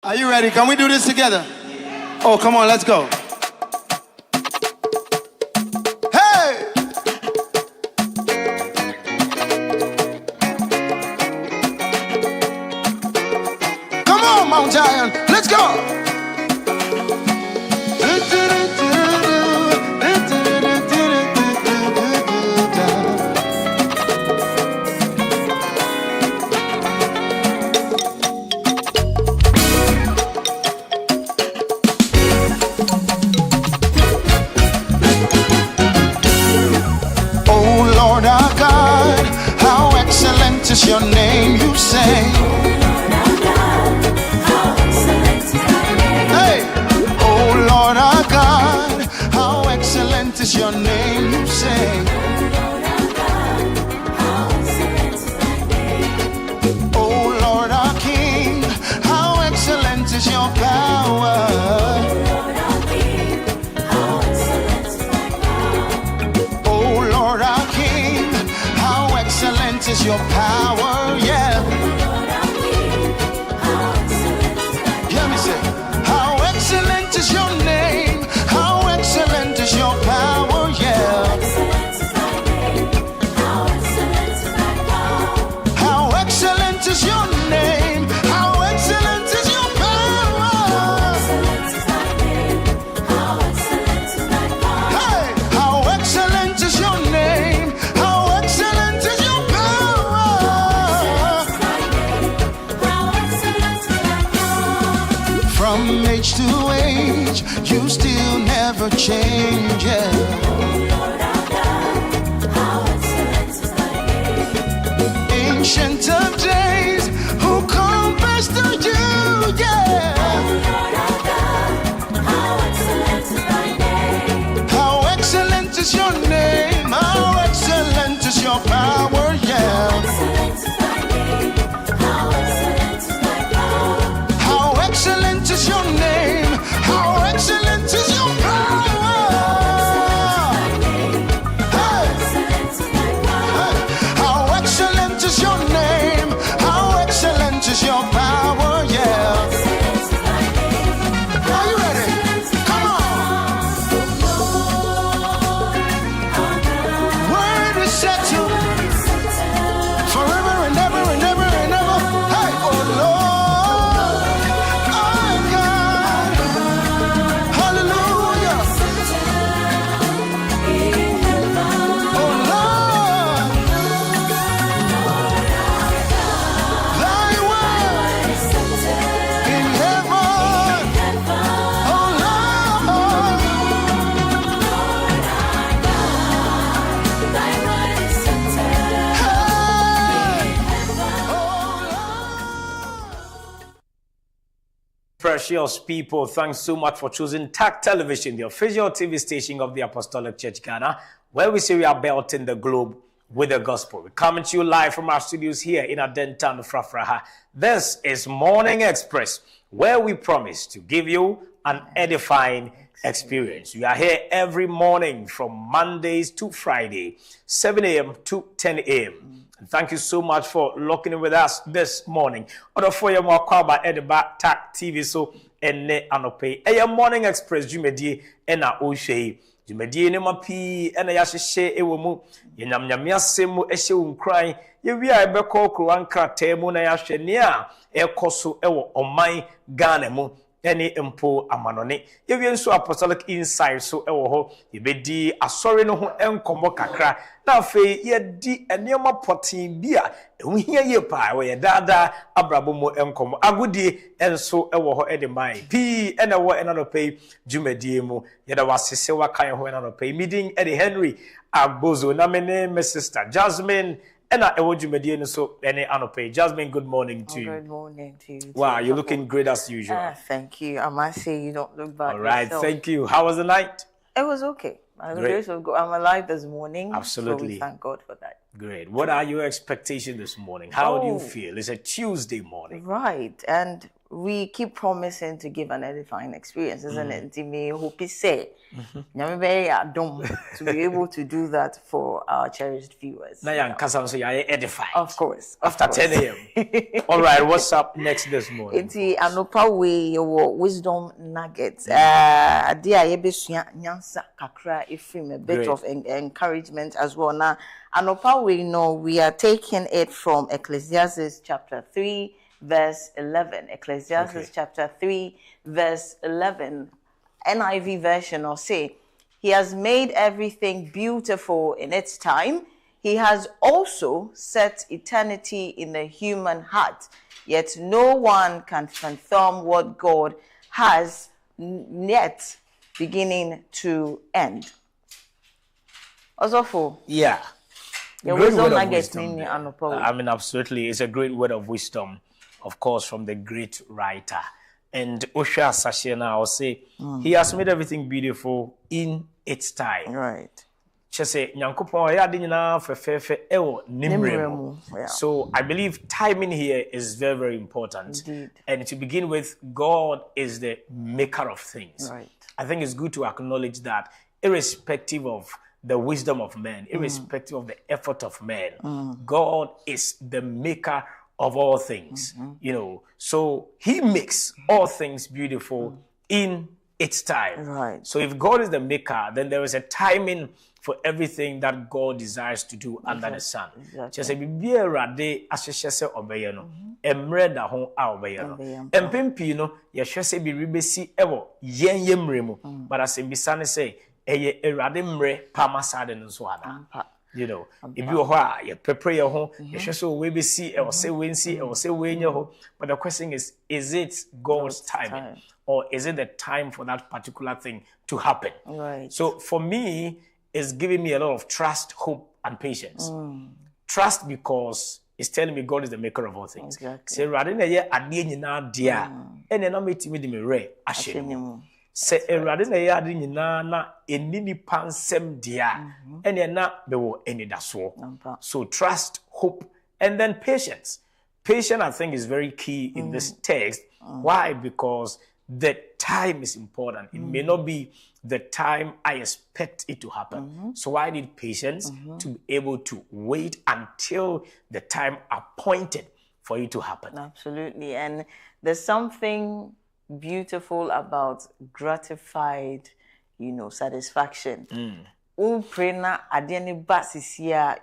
Are you ready? Can we do this together? Oh, come on, let's go. Hey! Come on, Mount Zion, let's go. Is your name, you say. Hey, oh Lord our God, how excellent is your name, you say. Oh Lord our King, how excellent is your power. Oh Lord our King, how excellent is your power, yeah. Hear me say, how excellent is your name, how excellent is your power, yeah. How excellent is your name, how excellent is your power. Hey, how excellent is your name, how excellent is your from age to age, you still never change, yeah. Ancient of days, who compares to you, yeah. How excellent is your name, how excellent is your power, yeah. Excellent is your name, how excellent is your power. Hey. How excellent is your name, how excellent is your power, yeah. Are you ready? Come on. Word is settled forever and ever and ever and ever. Hey, oh Lord. Precious people, thanks so much for choosing TAC Television, the official TV station of the Apostolic Church Ghana, where we say we are belting the globe with the gospel. We're coming to you live from our studios here in Adentan, Frafraha. This is Morning Express, where we promise to give you an edifying experience. We are here every morning from Mondays to Friday, 7 a.m. to 10 a.m. And thank you so much for locking in with us this morning. Order for your more call by Edinburgh TAC TV so ene anope. Eya Morning Express jumedie ena ohwe. Jumedie ne mapi ena ya hye ewo mu. Ye nyamnyam asem mu ehye unkran. Ye wi a ebekọ kruwanka temu na ya hwe ne a ekoso ewo oman Ghana mu. Any impo amanone. Ye nso Apostolic Insight so ewo ho. Ye bedi asori no ho enkomo kakra. Na fe ye di enioma potin bia. Ehia ye pa we ye dada abrabo mo enkomo. Agudi enso ewo ho edemai. Pi ena wo enano pay jumedie mu. Ye da wasese wakan ho enano pay. Meeting Eddie Henry Agbozo na me sister Jasmine. Ena ewo jumedie no so ene anope. Jasmine, good morning to you. Good morning to you. Wow, you're looking great as usual. Thank you. I must say you don't look bad. All right, yourself. Thank you. How was the night? It was okay. I'm alive this morning. Absolutely. So we thank God for that. Great. What are your expectations this morning? How do you feel? It's a Tuesday morning. Right. And we keep promising to give an edifying experience, isn't it? Me hope say, to be able to do that for our cherished viewers. Now you're edified. Of course. After 10 a.m. All right, what's up next this morning? It's anopa way wisdom nuggets. Dia yebesua nyansa kakra ifrim, a bit of encouragement as well. Now, anopa way, we are taking it from Ecclesiastes chapter 3. Verse 11, Ecclesiastes chapter 3, verse 11, NIV version or say, He has made everything beautiful in its time. He has also set eternity in the human heart. Yet no one can fathom what God has yet beginning to end. Also, yeah. Great word of wisdom. I mean, absolutely. It's a great word of wisdom. Of course, from the great writer. And Osha Sashena will say, He has made everything beautiful in its time. Right. So I believe timing here is very, very important. Indeed. And to begin with, God is the maker of things. Right. I think it's good to acknowledge that irrespective of the wisdom of man, irrespective of the effort of man, God is the maker of all things, so He makes all things beautiful in its time. Right. So if God is the maker, then there is a timing for everything that God desires to do under the sun. Just say, "Be a rade asese obeye no, emre da ho a obeye no." Empempi no, ye hwe se bi ribesi ewo yen yemre mu, but asembisa ne say, "Eye erade mre pamasade no so ada." If you are you prepare your home, you should so we be see or say we see or say we in your home. But the question is it God's timing, or is it the time for that particular thing to happen? Right. So for me, it's giving me a lot of trust, hope, and patience. Trust because it's telling me God is the maker of all things. Say rather than dear, and then I'm meeting with me re ashemu. Say erade na ya ade nyina na enini pansem dia ene na be wo eni daso. So trust, hope, and then patience. Patience, I think, is very key in this text. Why? Because the time is important. It may not be the time I expect it to happen. So I need patience to be able to wait until the time appointed for it to happen. Absolutely. And there's something beautiful about gratified, satisfaction. Prena adeni ba sisia,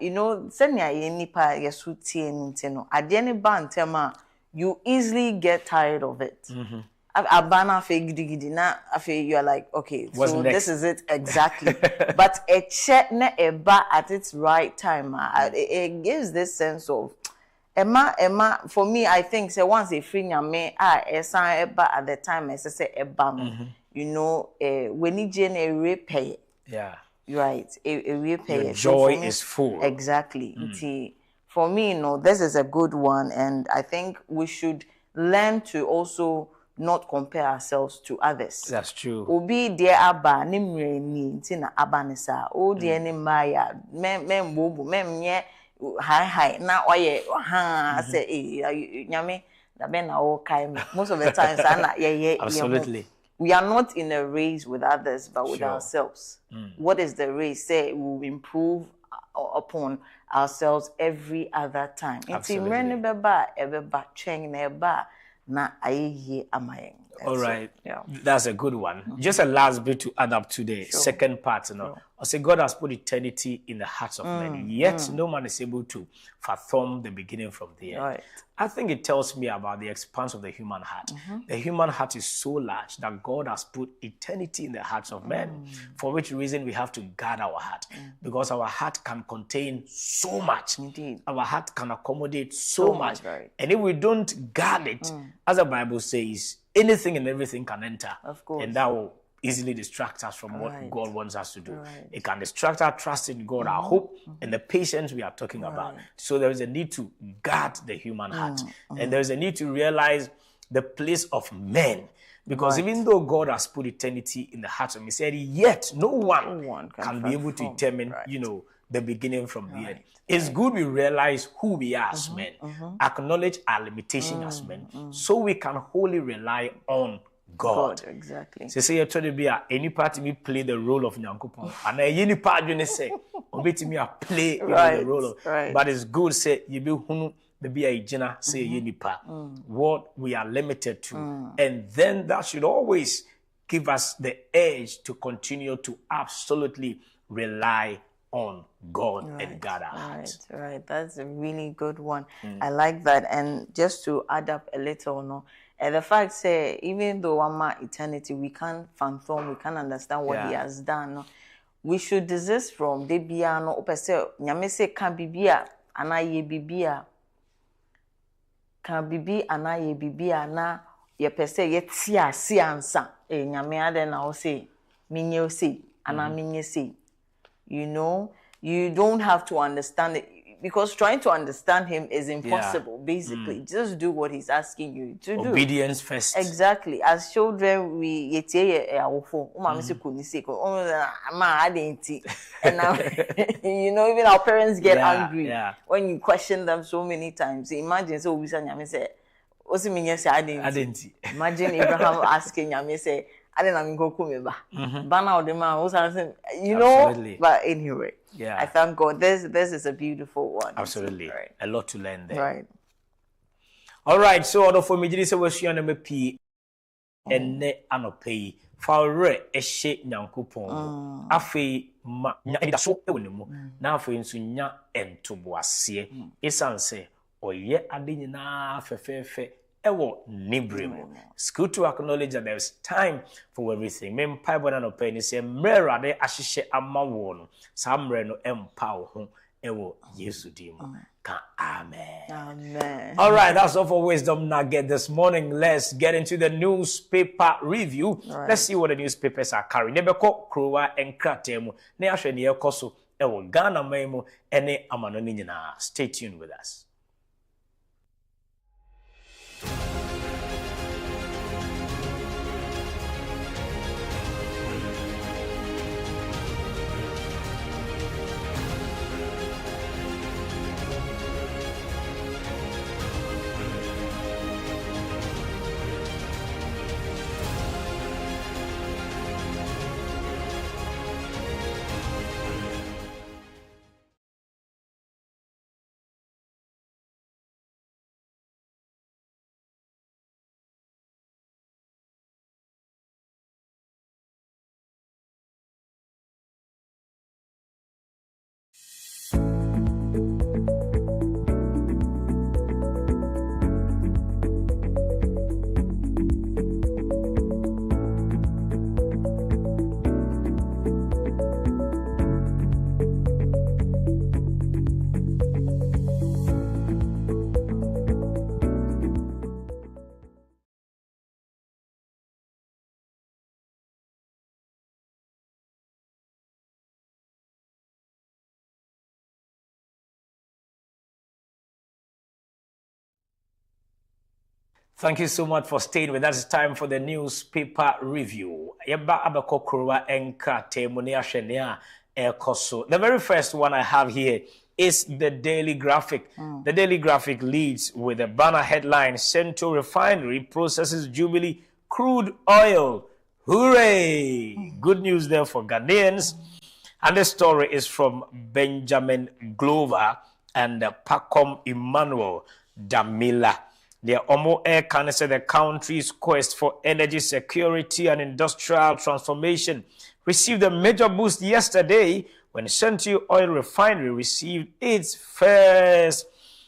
senya ye nipa yesutie ntino. Adeni ba ntema, you easily get tired of it. Abana fe gidi na afe you are like, okay, so this is it exactly. But a check ne eba at its right time, it gives this sense of Emma, for me, I think, say once a free nyame, eba at the time, say eba, when you gen a repay. Yeah. Right, a repay. Your joy is full. Exactly. For me, this is a good one, and I think we should learn to also not compare ourselves to others. That's true. Obi dear aba nimre ni tina abanisa. O dear ni maya mem bobu mem nye. Hi na oye say nyame da be na o kai me most of the times absolutely we are not in a race with others but with ourselves. What is the race? Say we will improve upon ourselves every other time. All right. Yeah. That's a good one. Just a last bit to add up to the second part. I say God has put eternity in the hearts of men, yet no man is able to fathom the beginning from the end. Right. I think it tells me about the expanse of the human heart. The human heart is so large that God has put eternity in the hearts of men, for which reason we have to guard our heart, because our heart can contain so much. Indeed. Our heart can accommodate so much. Right. And if we don't guard it, as the Bible says, anything and everything can enter. Of course. And that will easily distract us from what God wants us to do. Right. It can distract our trust in God, our hope, and the patience we are talking about. So there is a need to guard the human heart. And there is a need to realize the place of men. Because even though God has put eternity in the hearts of men, he said, yet no one can be able to determine, the beginning from the end. It's good we realize who we are as men, acknowledge our limitation as men, so we can wholly rely on God. Exactly. So say you're trying to be any part of me play the role of Nyankopon. And any part you say, obey me play the role of. But it's good say you be hunu the be a jina say any part. What we are limited to. And then that should always give us the edge to continue to absolutely rely on God and God our hearts. Right. That's a really good one. I like that. And just to add up a little, no. And the fact say, even though one eternity, we can't fathom, we can't understand what he has done. No? We should desist from the biano. Opese, nyame se kan bibia, anaye bibia. Kan bibi anaye bibia na ye pese ye tia si ansa. Nyame ade na o say, minye o say, ana minye say. You know, you don't have to understand it. Because trying to understand him is impossible, basically. Just do what he's asking you to do. Obedience first. Exactly. As children, we and now, you know, even our parents get angry when you question them so many times. Imagine, so we say, imagine Abraham asking Yami say, you know, but anyway, I thank God. This is a beautiful one. Absolutely, right. A lot to learn there. Right. All right. So, order for me, this was your name, P. And ne anopay for re a shake Nyankopon. Afe ma nya so ewonemu. Na afe nso nya entoboase. Esan se oye ade nyina fefefe. Ewo nibremu. It's good to acknowledge that there's time for everything. Mem Bible na no penny say mmerade ahihye amawo no. Samre no empa wo ho ewo Yesu dimu. Amen. Amen. All right, that's all for Wisdom Nugget this morning. Let's get into the newspaper review. Right. Let's see what the newspapers are carrying. Nebeko Krowa and Kratemu. Ne ahwe ne ekoso ewo Ghana memu ene amano ni nyina. Stay tuned with us. Thank you so much for staying with us. It's time for the newspaper review. The very first one I have here is the Daily Graphic. The Daily Graphic leads with a banner headline, Central Refinery processes Jubilee crude oil. Hooray! Good news there for Ghanaians. And the story is from Benjamin Glover and Pacom Emmanuel Damila. The Omo Air can say the country's quest for energy security and industrial transformation received a major boost yesterday when Central Oil Refinery received its first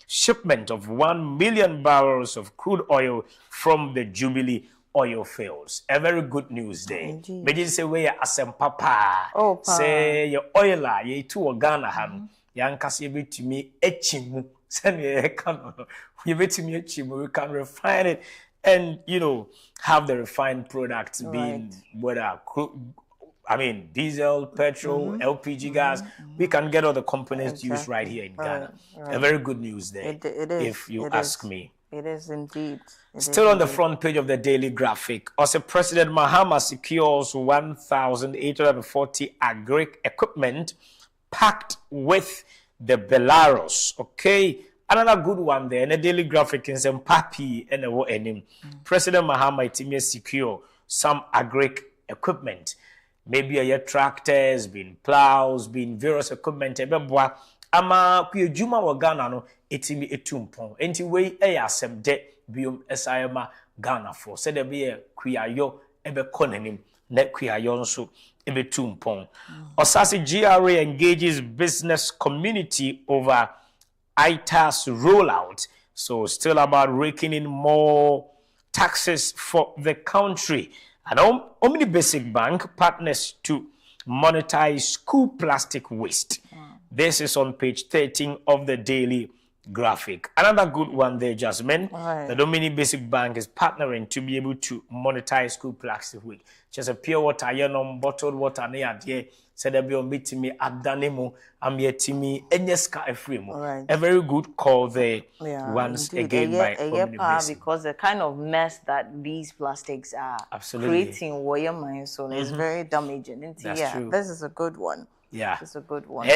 shipment of 1 million barrels of crude oil from the Jubilee oil fields. A very good news day. But say we are asem papa. Say your oiler, ye to Ghana ham. Yankasi bit to me etchimu. Send me a can. You bet me etchimu. We can refine it and have the refined products being whether diesel, petrol, LPG gas. We can get all the components used right here in Ghana. A very good news there. It is. If you ask me. It is indeed. Still on the front page of the Daily Graphic, also President Mahama secures 1,840 agri equipment packed with the Belarus. Okay, another good one there. And the Daily Graphic in some papi and a President Mahama Itimi secure some agri equipment. Maybe a tractors, being plows, being various equipment. Ama kuye juma wa Ghana no etimi etumpon. Enti we asem de biom esayama Ghana for. Said there be a kuyayo ebe konenim ne kuyayo nso ebe tumpon. Osasi GRA engages business community over ITAS rollout. So still about raking in more taxes for the country. And Omni Basic Bank partners to monetize school plastic waste. This is on page 13 of the Daily Graphic. Another good one there, Jasmine. Right. The Omni Basic Bank is partnering to be able to monetize school plastic waste. Just a pure water, bottled water, said there be on me adanemo, amietimi, enyeska efremo. A very good call there once again by Omni Basic. Because the kind of mess that these plastics are creating, so it's very damaging. That's true. This is a good one. Yeah, it's a good one. We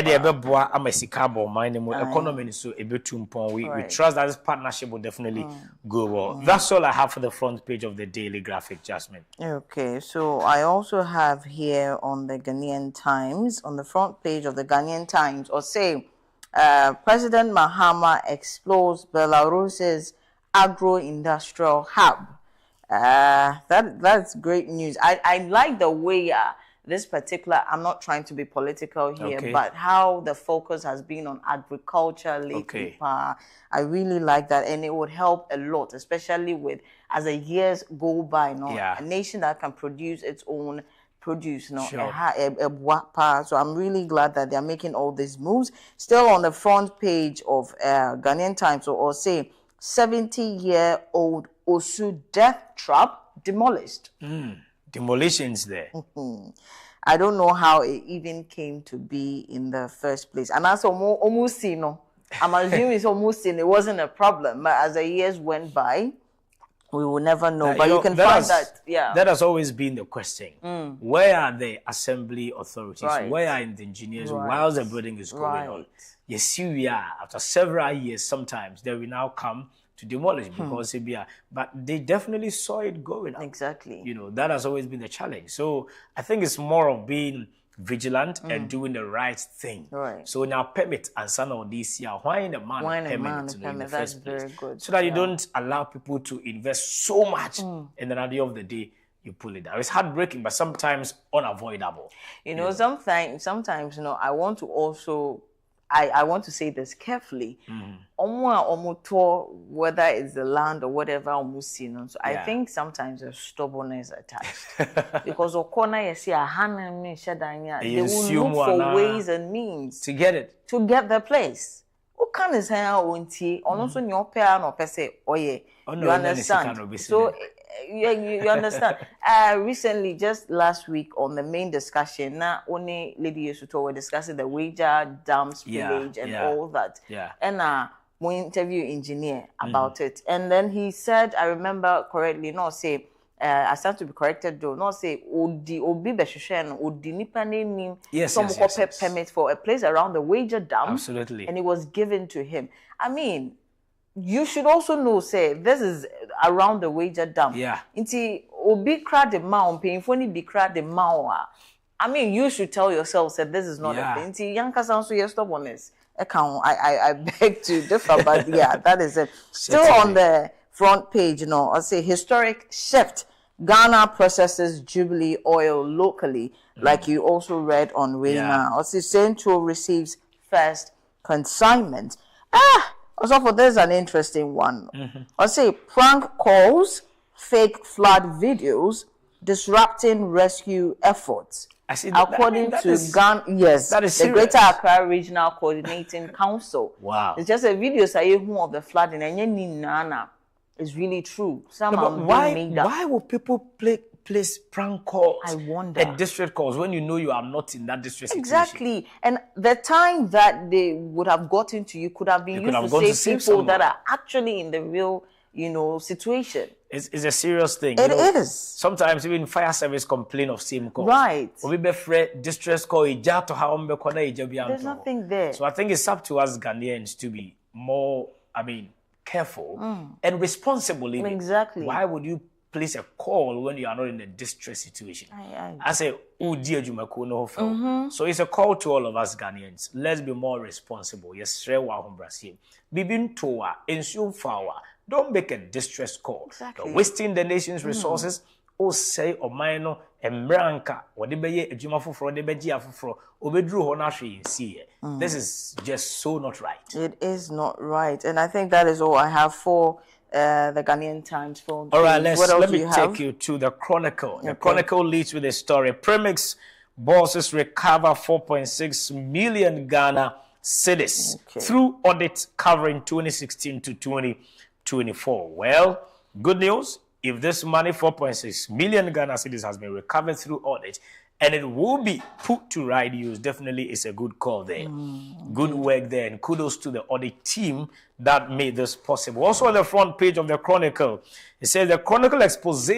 trust that this partnership will definitely go well. That's all I have for the front page of the Daily Graphic, Jasmine. Okay, so I also have here on the Ghanaian Times, on the front page of the Ghanaian Times, or say, President Mahama explores Belarus's agro-industrial hub. That's great news. I like the way this particular, I'm not trying to be political here, but how the focus has been on agriculture lately. I really like that, and it would help a lot, especially with, as the years go by, a nation that can produce its own produce, so I'm really glad that they're making all these moves. Still on the front page of Ghanaian Times, or say, 70-year-old Osu death trap demolished. Demolitions there. I don't know how it even came to be in the first place. And that's almost I'm assuming it's almost it wasn't a problem. But as the years went by, we will never know. But you can find that. That has always been the question. Where are the assembly authorities? Where are the engineers while the building is going on? Yes, we are. After several years, sometimes they will now come to demolish because but they definitely saw it going up. Exactly. That has always been the challenge. So I think it's more of being vigilant and doing the right thing. So now permit and some of these why in the man permit in the first place? Good. So that you don't allow people to invest so much and then at the end of the day you pull it down. It's heartbreaking, but sometimes unavoidable. Sometimes I want to also I want to say this carefully. Whether it's the land or whatever, so I think sometimes there's stubbornness attached. Because they will look for ways and means to get it. To get the place. You understand? So you understand. Recently, just last week on the main discussion, only Lady Yesuto were discussing the Wager Dam spillage and all that. And we interview engineer about it. And then he said, I remember correctly, I stand to be corrected though, Odi Nipane some permit for a place around the Wager Dam. Absolutely. And it was given to him. I mean, you should also know, this is around the Wager Dam. Inti obi kra de ma painfully be kra de ma. I mean, you should tell yourself that this is not a thing. Inti yanka sounds so stubbornness. I beg to differ, but that is it. Still on the front page, I'll say historic shift. Ghana processes Jubilee oil locally, like you also read on Reina. I'll say Central receives first consignment. Also, there's an interesting one. I'll say prank calls, fake flood videos, disrupting rescue efforts. I see according to Ghana, the Greater Accra Regional Coordinating Council. Wow. It's just a video of the flooding, and it's really true. Why will people place prank calls? I wonder. And district calls when you know you are not in that district situation. Exactly. And the time that they would have gotten to you could have been used to save people that are actually in the real situation. It's a serious thing. It is. Sometimes even fire service complain of same cause. Right. Obi be fret distress call ija to how mbe kona ija bi There's anto. nothing there. So I think it's up to us Ghanaians to be more, careful and responsible. Even. Exactly. Why would you place a call when you are not in a distress situation? I say, so it's a call to all of us Ghanaians. Let's be more responsible. Yes, Bibin toa, ensure fawa. Don't make a distress call. Exactly. You're wasting the nation's resources. O say o minor and branca or the bay a juma for the begia for obedru honashi see. This is just so not right. It is not right. And I think that is all I have for the Ghanaian Times phone. All right, let me have? take you to the Chronicle. The Chronicle leads with a story. Premix bosses recover 4.6 million Ghana cedis through audit covering 2016 to 2024. Well, good news. If this money, 4.6 million Ghana cedis, has been recovered through audit and it will be put to right use, definitely it's a good call there. Good work there, and kudos to the audit team that made this possible. Also on the front page of the Chronicle, it says the Chronicle expose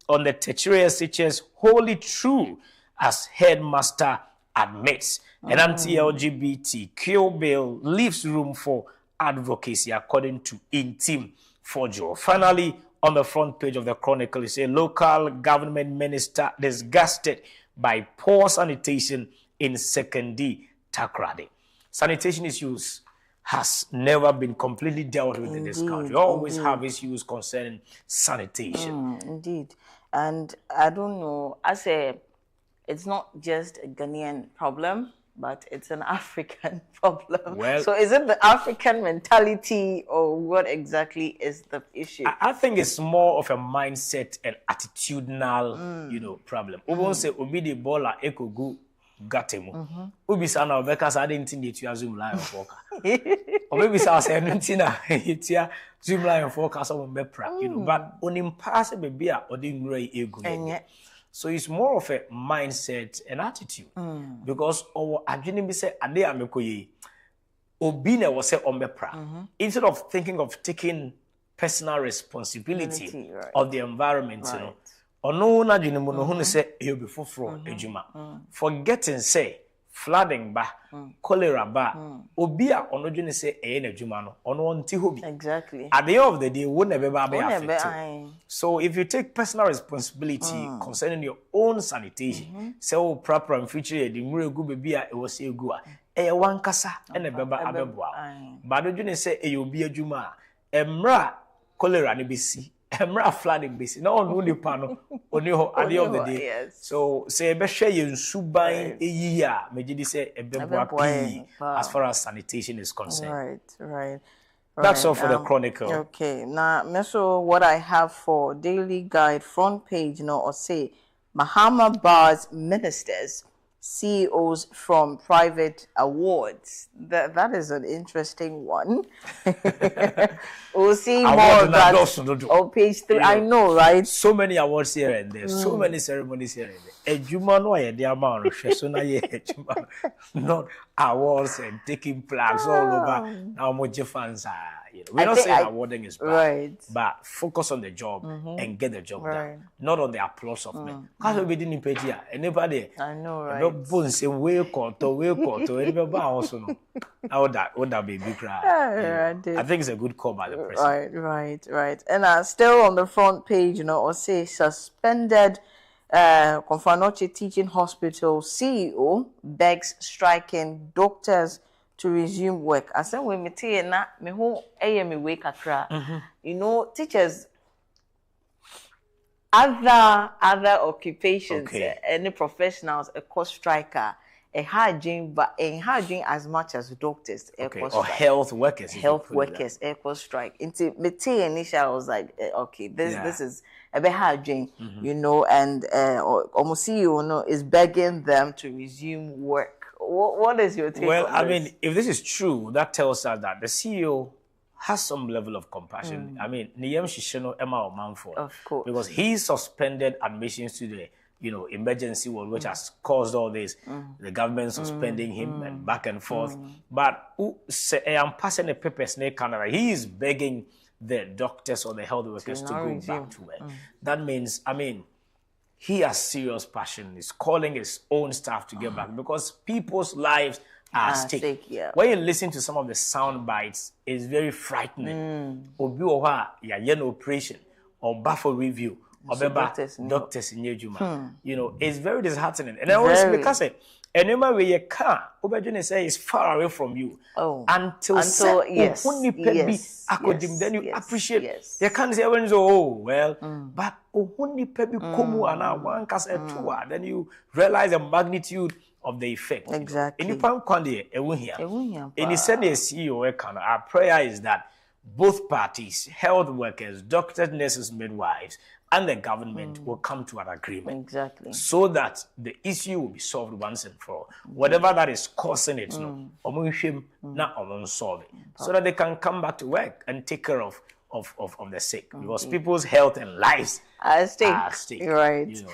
on the Techere SHS wholly true as headmaster admits. An anti-LGBTQ bill leaves room for advocacy according to Intim Fojo. Finally, on the front page of the Chronicle, it says local government minister disgusted by poor sanitation in Sekondi, Takoradi. Sanitation issues has never been completely dealt with in this country. We always have issues concerning sanitation. Indeed. And I don't know, it's not just a Ghanaian problem, but it's an African problem. Well, so is it the African mentality or what exactly is the issue? I think it's more of a mindset and attitudinal, problem. We won't say obi the baller eko go gatemu. Obi sa na obeka sa dey ntin dey tua Zoom line for ka. Obi sa say ntin na tia Zoom line for ka so be pra, but onim pass be a odi nwura egu. So it's more of a mindset and attitude. Because our adwene bi say ade amekoye obi na wo say ombepra. Instead of thinking of taking personal responsibility of the environment, ono na adwene mu no hu say e obi foforo ejuma. Forgetting say flooding ba, cholera ba, obi a ono dwene say e na adwuma no, ono nti hobi. Exactly. At the end of the day, we never be affected. So if you take personal responsibility concerning your own sanitation, say oh proper and future the mure go baby a e was egu a e wan kasa e na beba abeboa. But do you say e obi adwuma emra cholera ne besi emra flooding besi na on no pano oni ho at the end of the day. Yes. So say be hwe ye nsuban eyi a megidi say ebeboa pi as far as sanitation is concerned. Right. That's all for the Chronicle. Okay. Now, so what I have for Daily Guide front page, or say Mahama bars ministers, CEOs from private awards. That is an interesting one. We'll see more of that on page 3. I know, right? So many awards here and there, so many ceremonies here and there. Ejuma no ye the amount so na ye ejuma not awards and taking flags all over. Now much fans are, we're not saying awarding is bad, but focus on the job and get the job done, not on the applause of men. Because we didn't pay here, anybody. I know, right? No bones say way quarto, anybody also know. How that be big cry? I think it's a good call by the president. Right. And still on the front page, or say suspended Konfanoche Teaching Hospital CEO begs striking doctors to resume work. I said, when me tell na me ho me wake kakra. Teachers, other occupations, any professionals, a cost striker, a hygiene, but a hygiene as much as doctors, or health workers. Health workers, cost strike. Into me tell initially, I was like, okay, this is a bit hygiene, and almost CEO is begging them to resume work. What is your take on this? Well, I mean, if this is true, that tells us that the CEO has some level of compassion. I mean, Niyam Shishino Emma Omanfo. Of course. Because he suspended admissions to the emergency ward, which has caused all this. The government suspending him and back and forth. But I'm passing the papers in Canada. He is begging the doctors or the health workers to not go resume. back to work. That means, he has serious passion. He's calling his own staff to get back because people's lives are at stake. Yeah. When you listen to some of the sound bites, it's very frightening. Obi oha ya yen operation or for review or doctors in Yejuma. It's very disheartening. And I always because anywhere where you can, Obajune say is far away from you. Until yes. Then you appreciate. You can't say when but then you realize the magnitude of the effect. Exactly. And you found Kwande and he said the CEO, our prayer is that both parties, health workers, doctors, nurses, midwives, and the government will come to an agreement. Exactly. So that the issue will be solved once and for all. Whatever that is causing it, solve it. So that they can come back to work and take care of the sick. Because people's health and lives are at stake. Right.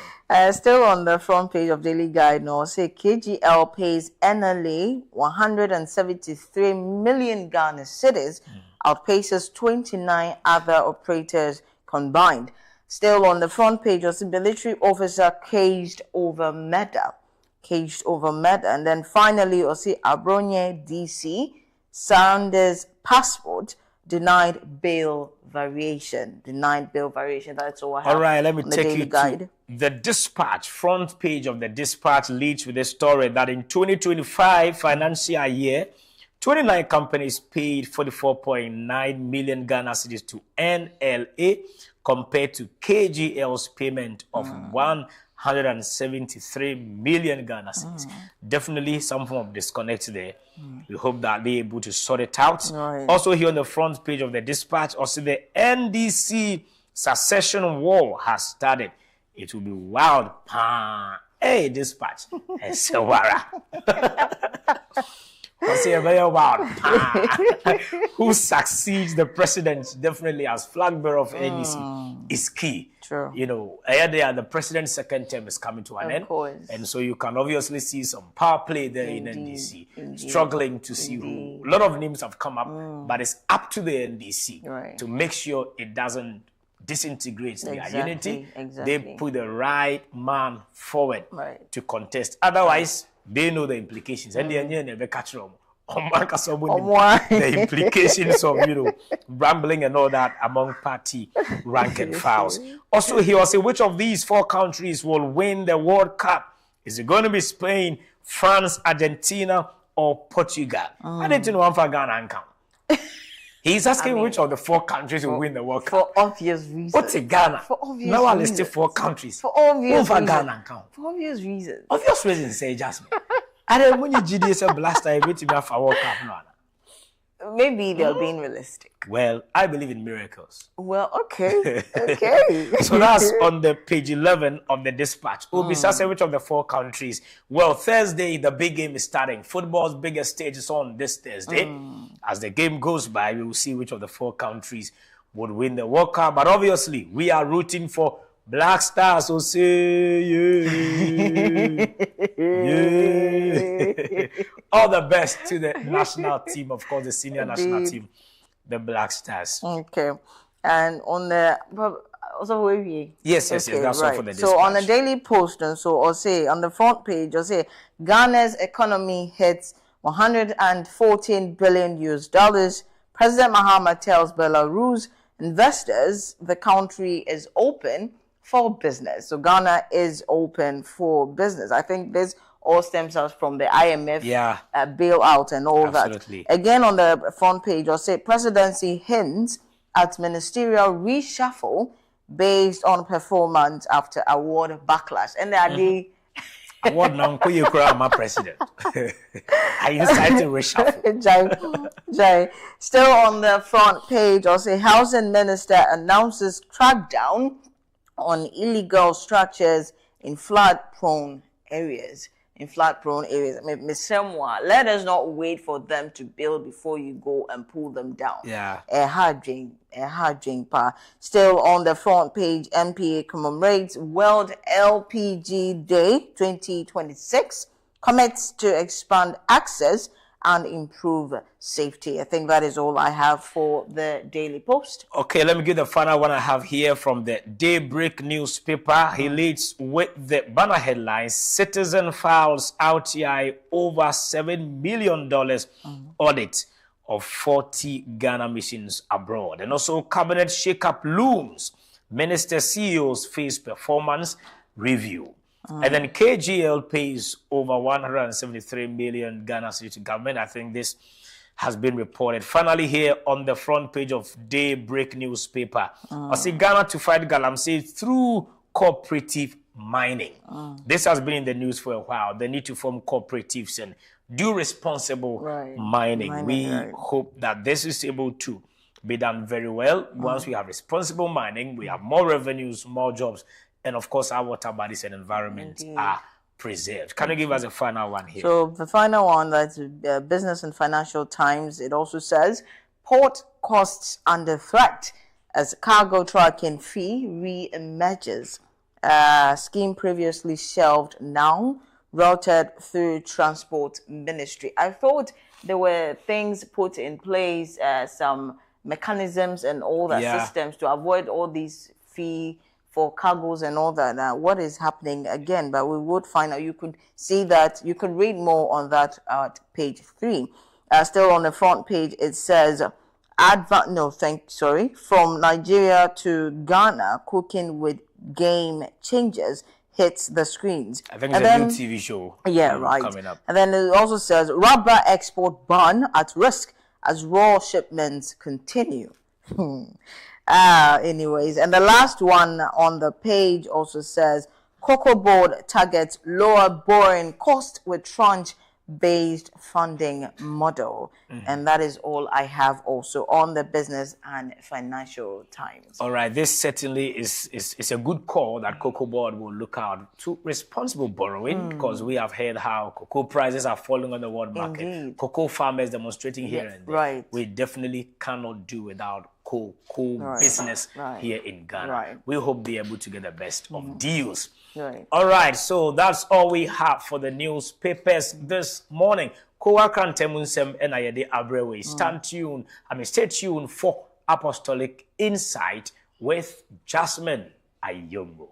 Still on the front page of Daily Guide now, say KGL pays NLA 173 million Ghana cedis, outpaces 29 other operators combined. Still on the front page, was a military officer caged over murder. And then finally, Osi Abronye DC, Sanders passport, denied bail variation. That's all I have. All right, let me take you guide. to the Dispatch. Front page of the Dispatch leads with a story that in 2025 financial year, 29 companies paid 44.9 million Ghana cedis to NLA compared to KGL's payment of 173 million Ghana cedis. Definitely some form of disconnect there. We hope that they're able to sort it out. Right. Also here on the front page of the Dispatch, also the NDC succession war has started. It will be wild. Hey, Dispatch. Who succeeds the president definitely as flag bearer of NDC is key. True. The president's second term is coming to an end. Course. And so you can obviously see some power play there in NDC. Indeed. Struggling to see who. A lot of names have come up, but it's up to the NDC to make sure it doesn't disintegrate their unity. They put the right man forward to contest. Otherwise, they know the implications. And they never catch them. The implications of rambling and all that among party rank and files. Also, he will say which of these 4 countries will win the World Cup? Is it going to be Spain, France, Argentina, or Portugal? I didn't know one for Ghana and count. He's asking which of the 4 countries will win the World Cup. For obvious reasons. What's in Ghana? For obvious now I reasons. listed 4 countries. For obvious reasons. Ghana and count. For obvious reasons. Obvious reasons, say Jasmine. I don't when you GDS blast I wait to be for World Cup now. Maybe they're being realistic. Well, I believe in miracles. Well, okay. So that's on the page 11 of the Dispatch. Besides which of the 4 countries? Well, Thursday, the big game is starting. Football's biggest stage is on this Thursday. As the game goes by, we will see which of the 4 countries would win the World Cup. But obviously, we are rooting for Black Stars. So say yeah. All the best to the national team, of course, the senior national team, the Black Stars. Okay. And on the also yes, that's all for the Dispatch. So on the Daily Post, and so I'll say on the front page, I'll say Ghana's economy hits $114 billion. President Mahama tells Belarus investors the country is open for business. So Ghana is open for business. I think this all stems out from the IMF bailout and all that. Again, on the front page, I'll say presidency hints at ministerial reshuffle based on performance after award backlash. And there are the award now, you my president. Are you decided to reshuffle? Jai. Still on the front page, I'll say housing minister announces crackdown on illegal structures in flood-prone areas. Ms. Semwa, let us not wait for them to build before you go and pull them down. A hard drink. Still on the front page, MPA commemorates World LPG Day 2026, commits to expand access and improve safety. I think that is all I have for the Daily Post. Okay, let me give the final one I have here from the Daybreak newspaper. He leads with the banner headline, Citizen files RTI over $7 million audit of 40 Ghana missions abroad. And also cabinet shakeup looms. Minister CEOs face performance review. And then KGL pays over 173 million Ghana cedi to government. I think this has been reported. Finally, here on the front page of Daybreak newspaper, I see Ghana to fight galamsey through cooperative mining. This has been in the news for a while. They need to form cooperatives and do responsible mining. We hope that this is able to be done very well. Once we have responsible mining, we have more revenues, more jobs, and of course, our water bodies and environment are preserved. Can you give us a final one here? So the final one, that's Business and Financial Times. It also says, port costs under threat as cargo tracking fee re-emerges. Scheme previously shelved now routed through Transport Ministry. I thought there were things put in place, some mechanisms and all that systems to avoid all these fee for cargoes and all that. What is happening again? But we would find out. You could see that. You could read more on that at page 3. Still on the front page, it says, from Nigeria to Ghana, cooking with game changers hits the screens. I think it's a new TV show. Coming up. And then it also says, rubber export ban at risk as raw shipments continue. Anyways, and the last one on the page also says, Cocoa Board targets lower borrowing cost with tranche-based funding model. And that is all I have also on the Business and Financial Times. All right, this certainly is a good call that Cocoa Board will look out to responsible borrowing, because we have heard how cocoa prices are falling on the world market. Indeed. Cocoa farmers demonstrating here and there. Right. We definitely cannot do without cocoa business here in Ghana. We hope they're able to get the best of deals. All right, so that's all we have for the newspapers this morning. Stay tuned for Apostolic Insight with Jasmine Ayongo.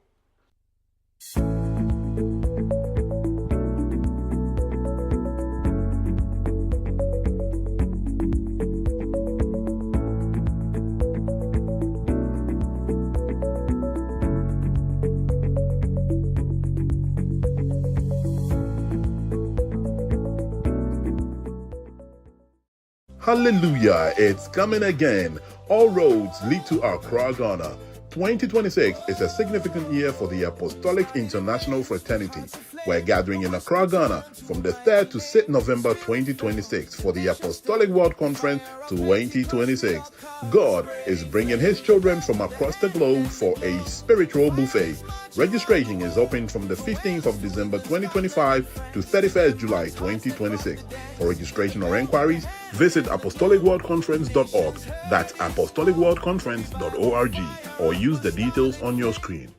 Hallelujah, it's coming again. All roads lead to Accra, Ghana. 2026 is a significant year for the Apostolic International Fraternity. We're gathering in Accra, Ghana from the 3rd to 6th November 2026 for the Apostolic World Conference 2026. God is bringing His children from across the globe for a spiritual buffet. Registration is open from the 15th of December 2025 to 31st July 2026. For registration or inquiries, visit apostolicworldconference.org. That's apostolicworldconference.org, or use the details on your screen.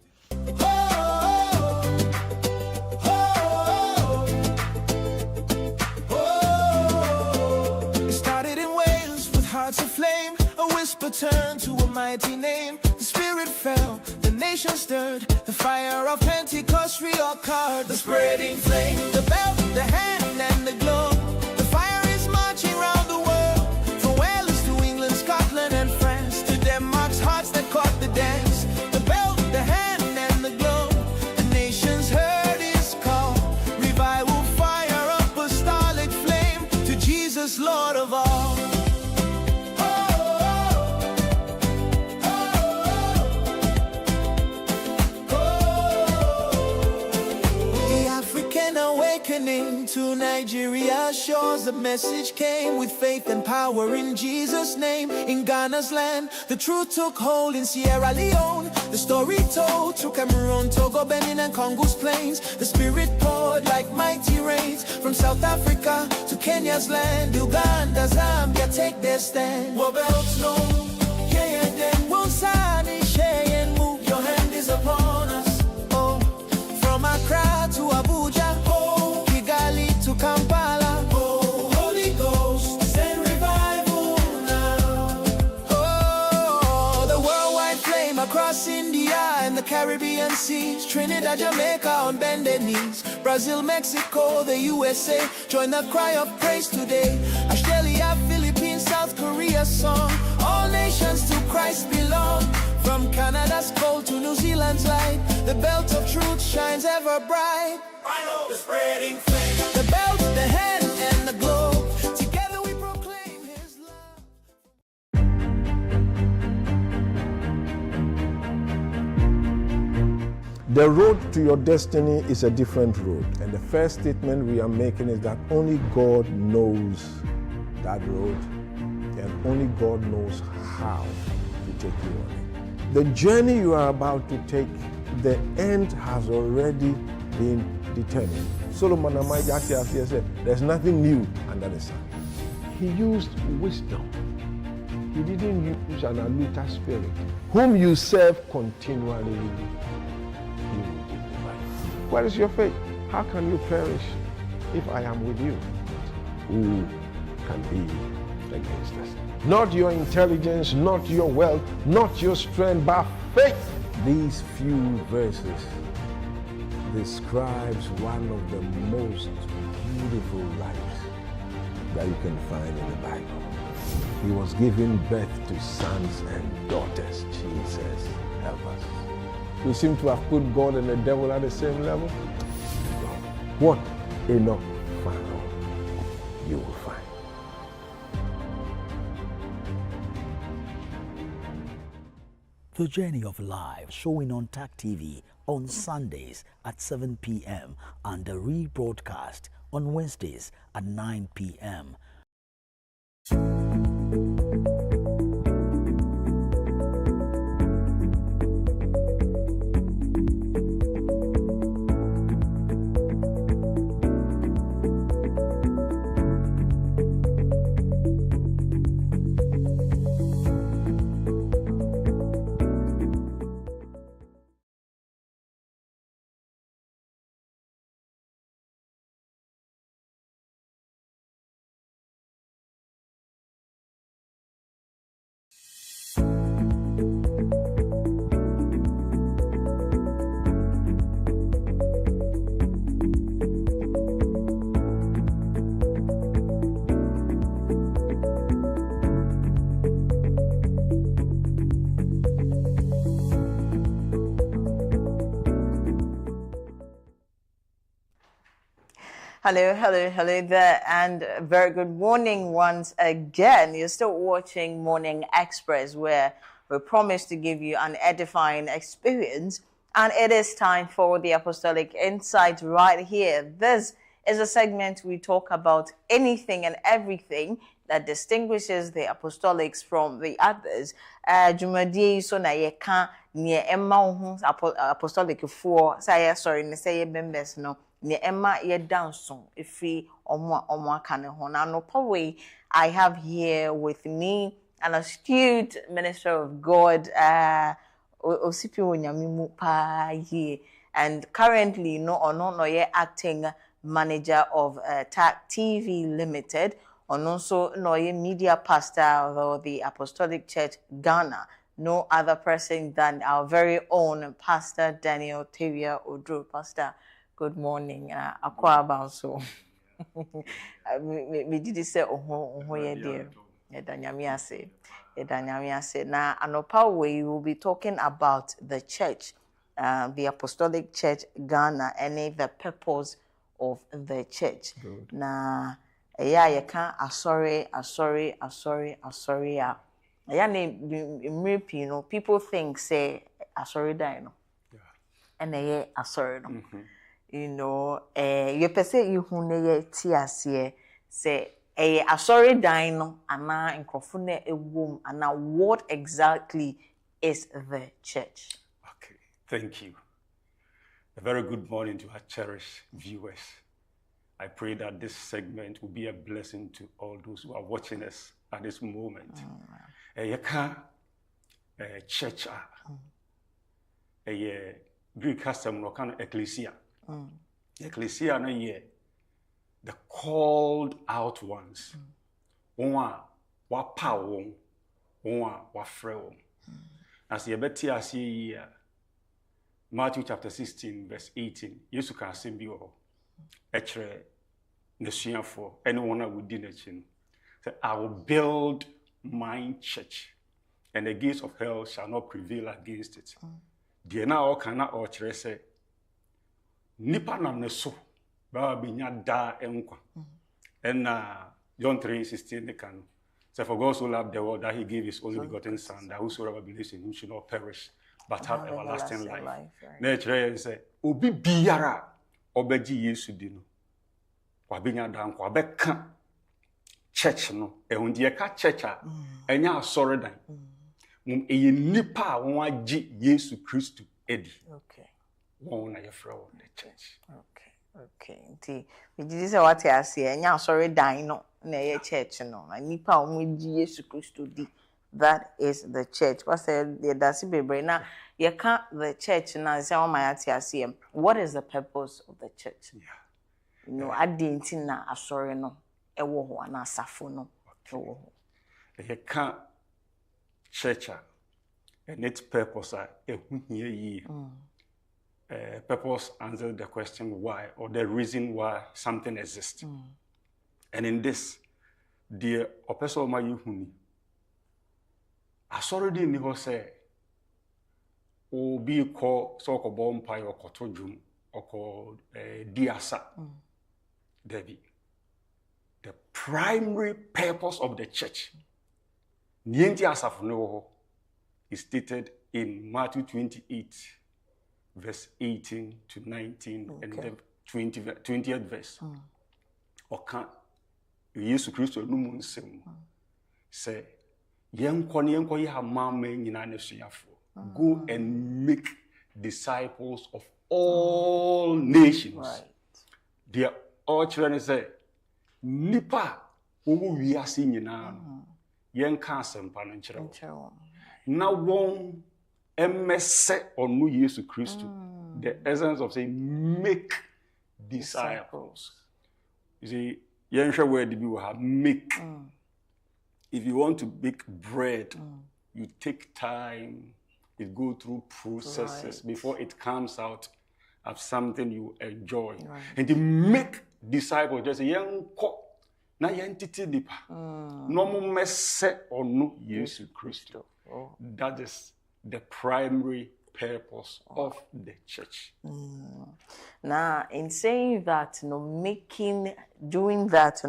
It started in Wales with hearts aflame. A whisper turned to a mighty name. The Spirit fell, the nation stirred. The fire of Pentecost reoccurred. The spreading flame, the belt, the hand, and the globe. The fire is marching round the world. From Wales to England, Scotland, and France, to Denmark's hearts that caught the dance. The belt, the hand, and the globe. The nations heard His call. Revival, fire, apostolic flame. To Jesus, Lord of all. To Nigeria's shores, the message came with faith and power in Jesus' name. In Ghana's land, the truth took hold. In Sierra Leone, the story told to Cameroon, Togo, Benin, and Congo's plains. The Spirit poured like mighty rains. From South Africa to Kenya's land, Uganda, Zambia, take their stand. Your hand is upon us. Oh, from Accra to Abuja, to Kampala, oh, Holy Ghost. across India and the Caribbean seas, Trinidad, Jamaica on bended knees, Brazil, Mexico, the USA, join the cry of praise today. Australia, Philippines, South Korea song, all nations to Christ belong. From Canada's cold to New Zealand's light, the belt of truth shines ever bright. Rhino, the spreading flame, the belt, the hand, and the globe. Together we proclaim His love. The road to your destiny is a different road. And the first statement we are making is that only God knows that road, and only God knows how to take you on it. The journey you are about to take, the end has already been determined. Solomon Amajati said, there's nothing new under the sun. He used wisdom. He didn't use an aloof spirit. Whom you serve continually, He will dignify. Where is your faith? How can you perish if I am with you? Who can be against us? Not your intelligence, not your wealth, not your strength, but faith. These few verses describes one of the most beautiful lives that you can find in the Bible. He was giving birth to sons and daughters. Jesus, help us. We seem to have put God and the devil at the same level. What Enoch found, you will find. The Journey of Life, showing on TAC TV on Sundays at 7 p.m. and the rebroadcast on Wednesdays at 9 p.m. Hello there, and a very good morning once again. You're still watching Morning Express, where we promise to give you an edifying experience, and it is time for the Apostolic Insight right here. This is a segment we talk about anything and everything that distinguishes the apostolics from the others. Jumadi so na yeka nye emma apostolic for say sorry ne say members no ne emma ye danso ifi omo aka ne ho na no powe. I have here with me an astute minister of God, Osipi Onyamimu pa ye, and currently no ye acting manager of TAC TV Limited, and also no ye media pastor of the Apostolic Church Ghana. No other person than our very own Pastor Daniel Tavia Odro. Pastor, good morning. Akwa Banso. Me did say oh ye dear. Edanyami ase. Now, anopa we will be talking about the church, the Apostolic Church Ghana, and the purpose of the church. Na yeah, you can't sorry. Yeah, you know, people think say sorry die no. And they sorry no. You know, you per se you hune tiasie say sorry die no ana inkrofune ewom ana what exactly is the church? Okay, thank you. A very good morning to our cherished viewers. I pray that this segment will be a blessing to all those who are watching us at this moment. Yeka church Greek custom no kind of ecclesia. Ecclesia no ye the called out ones. Wa power wa frɛ. as you bet here, Matthew chapter 16, verse 18, Yesu can send you actually the for anyone within the chin. So I will build my church, and the gates of hell shall not prevail against it. The now cannot or say, Nipa nam ne so, ba binya da enkwa. And John 3:16 they can. So for God so loved the world that he gave his only begotten son, that whosoever believes in him should not perish, but have everlasting life. Nature say, Obi biara obeji Yesu di no. Wabinya da nkwa beka church no. Ehundiye ka church a enya asore dan. Eye nipa a won agi Yesu Kristo edi. Okay. Won na yefra won the church. Okay. Nti we did say what you say enya asore dan no na ye church no. Nipa a won agi Yesu Kristo di. That is the church. What said the dasi bebre na you can't the church na say o my ati what is the purpose of the church? Yeah. You know, adinti na asore no ewo ho na asafo no ewo ho. You can't church and its purpose purpose answers the question why or the reason why something exists. And in this, the opeso ma yuhuni asoredi ni ho say obi ko so ko bompa yo ko tojum oko diasa Debbie. The primary purpose of the church Nienti asafno is stated in Matthew 28, verse 18 to 19, and the 20th verse. Oka Yesu Kristo numu nsem say yenko ye ha mama nyina ne suafo. Go and make disciples of all nations. Right. They all children say nipa owo wiase nyina yen ka asempa no nkyerɛ na won emese onu Yesu Kristo the essence of saying make disciples. You see yen hwɛ word bi wo ha make. If you want to bake bread you take time, it go through processes before it comes out as something you enjoy. And to make disciples just yen ko na yentiti nipa no mo mese onu Yesu Kristo. That is the primary purpose of the church. Now, in saying that, doing that,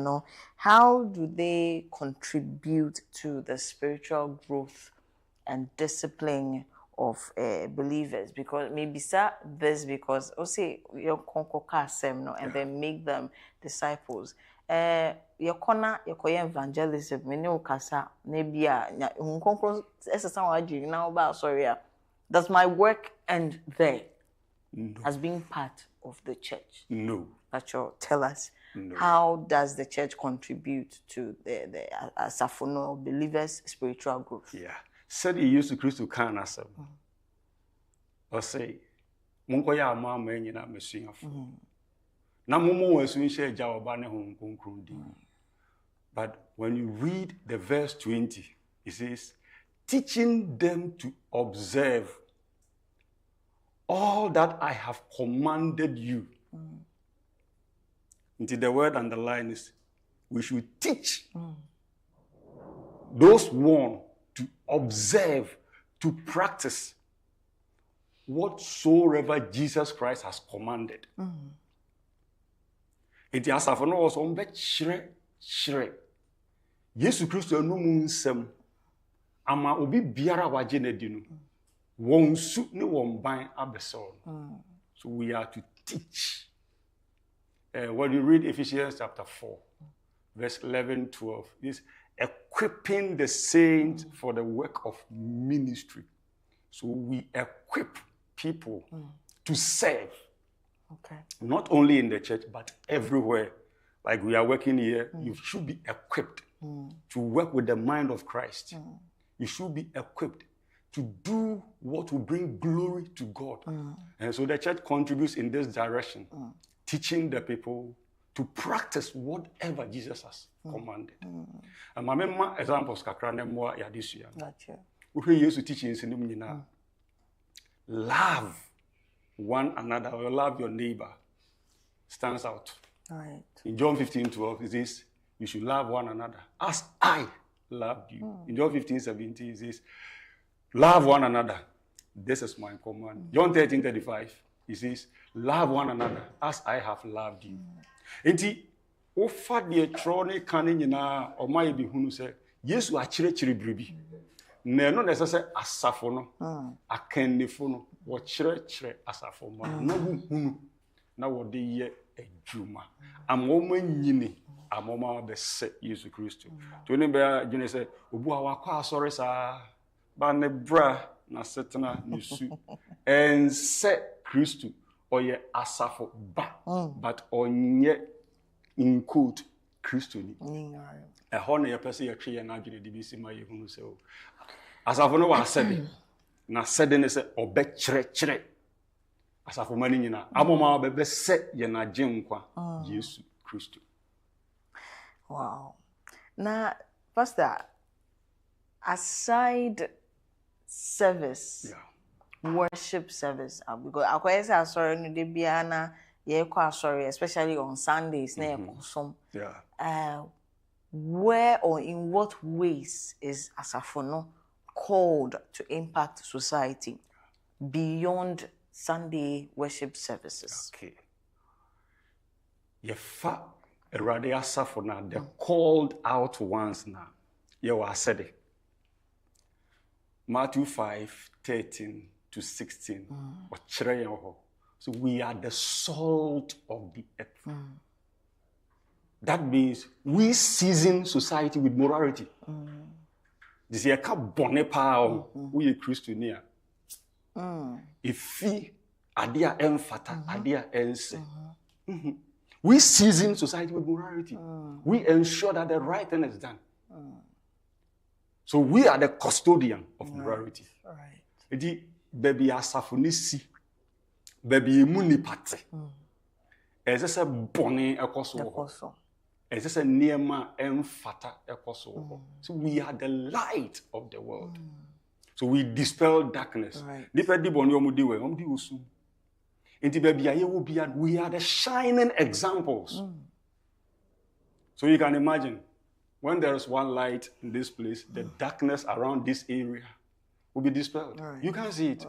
how do they contribute to the spiritual growth and discipline of believers? Because maybe because you and then make them disciples. Your evangelism, maybe does my work end there? No. As being part of the church? No. Pacho, tell us, no. How does the church contribute to the Safono believers' spiritual growth? Yeah. Said he used to Christ can answer. Or say, Munko ya mama nyina mesuafo. Na mumu wesu share jawoba ne hon konkrodi. But when you read the verse 20, it says, teaching them to observe all that I have commanded you. Into the word underline is, we should teach those one to observe, to practice whatsoever Jesus Christ has commanded. It is as no was on bet shre. Yesu Kristo no munsem ama obi biara waje na di no won su ne won ban abeso. So we are to teach. When you read Ephesians chapter 4 verse 11-12, is equipping the saints for the work of ministry. So we equip people to serve. Okay. Not only in the church, but everywhere. Like we are working here, you should be equipped to work with the mind of Christ. You should be equipped to do what will bring glory to God. And so the church contributes in this direction, teaching the people to practice whatever Jesus has commanded. And my examples kakra ne mo ya this year. we use teachings in love one another or love your neighbor stands out. Right. In John 15:12, it says, you should love one another as I loved you. In John 15:17, it says, love one another. This is my command. John 13:35, it says, love one another as I have loved you. Enti, ofa de trone kane nyina o mai bi hunu se Yesu a chire bribi. Na no na se asafo no, akannefo no, wo chire asafo ma na wo hunu na wo de ye adwuma. Amoma nyini, amoma be se Yesu Kristo. To ne be gene se obu a wakwa asore sa ba ne bra na setena nesu ense Kristo oye asafo ba but onye in quote Kristo ni ehɔ na yɛpɛ sɛ yɛtwe yɛn adwene de bi si ma yɛhunu sɛ o asafo no wɔ asɛde na sɛde ne sɛ ɔbɛkyerɛkyerɛ asafo ma no nyinaa amoma bɛbɛ sɛ yɛn agye nkwa Yesu Kristo. Wow. Now, Pastor, aside service, worship service, because I say sorry no de bia na ye kwa sorry, especially on Sundays na some. Where or in what ways is Asafono called to impact society beyond Sunday worship services? Okay. Yefa Erade Asafona, the called out ones now. You said it. Matthew 5:13-16. So we are the salt of the earth. That means we season society with morality. This is a bonne power. We are Christian. If we adia emphata, adia ense. We season society with morality. We ensure that the right thing is done. So we are the custodian of morality. Right. Edi baby asafonisi, baby munipate. Eze se boni ekoso. Eze se niema emfata ekoso. So we are the light of the world. So we dispel darkness. Nipa di boni omudi we, omudi usu. Enti baby aye wo bia, we are the shining examples. So you can imagine, when there is one light in this place, the darkness around this area will be dispelled. You can see it.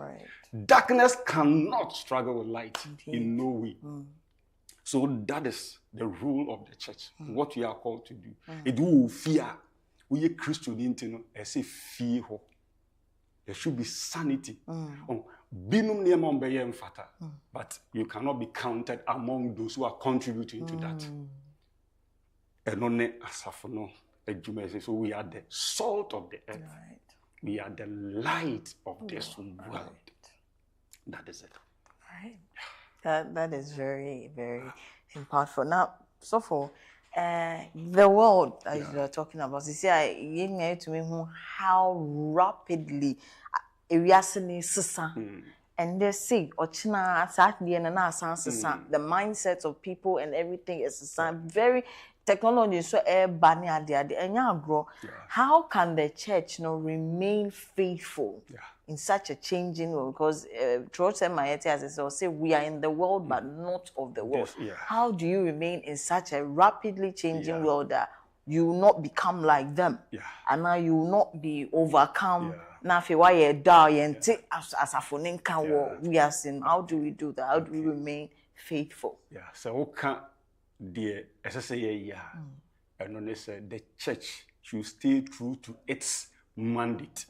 Darkness cannot struggle with light in no way. So that is the rule of the church, what we are called to do. It will fear. We are Christian, as a fear. There should be sanity. But you cannot be counted among those who are contributing to that. So we are the salt of the earth. We are the light of this world. That is it. Right. That is very, very impactful. Now, so for the world, as you are talking about, you see, you need to know how rapidly and they say, the mindset of people and everything is very technology so how can the church remain faithful in such a changing world? Because throughout as I say, we are in the world but not of the world. How do you remain in such a rapidly changing world that you will not become like them and now you will not be overcome? Now, if you are die and take as a phone we are saying, how do we do that? How do we remain faithful? So the SSA, and the church should stay true to its mandate.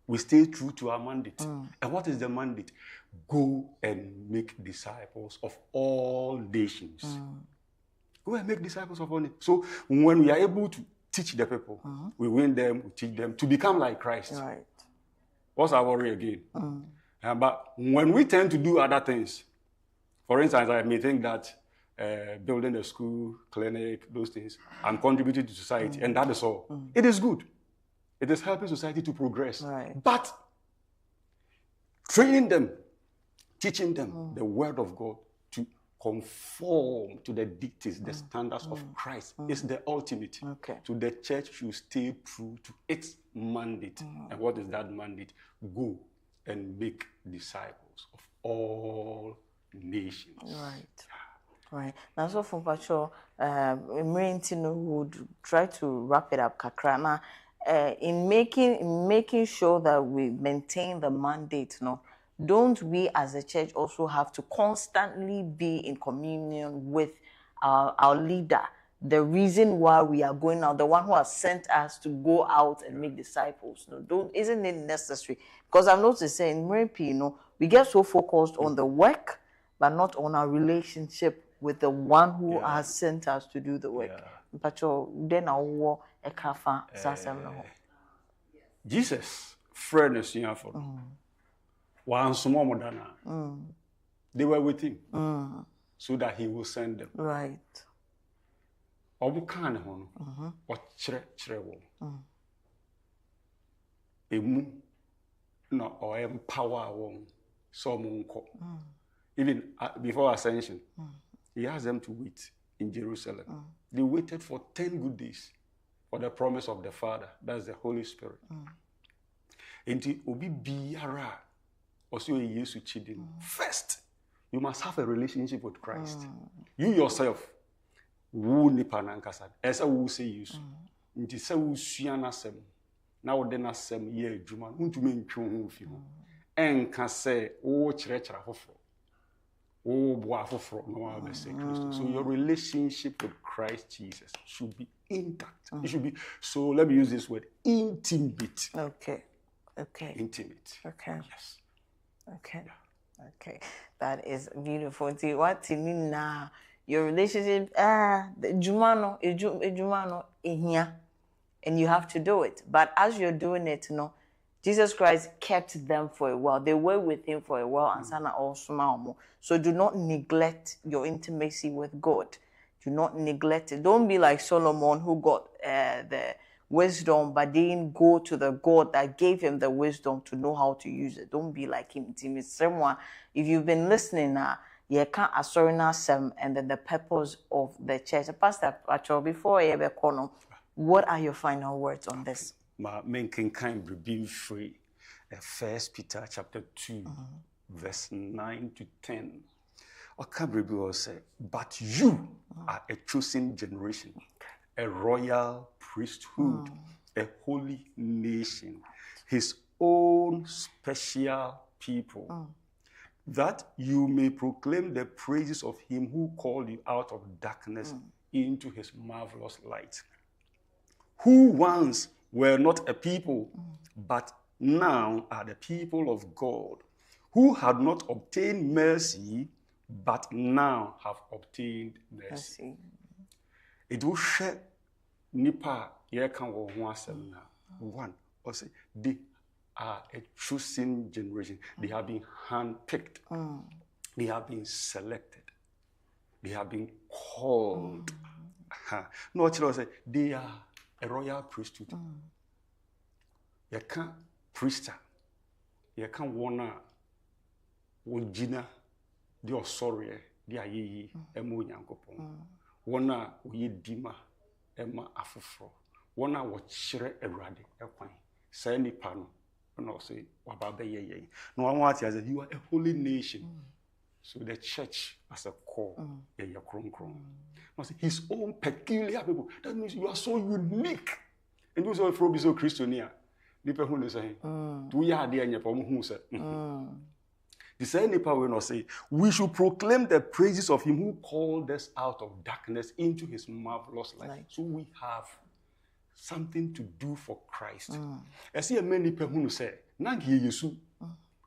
We stay true to our mandate. And what is the mandate? Go and make disciples of all nations. Go and make disciples of all nations. So when we are able to teach the people, we win them, we teach them to become like Christ. What's our worry again? But when we tend to do other things, for instance, I may think that building a school, clinic, those things, I'm contributing to society, and that is all. It is good. It is helping society to progress. But training them, teaching them the word of God to conform to the dictates, the standards of Christ. It's the ultimate. Okay. So the church should stay true to its mandate. And what is that mandate? Go and make disciples of all nations. Right. Right. Now, so for Pacho, would try to wrap it up, Kakrana. In making sure that we maintain the mandate, don't we as a church also have to constantly be in communion with our leader, the reason why we are going out, the one who has sent us to go out and make disciples? Isn't it necessary? Because I've noticed in Mrepi, we get so focused on the work, but not on our relationship with the one who has sent us to do the work. Pacho, then our ekafa sasem no. Jesus, friend is here for one small modana. They were with him so that he will send them. Right. Obu kan ho no. O chere wo. Emu no o empower won so monko. Even before ascension, he asked them to wait in Jerusalem. They waited for 10 good days for the promise of the Father. That's the Holy Spirit. Enti obi biara also Yesu chidin. First, you must have a relationship with Christ. You yourself, wu nipa nankasa. Esa wu say Yesu. Nti se wu suana sem. Na wo de na sem ye adwuma. Untumi ntwe ho fi ho. Enka se wo kyerɛkyerɛ afoforo. So your relationship with Christ Jesus should be intact. It should be, so let me use this word, intimate. Okay. Intimate. Okay. Yes. Okay. Yeah. Okay. That is beautiful. See, what you mean now? Your relationship, the Jumano, here, and you have to do it. But as you're doing it, Jesus Christ kept them for a while. They were with him for a while, and Sana also. So do not neglect your intimacy with God. Do not neglect it. Don't be like Solomon, who got the wisdom, but didn't go to the God that gave him the wisdom to know how to use it. Don't be like him. If you've been listening now, you can't assorina sem and then the purpose of the church. Pastor Pacho, before I ever call, what are your final words on this? My main kind being free. 1 Peter chapter 2, verse 9 to 10. Okabribi will say, but you are a chosen generation, a royal priesthood, a holy nation, his own special people, that you may proclaim the praises of him who called you out of darkness into his marvelous light, who once were not a people, but now are the people of God, who had not obtained mercy, but now have obtained mercy. It will share nipa yekan wo ho asem na. One, or say they are a chosen generation. They have been handpicked. They have been selected. They have been called. No, say they are a royal priesthood. You can't priester. You can't wanna wojina the osori the ayeyi emu nyankopon. Wanna we dima ema afufro. Wanna wachere erade ekwan. Say nipa no no say wababe ye. No one want as you are a holy nation. So the church as a core, his own peculiar people. That means you are so unique. And you say, "From so Christian, people who say, we are there, and who say." The same people will not say, "We should proclaim the praises of him who called us out of darkness into his marvelous light." So we have something to do for Christ. I see many people who say, "Nanki Yesu,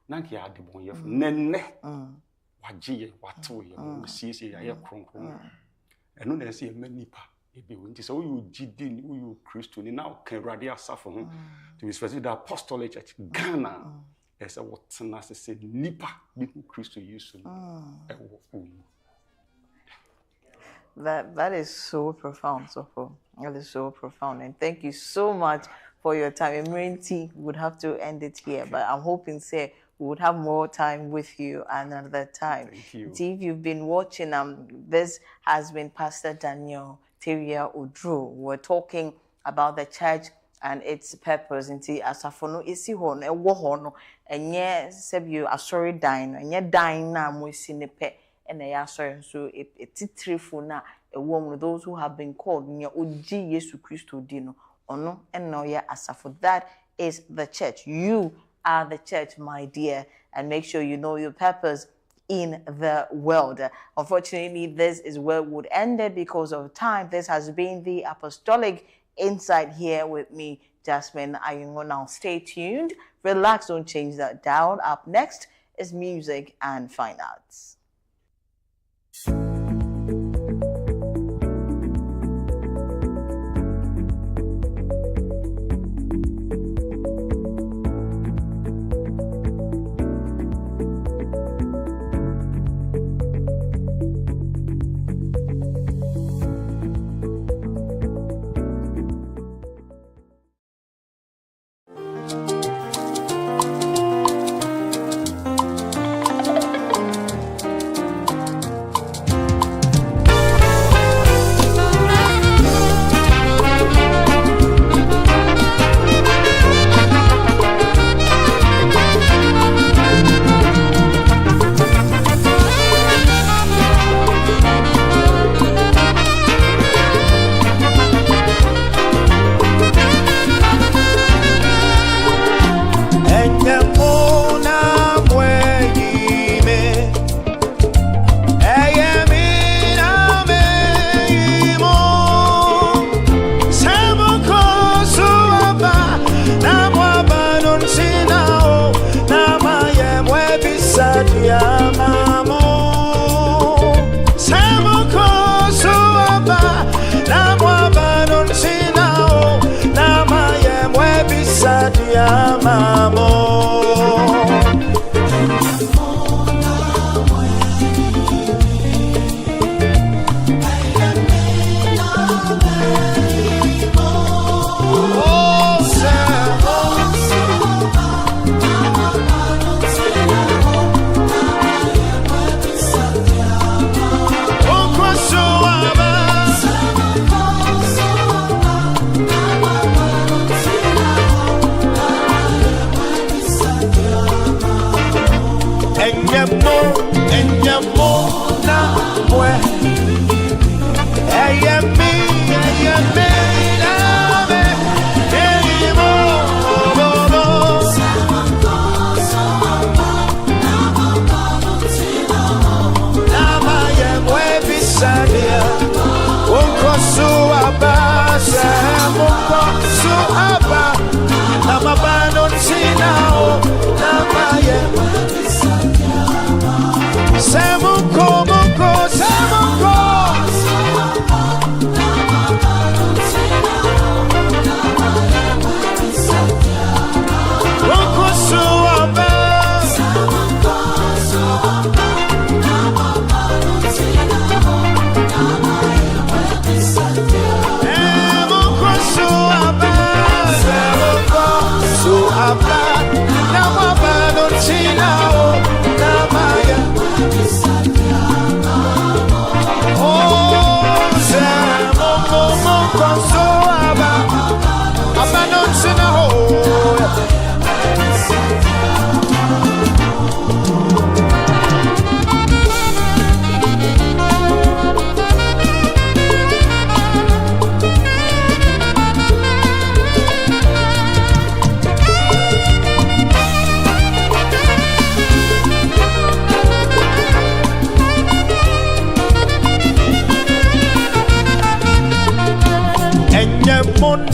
nanki adibon yef, nene." Wajiye watoye musisi ya ye kronkron eno na ese ye nipa ebe wonti so you jidi you Christo ni now can radi asafo ho to be specific the apostolic church Ghana ese wotena se nipa bi Christo yesu ewo That is so profound, Sofo. That is so profound, and thank you so much for your time. Emirenti would have to end it here, but I'm hoping say we would have more time with you another time. Thank you. If you've been watching, this has been Pastor Daniel Teria Odru. We're talking about the church and its purpose. Inti asafono isi ho no ewo ho no enye sebio asori dan no enye dan na mo isi ne pe ena ya asori so etitrifo na ewo mu those who have been called nya oji Yesu Kristo di no ono ena ya asafo. That is the church. You are the church, my dear, and make sure you know your purpose in the world. Unfortunately, this is where we would end it because of time. This has been the Apostolic Insight here with me, Jasmine Ayungo. Now stay tuned, relax, don't change that down. Up next is music and fine arts.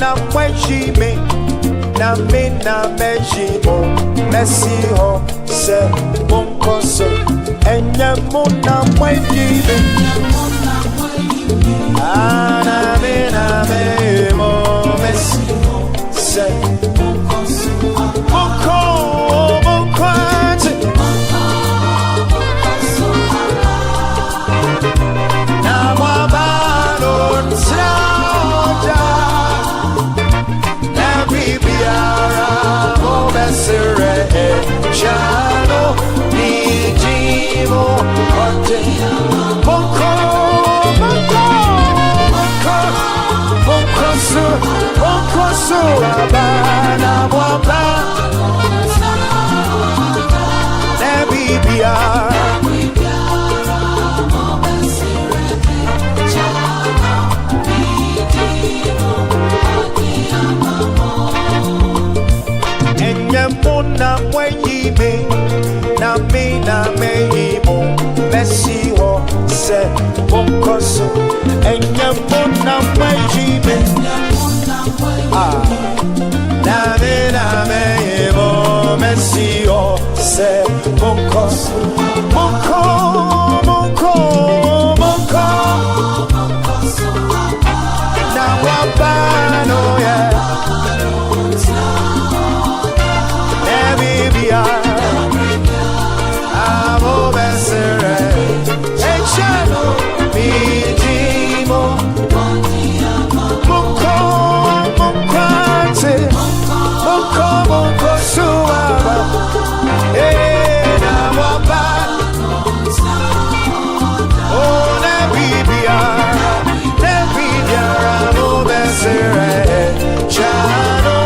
Na mwejime na mina mejimo mesiho se munkoso enye muna mwejime ana mina mejimo mesiho se munkoso munkwati na mwabalo nsaja Bibiara, oh, Bessere, Monko, monko, monko, monko su, abana mwamba. Nebibia. Enyemuna mwenyime na meyimo Messi wo se monkoso enyemuna mwenyime na meyimo Messi wo se monkoso monko na wabano yeah. Amo besere, echano midimo, monko suaba, na wapa, oh na bibia, amo besere, echano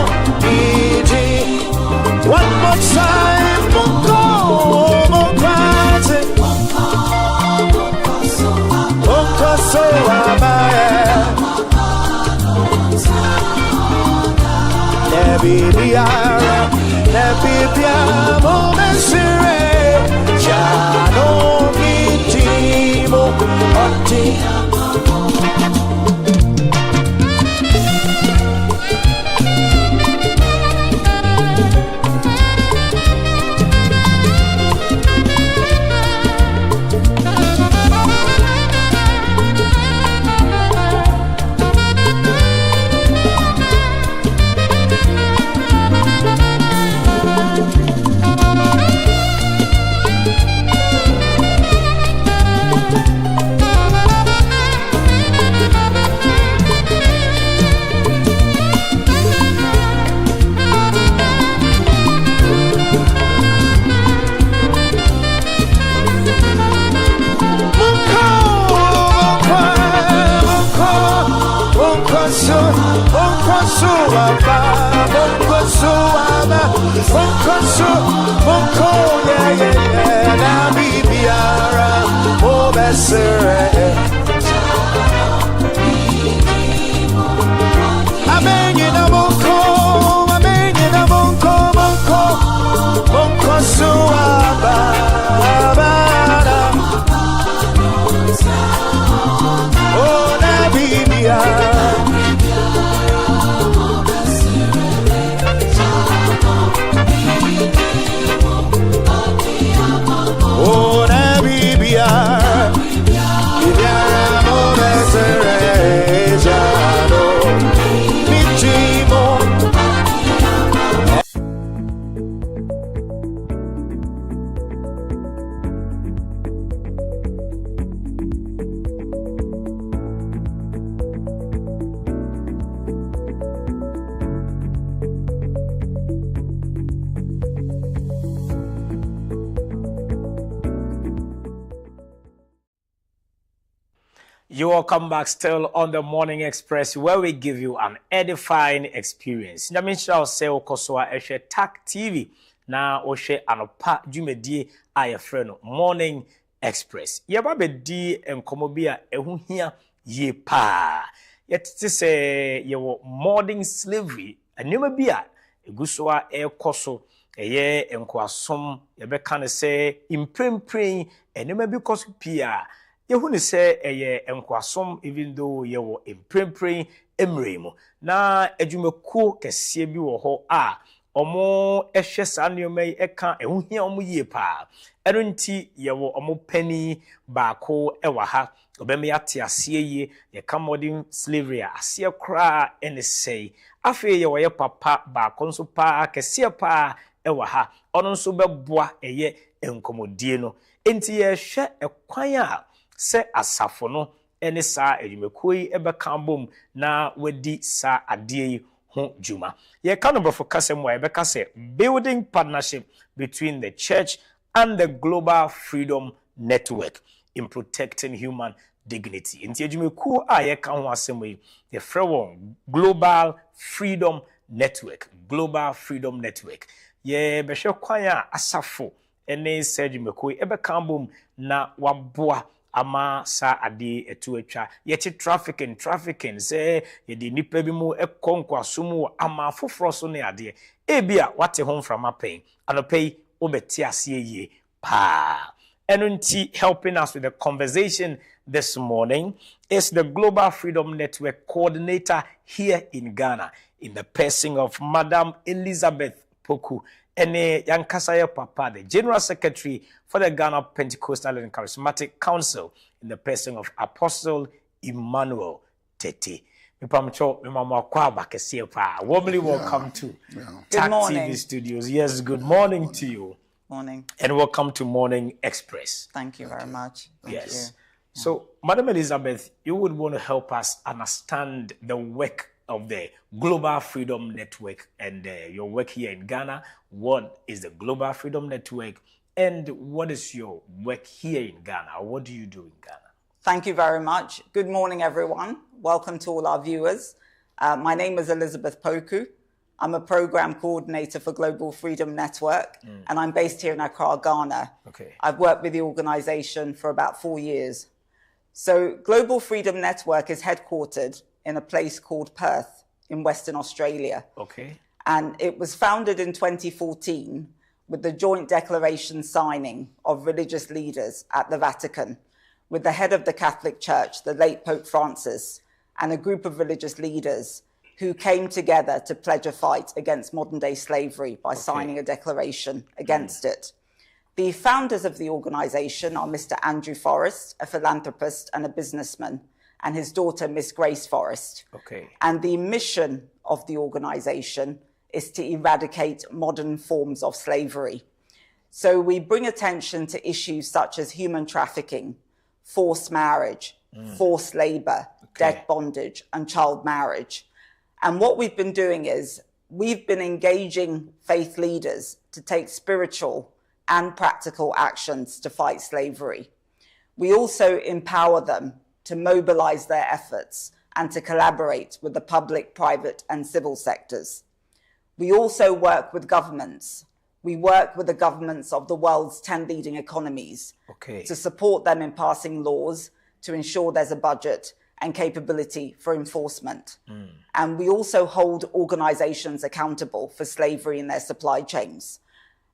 midimo. One more time, monko so amae Nebibia mo mesire Jano mitimo Oti Monko, yeah, na bibiara, oh besere. Amenye na monko suaba, oh na bibiara. Oh, na bibia, mo besere, jano, mitimo. You will come back still on the Morning Express, where we give you an edifying experience. Nyamisha say okoswa ehwe TAC TV na ohwe anopa dwumedie ayefre no Morning Express. Yeba bedi enkomo bi a ehu hia ye pa. Yetete se yewo modern slavery anema bi a eguswa ekoso eye enkoasom yebeka ne se imprempren enema bi koso pia. Yehuni se eye enkwasom even though yewo imprempren emremu na adwumako kese bi wo ho a omo ehwe sa nneomai eka ehuhia omo yie pa eno nti yewo omo pani baako ewa ha obeme yate ase yie ye ka modern slavery ase kra ene sei afi yewo ye papa baako nso pa kese pa ewa ha ono nso beboa eye enkomodie no enti ye hwe ekwan a se asafo no ene sa edwumekuo yi ebeka bom na wadi sa ade yi ho juma ye ka no brofo kasem wa ebeka se building partnership between the church and the Global Freedom Network in protecting human dignity. Nti adwumakuo a yɛka ho asɛm yi, yɛfrɛ wɔn Global Freedom Network. Global Freedom Network. Yɛbɛhwɛ kwan a asafo ne sɛ adwumakuo yi ɛbɛka bom na waboa ama sa ade etu atwa yɛte trafficking sɛ yɛde nipa bi mu ɛkɔ nkwaso mu ama foforo so ne ade ebi a wate ho mframa pɛn anɔpɛ yi wobɛte aseɛ yie paa ɛno nti helping us with the conversation this morning is the Global Freedom Network coordinator here in Ghana in the person of Madam Elizabeth Poku ene yankasa papa, the General Secretary for the Ghana Pentecostal and Charismatic Council in the person of Apostle Emmanuel Tete. Warmly welcome to TAC TV Studios. Yes, good morning to you. Morning. And welcome to Morning Express. Thank you very much. Thank yes. you. So, Madam Elizabeth, you would want to help us understand the work of the Global Freedom Network and your work here in Ghana. What is the Global Freedom Network and what is your work here in Ghana? What do you do in Ghana? Thank you very much. Good morning, everyone. Welcome to all our viewers. My name is Elizabeth Poku. I'm a program coordinator for Global Freedom Network, and I'm based here in Accra, Ghana. Okay. I've worked with the organization for about 4 years. So Global Freedom Network is headquartered in a place called Perth in Western Australia. Okay. And it was founded in 2014 with the joint declaration signing of religious leaders at the Vatican, with the head of the Catholic Church, the late Pope Francis, and a group of religious leaders who came together to pledge a fight against modern-day slavery by signing a declaration against it. The founders of the organization are Mr. Andrew Forrest, a philanthropist and a businessman, and his daughter, Miss Grace Forrest. Okay. And the mission of the organization is to eradicate modern forms of slavery. So we bring attention to issues such as human trafficking, forced marriage, forced labor, debt bondage, and child marriage. And what we've been doing is we've been engaging faith leaders to take spiritual and practical actions to fight slavery. We also empower them to mobilize their efforts and to collaborate with the public, private, and civil sectors. We also work with governments. We work with the governments of the world's 10 leading economies to support them in passing laws to ensure there's a budget and capability for enforcement. And we also hold organizations accountable for slavery in their supply chains.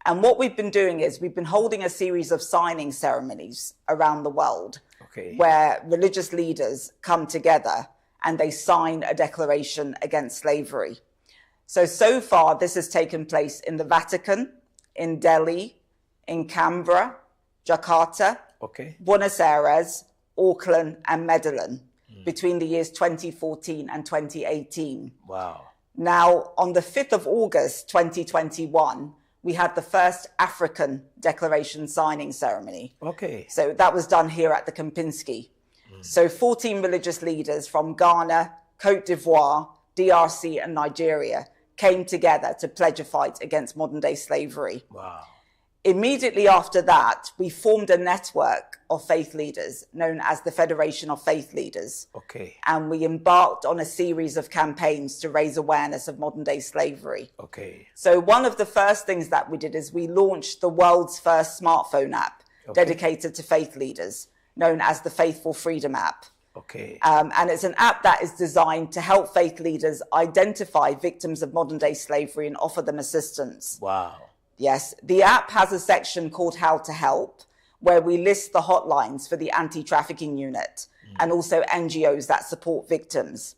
And what we've been doing is we've been holding a series of signing ceremonies around the world where religious leaders come together and they sign a declaration against slavery. So far, this has taken place in the Vatican, in Delhi, in Canberra, Jakarta, Buenos Aires, Auckland, and Medellin between the years 2014 and 2018. Wow. Now, on the 5th of August, 2021, we had the first African declaration signing ceremony. Okay. So that was done here at the Kempinski. So 14 religious leaders from Ghana, Cote d'Ivoire, DRC, and Nigeria came together to pledge a fight against modern-day slavery. Wow. Immediately after that, we formed a network of faith leaders known as the Federation of Faith Leaders. Okay. And we embarked on a series of campaigns to raise awareness of modern-day slavery. Okay. So one of the first things that we did is we launched the world's first smartphone app dedicated to faith leaders, known as the Faithful Freedom app. Okay. And it's an app that is designed to help faith leaders identify victims of modern-day slavery and offer them assistance. Wow. Yes, the app has a section called How to Help, where we list the hotlines for the anti-trafficking unit and also NGOs that support victims.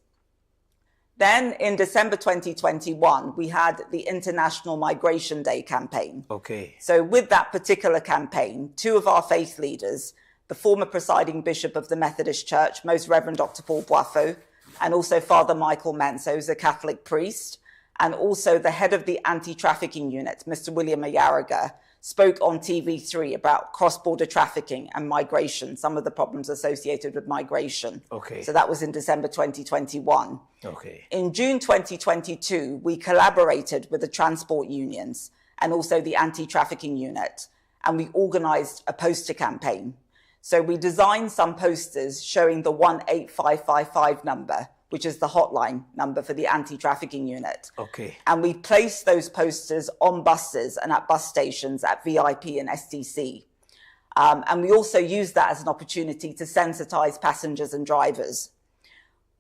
Then in December 2021, we had the International Migration Day campaign. Okay. So with that particular campaign, two of our faith leaders, the former presiding bishop of the Methodist Church, Most Reverend Dr. Paul Boafo, and also Father Michael Menso, who's a Catholic priest, and also the head of the anti-trafficking unit, Mr. William Ayaraga, spoke on TV3 about cross-border trafficking and migration, some of the problems associated with migration. Okay. So that was in December 2021. Okay. In June 2022, we collaborated with the transport unions and also the anti-trafficking unit, and we organized a poster campaign. So we designed some posters showing the 18555 number, which is the hotline number for the anti-trafficking unit. Okay. And we placed those posters on buses and at bus stations at VIP and STC. And we also used that as an opportunity to sensitize passengers and drivers.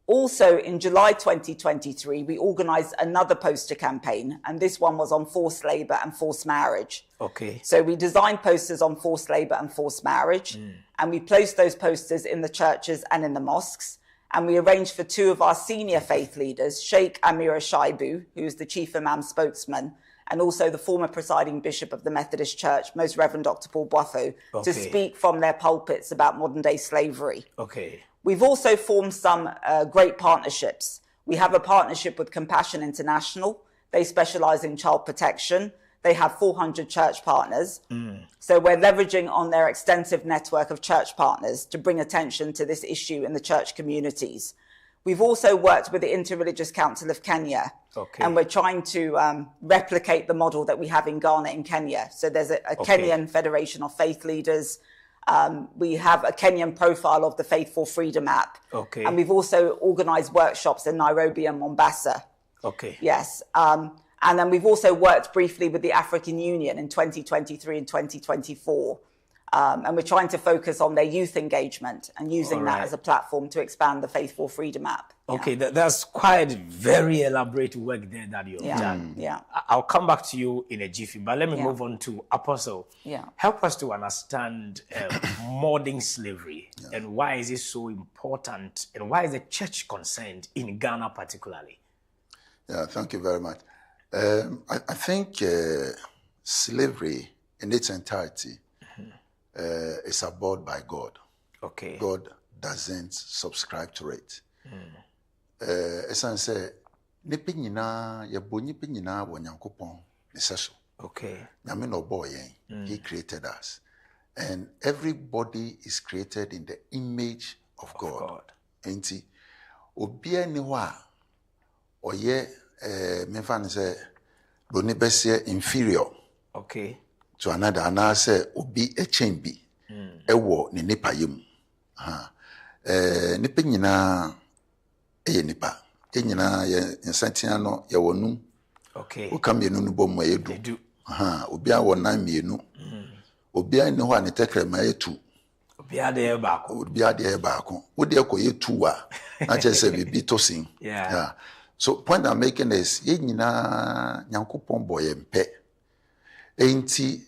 Also, in July 2023, we organized another poster campaign, and this one was on forced labor and forced marriage. Okay. So we designed posters on forced labor and forced marriage, and we placed those posters in the churches and in the mosques. And we arranged for two of our senior faith leaders, Sheikh Amira Shaibu, who is the chief imam spokesman, and also the former presiding bishop of the Methodist Church, Most Reverend Dr. Paul Buffo, to speak from their pulpits about modern-day slavery. Okay. We've also formed some great partnerships. We have a partnership with Compassion International. They specialize in child protection. They have 400 church partners. So we're leveraging on their extensive network of church partners to bring attention to this issue in the church communities. We've also worked with the Interreligious Council of Kenya. Okay. And we're trying to replicate the model that we have in Ghana in Kenya. So there's a Kenyan Federation of Faith Leaders. We have a Kenyan profile of the Faith for Freedom app. Okay. And we've also organized workshops in Nairobi and Mombasa. Okay. Yes. And then we've also worked briefly with the African Union in 2023 and 2024. And we're trying to focus on their youth engagement and using that as a platform to expand the Faith for Freedom app. Okay, that's quite very elaborate work there that you've done. Yeah. I'll come back to you in a jiffy, but let me move on to Apostle. Yeah. Help us to understand modern slavery and why is it so important and why is the church concerned in Ghana particularly? Yeah, thank you very much. I think slavery in its entirety is abhorred by God. Okay. God doesn't subscribe to it. Esan say nipa nyina yebo nipa nyina wo Nyankopon ne seso. Okay. Nyame no boy he created us. And everybody is created in the image of God. Enti obia ni ho a oye me fan say boni besie inferior. Okay. To another and say obi a chain bi ewo ne nipa yem. Nipa nyina eye nipa nyina ye nsantia no ye wonu. Okay. O kam yenu no bom ye du. Obi a wona mienu. Obi a ne ho ne tekre ma ye tu. Obi a de ba ko. Obi a de ba ko. Wo de ko ye tu a na che se bibi to sin. Yeah. So point I'm making is ye nyina Nyankopon boy mpe. Enti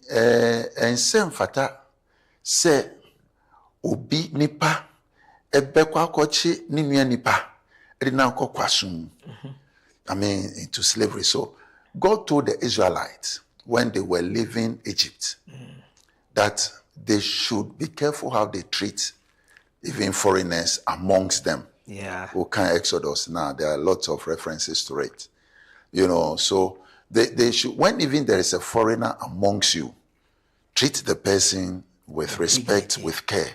ensem fata se obi nipa ebekwa akochi ni nua nipa e na akokwasum. I mean into slavery. So God told the Israelites when they were leaving Egypt that they should be careful how they treat even foreigners amongst them. Yeah. Who can Exodus now? There are lots of references to it. You know, so they should, when even there is a foreigner amongst you, treat the person with respect, with care.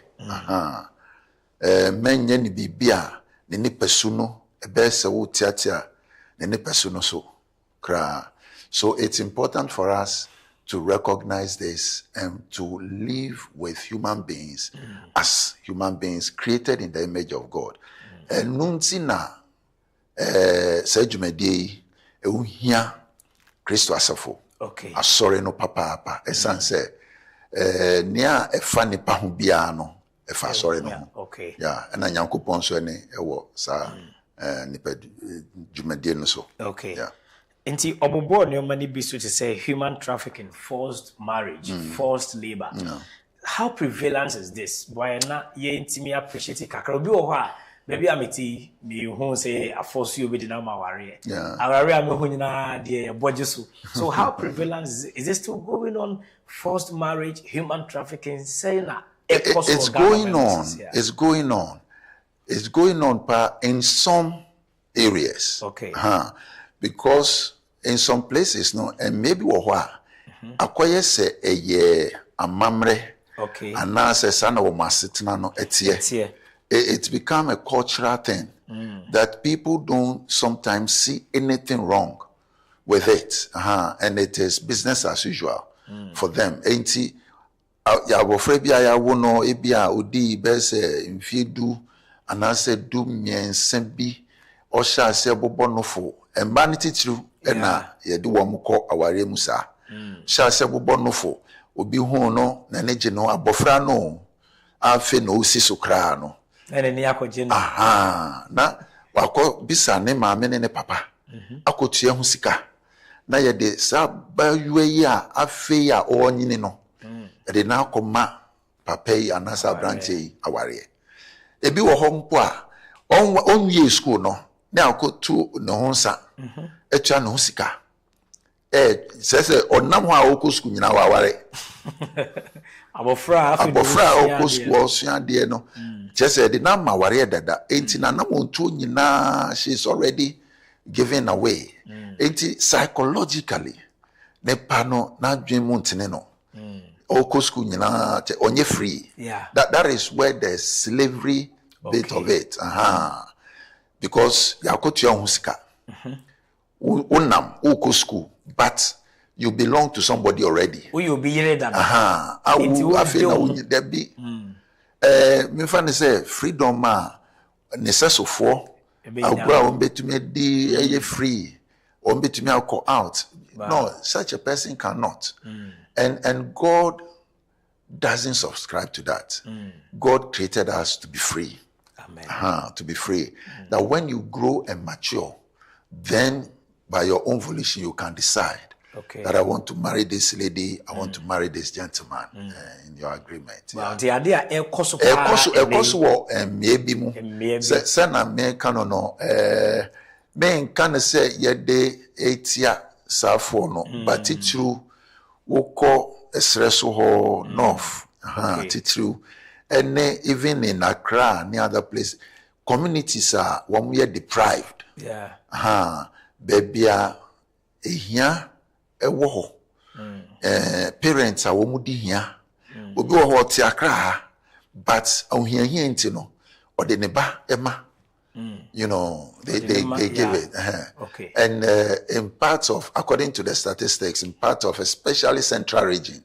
Men yen bibia ne ni pesuno ebe se wo tiatia ne ni pesuno so kra. So it's important for us to recognize this and to live with human beings as human beings created in the image of God. And nunti na se dwumadi e uhia Kristo asafo. Okay. Asore no papa esan se nia efa nipa ho bia no efa asore no. Okay. Yeah, and Nyankopon so ene ewo sa nipa dwumadi no so. Okay. Yeah. Nti obobo ne mani bi so to say human trafficking, forced marriage, forced labor. How prevalent is this? Why na ye ntimi appreciate kakra obi wo ho a maybe ameti me hu say a force you be na ma ware. Yeah. Aware am hu nyina de budget so. So how prevalent is it still going on? Forced marriage, human trafficking, saying that it's going on. It's going on. It's going on in some areas. Okay. Because in some places, no, and maybe akoye se eye amamre. Okay. And now se sana wo masitna no etie. It's become a cultural thing that people don't sometimes see anything wrong with it. And it is business as usual for them. ya abofra bi aya wo no ebia odi bese mfiedu anase du miense bi o sha se bobo no fo emba ne titiru na ye de wo mko aware mu sa sha se bobo no fo obi hu no na ne je no abofra no afi no osi so kra no ene ni akoje no aha na wako bisa ne maame ne papa akotua hu sika na ye de sa ba yuyi a afi ya onyini no de na akoma papa yi anasa branch yi aware ebi wo ho mpo a onwie school no na akotu no honsa etua no sika sese onam ho a okọ school nyina aware abofra okọ school osua de no just de na ma ware dada enti na na wontu nyina she is already given away enti psychologically ne pano na dwemu ntene no okọ school nyina onye free that is where the slavery bit of it because yakotu husika unam okọ school but you belong to somebody already you be yere that I feel na there be me fan say freedom ma necessofo agura on betumi di eye free on betumi alcohol out no such a person cannot and God doesn't subscribe to that. God created us to be free. Amen. To be free. That when you grow and mature, then by your own volition you can decide that I want to marry this lady, I want to marry this gentleman in your agreement. Well, the idea ekoso maybe mu say na me kan no me kan say ye de etia safo no but titru woko esreso ho north titru and even in Accra and other places communities are one year deprived bebia ehia ewo ho parents are wo di hia obi wo ho ti Accra but ohia nti no or the neba ema you know they give it and in parts of, according to the statistics, in parts of especially central region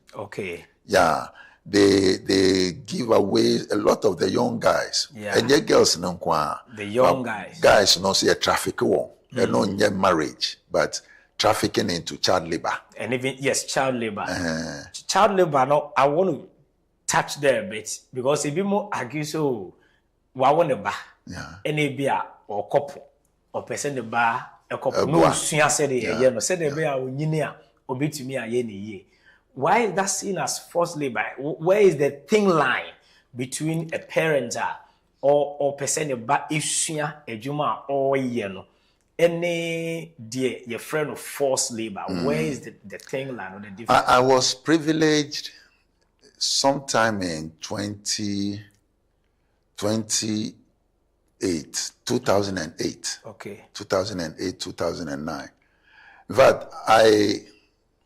they give away a lot of the young guys and the girls no kwa the young guys no say traffic one they no get marriage but trafficking into child labor and even child labor no I want to touch there a bit because if you more argue so wa want ba any bia or couple or person the bar a couple no sua said the no said the be a onyini a obetumi aye ne ye. Why is that seen as forced labor? Where is the thin line between a parent or person the bar isua ejuma or ye no any dear your friend of forced labor? Where is the thin line or the difference? I was privileged sometime in 2008 2008 2009 but I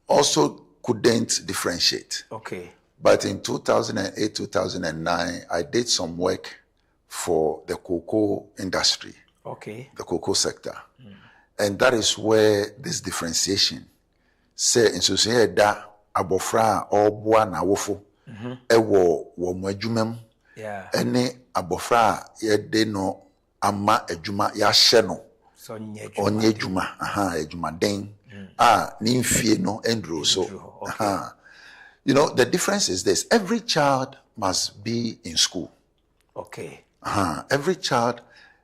also couldn't differentiate but in 2008 2009 I did some work for the cocoa industry the cocoa sector and that is where this differentiation say in society da abofra or boa na wofo ewo wo mo adwumam ene abofra ye de no ama adwuma ya hye no onye adwuma adwuma den ni mfie no endro so you know the difference is this: every child must be in school. Every child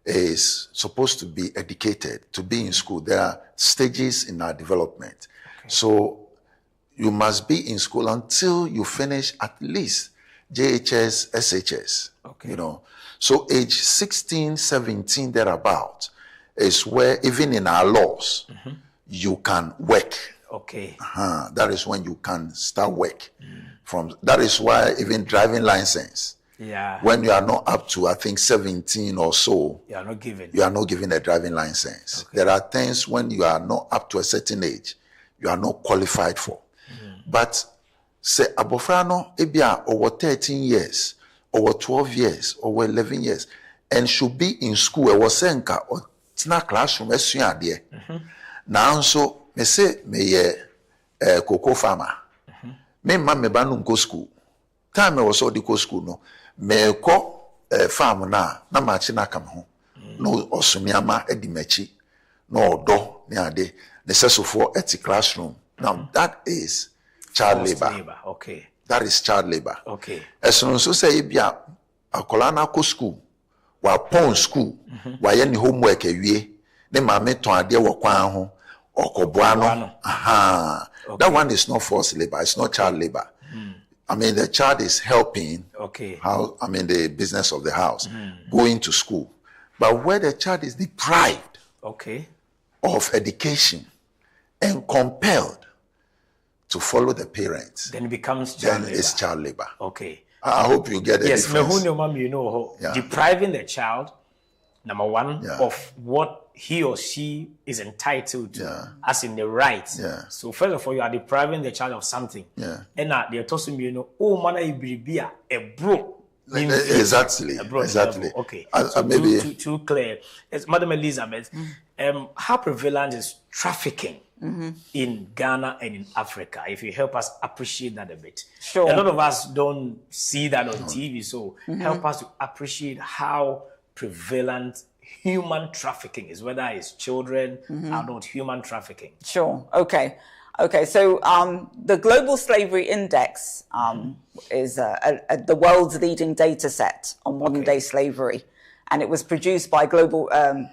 is supposed to be educated, to be in school. There are stages in our development. So you must be in school until you finish at least JHS, SHS, you know. So age 16, 17, thereabout is where, even in our laws, you can work. That is when you can start work. That is why even driving license, when you are not up to, I think, 17 or so, you are not given a driving license. There are things when you are not up to a certain age, you are not qualified for. But say abofrano ebia over 13 years, over 12 years, over 11 years, and should be in school. I was saying or tina classroom esua de. Now so me say me cocoa farmer. Me ma me ba no go school. time I was all the school no me ko farm na machi na kam ho no osumiama edimachi no odo ne ade necessary at classroom. Now that is child labor. Okay. That is child labor. Okay. As soon as you say bia akola na ko school wa pon school wa ye ni homework ewie ne mama ton ade wo kwan ho okoboa no aha. That one is not forced labor, it's not child labor. I mean, the child is helping the business of the house, going to school. But where the child is deprived of education and compelled to follow the parents, then it becomes child labor. It's child labor. Okay. I hope you get it. Yes, depriving the child, number one, of what he or she is entitled to, as in the right. So first of all, you are depriving the child of something. And they're tossing oh man, be a bro. Exactly. Okay. So maybe too clear. As Madam Elizabeth, how prevalent is trafficking in Ghana and in Africa? If you help us appreciate that a bit. Sure. A lot of us don't see that on TV, so help us to appreciate how prevalent human trafficking is, whether it's children or not human trafficking. Sure. Okay. So the Global Slavery Index is the world's leading data set on modern day slavery. And it was produced by Global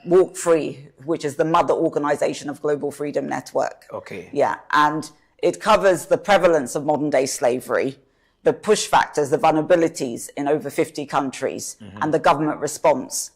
Walk Free, which is the mother organization of Global Freedom Network. Okay. Yeah. And it covers the prevalence of modern day slavery, the push factors, the vulnerabilities in over 50 countries, and the government response.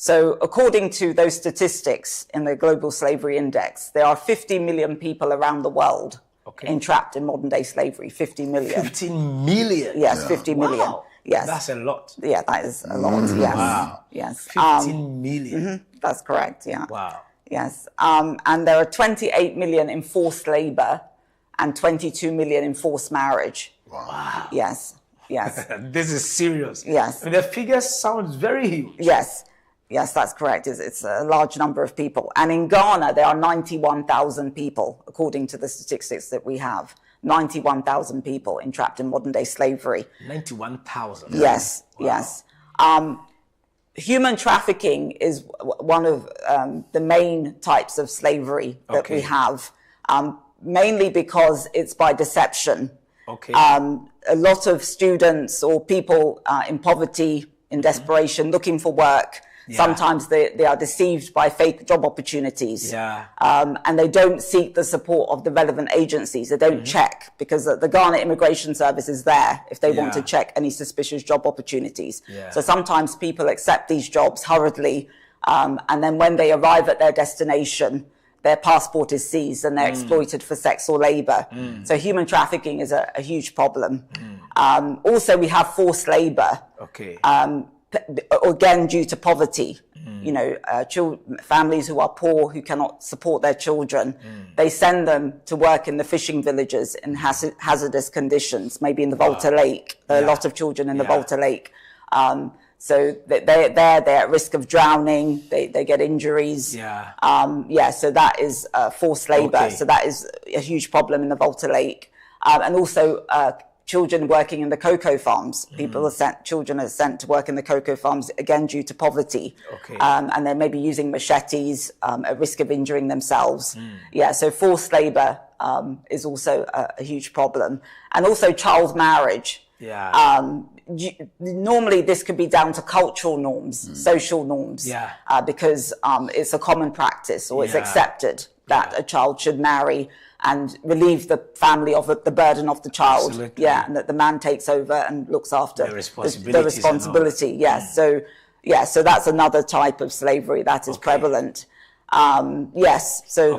So according to those statistics in the Global Slavery Index, there are 50 million people around the world entrapped in modern day slavery. 50 million. 15 million? Yes, 50 million. Wow. Yes. That's a lot. Yeah, that is a lot. Yes. Wow. Yes. 15 million. That's correct. Yeah. Wow. Yes. And there are 28 million in forced labor and 22 million in forced marriage. Wow. Yes. Yes. This is serious. Yes. I mean, the figures sound very huge. Yes. Yes, that's correct. It's a large number of people. And in Ghana, there are 91,000 people, according to the statistics that we have. 91,000 people entrapped in modern day slavery. 91,000? Yes, wow. Yes. Human trafficking is one of the main types of slavery that we have, mainly because it's by deception. Okay. A lot of students or people in poverty, in desperation, looking for work, sometimes they are deceived by fake job opportunities. And they don't seek the support of the relevant agencies. They don't check, because the Ghana Immigration Service is there if they want to check any suspicious job opportunities. So sometimes people accept these jobs hurriedly, and then when they arrive at their destination, their passport is seized and they're exploited for sex or labor. So human trafficking is a huge problem. Also, we have forced labor. Again, due to poverty, you know, families who are poor, who cannot support their children, they send them to work in the fishing villages in hazardous conditions, maybe in the Volta Lake. There are a lot of children in the Volta Lake. So they're at risk of drowning, they get injuries. So that is forced labor. So that is a huge problem in the Volta Lake. And also children working in the cocoa farms. Children are sent to work in the cocoa farms, again, due to poverty. And they may be using machetes at risk of injuring themselves. So forced labor is also a huge problem. And also child marriage. Normally this could be down to cultural norms, social norms, because it's a common practice, or it's accepted that a child should marry and relieve the family of the burden of the child. And that the man takes over and looks after the responsibility. So that's another type of slavery that is prevalent. So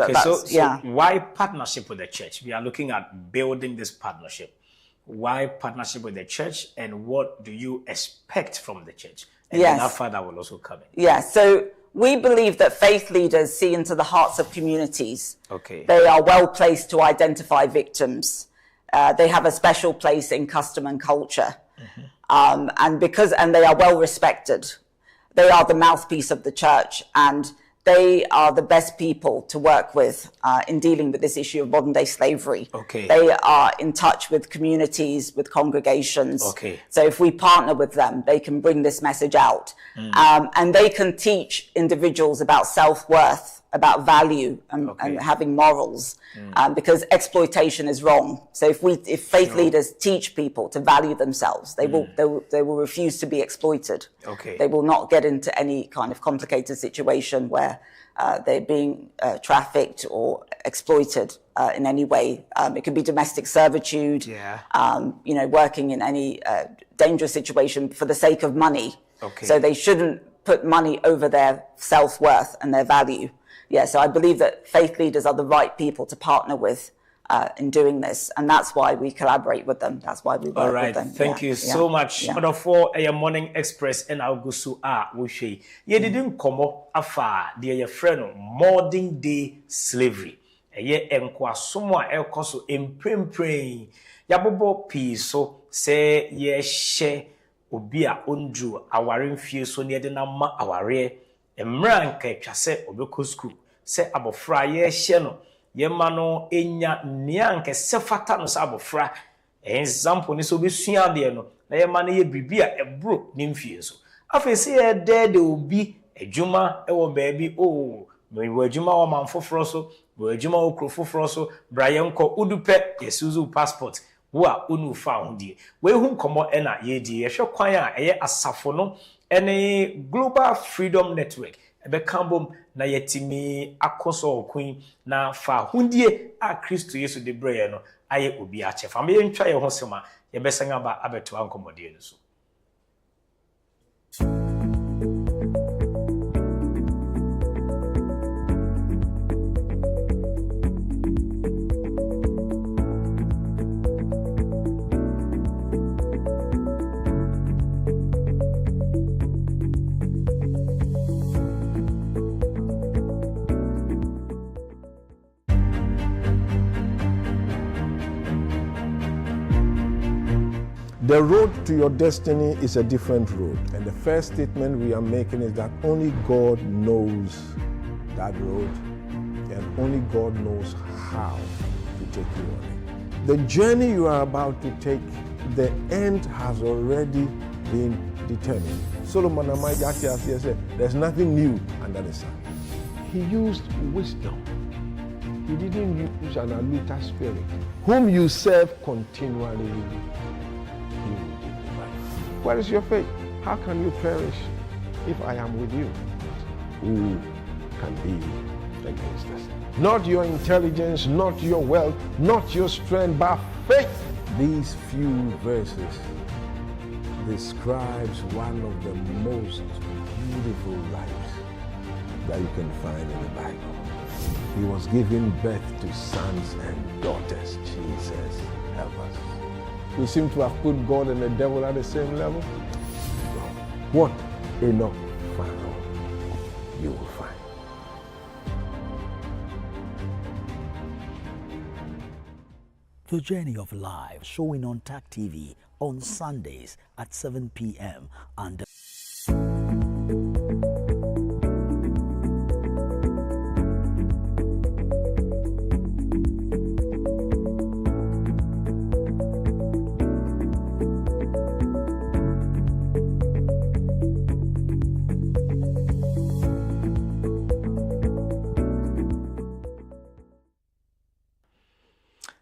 why partnership with the church? We are looking at building this partnership. Why partnership with the church, and what do you expect from the church? And then our father will also come in. So we believe that faith leaders see into the hearts of communities. They are well placed to identify victims. They have a special place in custom and culture. And they are well respected. They are the mouthpiece of the church, and they are the best people to work with in dealing with this issue of modern day slavery. Okay. They are in touch with communities, with congregations. Okay. So if we partner with them, they can bring this message out. And they can teach individuals about self-worth, about value and having morals, because exploitation is wrong. So if faith leaders teach people to value themselves, they will refuse to be exploited. Okay. They will not get into any kind of complicated situation where they're being trafficked or exploited in any way. It could be domestic servitude, working in any dangerous situation for the sake of money. Okay. So they shouldn't put money over their self-worth and their value. Yeah, so I believe that faith leaders are the right people to partner with in doing this, and that's why we collaborate with them. That's why we work with them. All right, thank you so much. But for a Morning Express and Augusu Wushe, ye didn't come up afar, dear friend, modern day slavery. Ye enkwa somwa elkoso imprem yabobo piso se ye she obia ondru aware mfie so ne de na ma aware emra nka twase obeko school se abofra ye hye no ye ma no enya nia nke se fata no se abofra example ni so besua de no na ye ma no ye bibia ebro ni mfie so afese ye de obi adwuma ewo baabi no adwuma wa manfoforo so wo adwuma wo krofoforo so brayenko udupe yesuzu passport wo a onu fa hodie we hu komo na ye di ye hwe kwan a eye asafo no ene Global Freedom Network ebe kambom na yetimi akoso okun na fa hodie a Kristo Yesu de breye no aye obi a chefa me ntwa ye ho sema ye besanga ba abeto ankomodie no so. The road to your destiny is a different road. And the first statement we are making is that only God knows that road, and only God knows how to take you on it. The journey you are about to take, the end has already been determined. Solomon Amayaki said, there's nothing new under the sun. He used wisdom. He didn't use an aloof spirit. Whom you serve continually, where is your faith? How can you perish if I am with you? Who can be against us? Not your intelligence, not your wealth, not your strength, but faith. These few verses describes one of the most beautiful lives that you can find in the Bible. He was giving birth to sons and daughters. Jesus, help us. We seem to have put God and the devil at the same level. What enough found, you will find. The Journey of Life, showing on TAC TV on Sundays at 7 p.m. and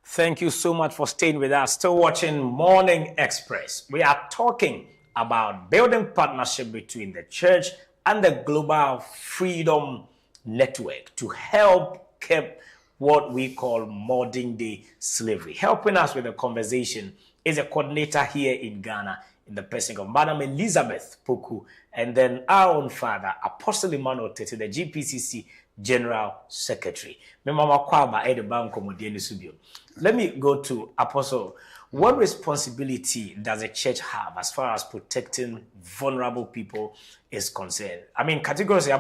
Thank you so much for staying with us. Still watching Morning Express. We are talking about building partnership between the church and the Global Freedom Network to help keep what we call modern day slavery. Helping us with the conversation is a coordinator here in Ghana in the person of Madam Elizabeth Poku, and then our own father, Apostle Emmanuel Tete, the GPCC General Secretary. Let me go to Apostle. What responsibility does a church have as far as protecting vulnerable people is concerned? I mean, categories I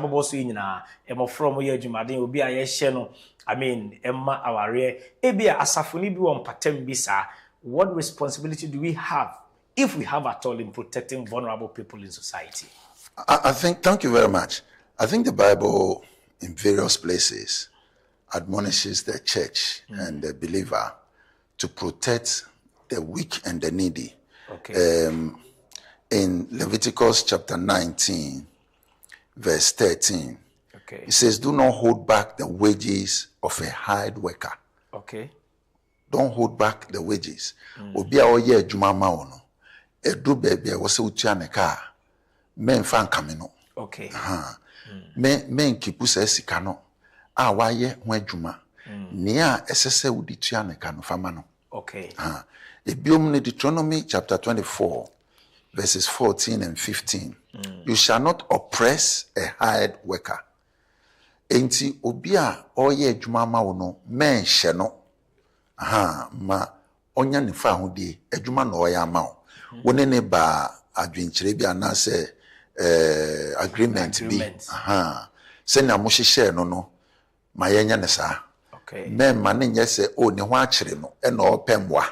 mean, Emma Aware, Ebia Asafuni bi on patem bisa. What responsibility do we have, if we have at all, in protecting vulnerable people in society? I think, thank you very much. I think the Bible in various places admonishes the church and the believer to protect the weak and the needy. Okay. In Leviticus chapter 19, verse 13, Okay. it says, do not hold back the wages of a hired worker. Okay. Don't hold back the wages. Obi a oye adwuma ma wo no, edu baby a wo se utua ne ka, men fan kame no. Okay. Men kipu se sika no, a waye ho adwuma. Nea esese wo di tua ne ka no fama no. Okay. Ebiom ne Deuteronomy chapter 24, verses 14 and 15. You shall not oppress a hired worker. Enti obi a oye adwuma ma wo no, men hye no. Ma onya ne fa ho die adwuma na oya ma wo. Wone ne ba adwenkyere bi anase agreement bi. Se na mo hyehyɛ no no ma yenya ne saa. Okay. Men ma ne nyɛ sɛ o ne ho akyere no e na opemwa.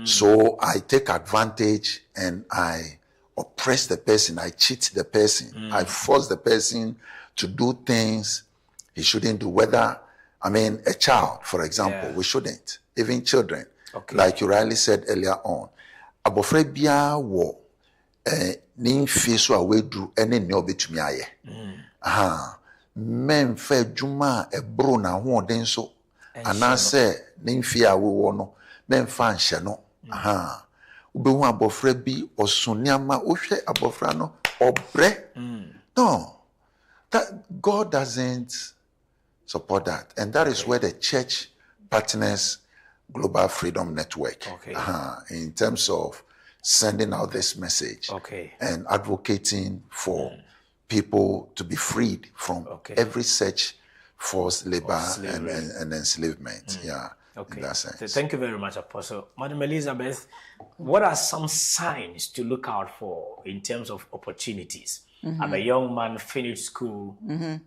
So I take advantage and I oppress the person, I cheat the person, I force the person to do things he shouldn't do. Whether, I mean, a child, for example, we shouldn't. Even children, like you rightly said earlier on. Abofre bia wo ni mfie so a wedru ene ne obetumi aye. Men fa dwuma ebro na ho den so anase ni mfie a wo no men fa nhye no. Ubehu abofre bi osuniama ohwe abofra no obre. No. That God doesn't support that. And that is where the church partners Global Freedom Network in terms of sending out this message and advocating for people to be freed from every such forced labor and enslavement. Okay. In that sense. Thank you very much, Apostle. Madam Elizabeth, what are some signs to look out for in terms of opportunities? I'm a young man, finished school,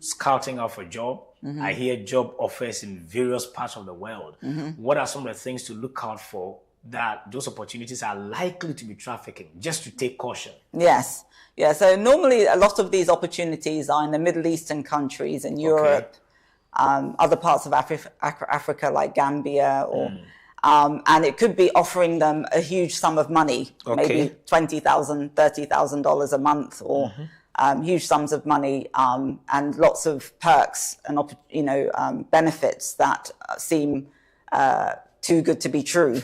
scouting out for a job. I hear job offers in various parts of the world. What are some of the things to look out for that those opportunities are likely to be trafficking, just to take caution? Yes. Yeah, so normally a lot of these opportunities are in the Middle Eastern countries and Europe, other parts of Africa like Gambia, or and it could be offering them a huge sum of money, maybe $20,000, $30,000 a month, or huge sums of money, and lots of perks and benefits that seem too good to be true.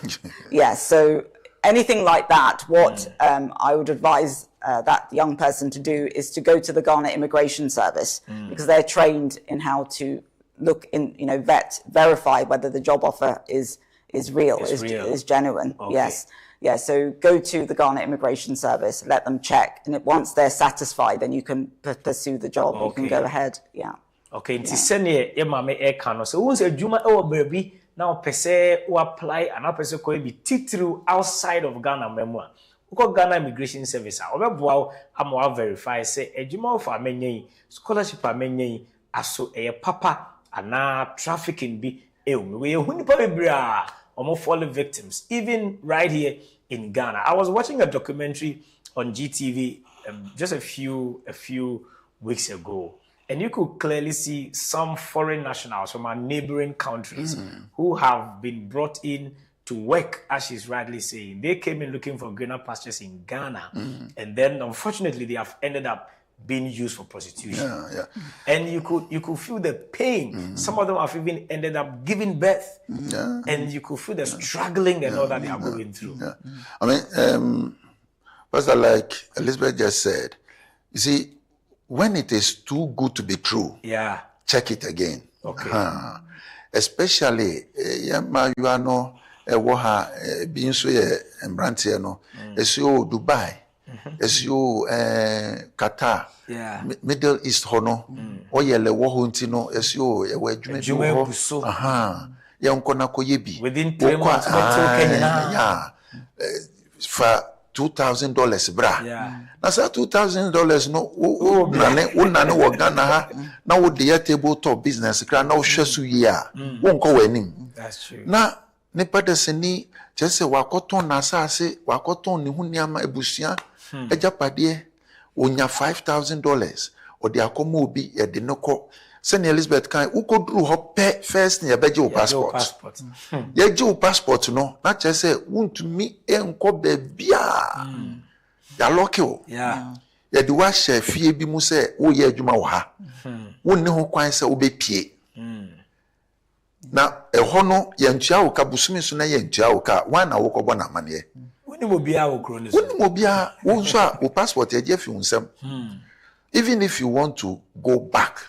Yes, so anything like that, what I would advise that young person to do is to go to the Ghana Immigration Service, because they're trained in how to look in, verify whether the job offer is real, is genuine. Yes. Yeah, so go to the Ghana Immigration Service, let them check, and once they're satisfied, then you can pursue the job. You can go ahead. Yeah. Okay, nti sene ye mame e kan no so won se adwuma e wo baabi na opese wo apply and opese ko be titru outside of Ghana memu a wo Ghana Immigration Service a obeboa wo ama verify say adwuma of amenyen scholarship amenyen aso e papa ana trafficking bi e we hunipa bebra omo fallen victims even right here in Ghana. I was watching a documentary on GTV just a few weeks ago, and you could clearly see some foreign nationals from our neighboring countries who have been brought in to work, as she's rightly saying. They came in looking for greener pastures in Ghana, and then unfortunately they have ended up being used for prostitution. And you could feel the pain. Some of them have even ended up giving birth. And you could feel the struggling and all that they are going through. I mean, Pastor, like Elizabeth just said, you see, when it is too good to be true, check it again. Especially, you are no being so no, Dubai. SU Qatar, Middle East hono, oyele wohunti no SU ewe ho. Ya unkona koyebi. Within 3 months, for $2,000 bra. Na sa $2,000 no nane wo Ghana ha na wo de table top business kra na wo hwesu yi a wo nko wanim. That's true. Na ne padeseni jese wakoton na asase wakoton ne huniama ebusia ejapade onya $5,000 o de akoma obi e de noko Send Elizabeth kan who go through her first near beji passport. Yeji passport no, not just say want to me enko bebia. Ya lucky o. Yeah. Ya di wa share fie bi mu say wo ye adwuma wo ha. Wo ne ho kwan say wo be pie. Na eho no ye ntua wo ka busumi so na ye ntua wo ka wan na wo kɔbɔ na amane. Woni mo bia wo kro ne so. Woni mo bia wo so a wo passport ye fi unsem. Even if you want to go back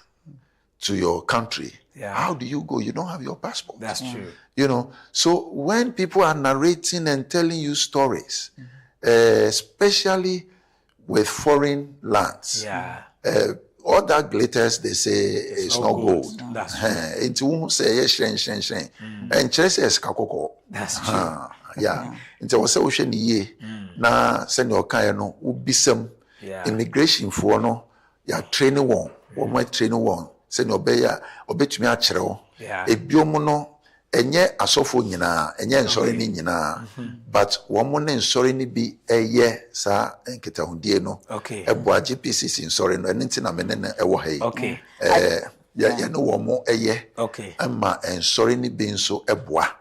to your country, how do you go? You don't have your passport. That's true. You know, so when people are narrating and telling you stories, especially with foreign lands, all that glitters, they say it's not gold. That's true. Into whom say shen. And chess is kakoko. That's true. Yeah. Into was ocean ye na send your kind no ubisem immigration for no ya training one training one send obeya obetumi akyerɛw ebiomu no enye asofo nyina enye nsɔre ni nyina but wɔn ne nsɔre ni bi ɛyɛ sa nketahudie no ɛboa GPCC nsɔre no ɛne ntina me ne ɛwɔ ha yi ya no wɔn ɛyɛ ama nsɔre ni bi nso ɛboa.